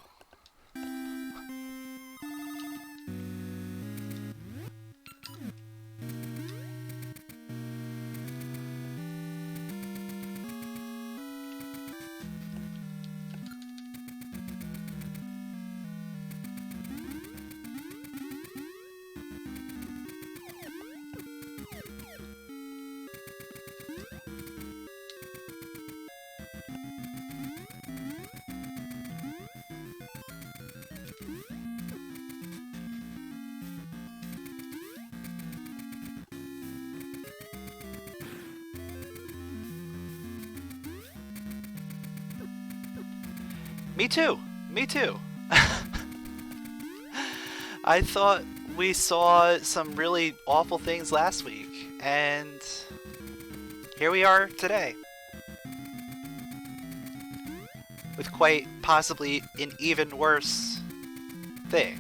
Me too. Me too. I thought we saw some really awful things last week, and here we are today. With quite possibly an even worse thing.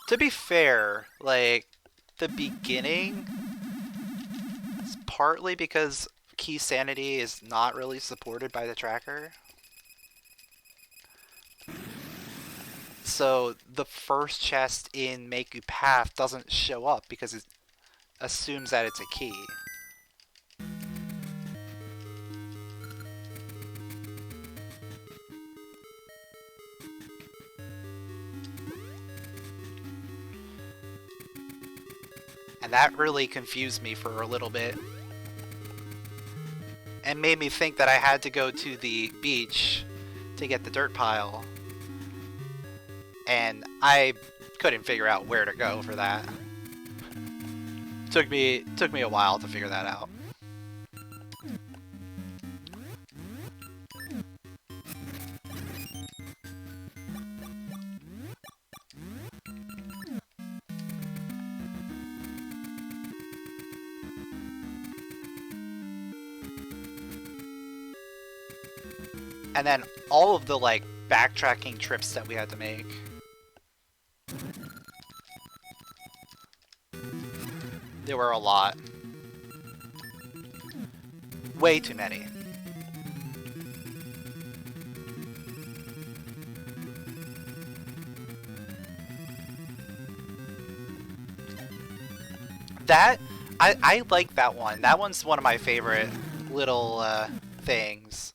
To be fair, like, the beginning is partly because keysanity is not really supported by the tracker. So the first chest in Make You Path doesn't show up because it assumes that it's a key. And that really confused me for a little bit. And made me think that I had to go to the beach to get the dirt pile. And I couldn't figure out where to go for that. Took me a while to figure that out. And then all of the, like, backtracking trips that we had to make. There were a lot. Way too many. I like that one. That one's one of my favorite little things.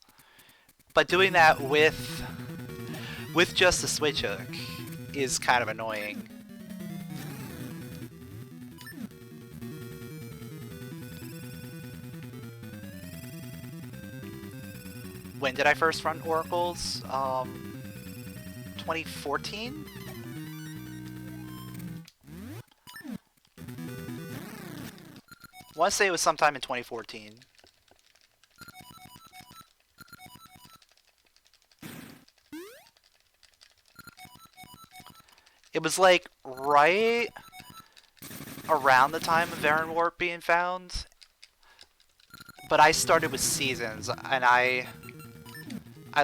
But doing that with just the switch hook is kind of annoying. When did I first run Oracles? 2014? I want to say it was sometime in 2014. It was like right around the time of Varen Warp being found, but I started with seasons, and I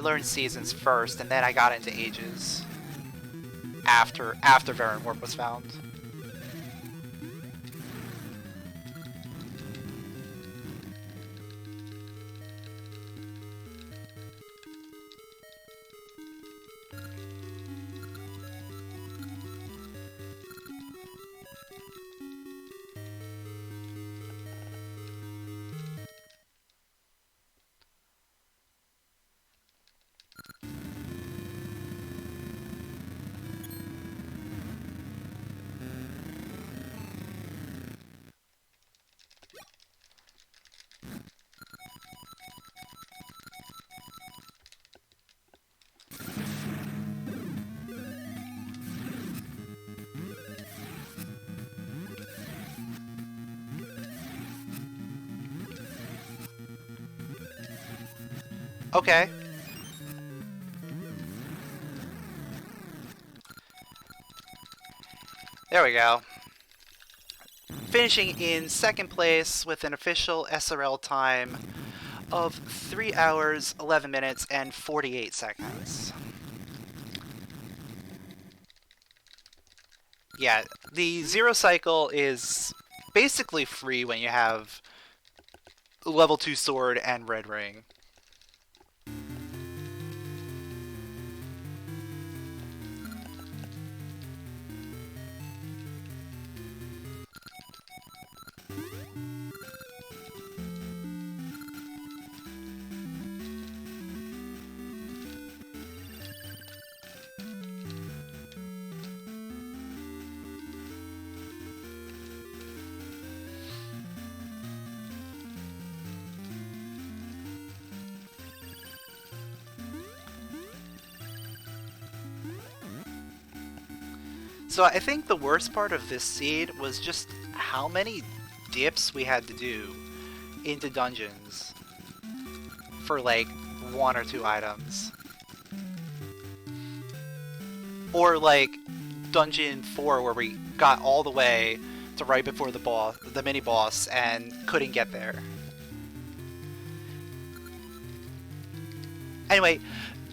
learned seasons first, and then I got into ages after Varen Warp was found. Okay. There we go. Finishing in second place with an official SRL time of 3 hours, 11 minutes, and 48 seconds. Yeah, the zero cycle is basically free when you have level 2 sword and red ring. So I think the worst part of this seed was just how many dips we had to do into dungeons for like 1 or 2 items. Or like dungeon 4 where we got all the way to right before the mini boss and couldn't get there. Anyway,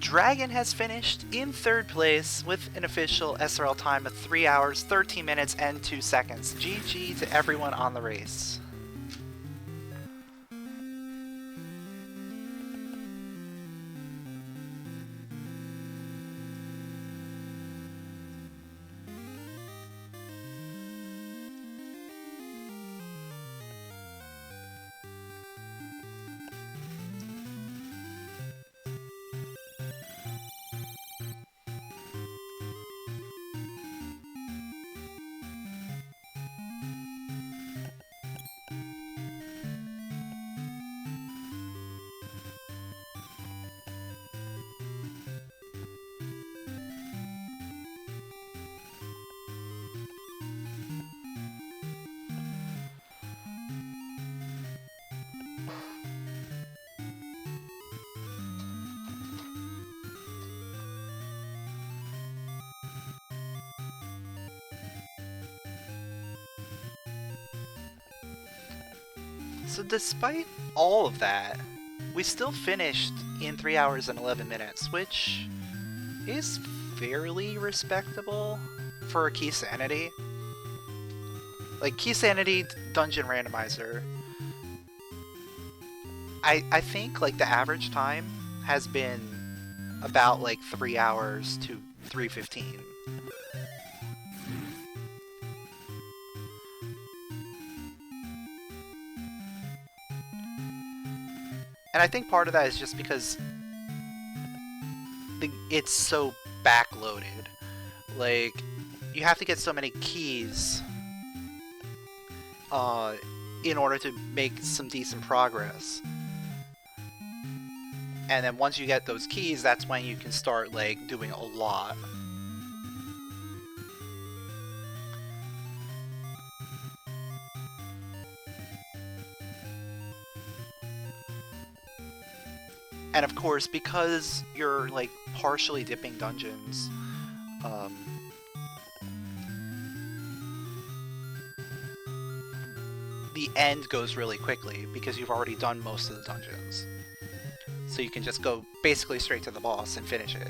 Dragon has finished in third place with an official SRL time of 3 hours, 13 minutes, and 2 seconds. GG to everyone on the race. So despite all of that, we still finished in 3 hours and 11 minutes, which is fairly respectable for a key sanity. Like, key sanity dungeon randomizer, I think like the average time has been about like 3 hours to 3:15. And I think part of that is just because it's so backloaded. Like, you have to get so many keys in order to make some decent progress. And then once you get those keys, that's when you can start, like, doing a lot. And of course, because you're, like, partially dipping dungeons, the end goes really quickly because you've already done most of the dungeons. So you can just go basically straight to the boss and finish it.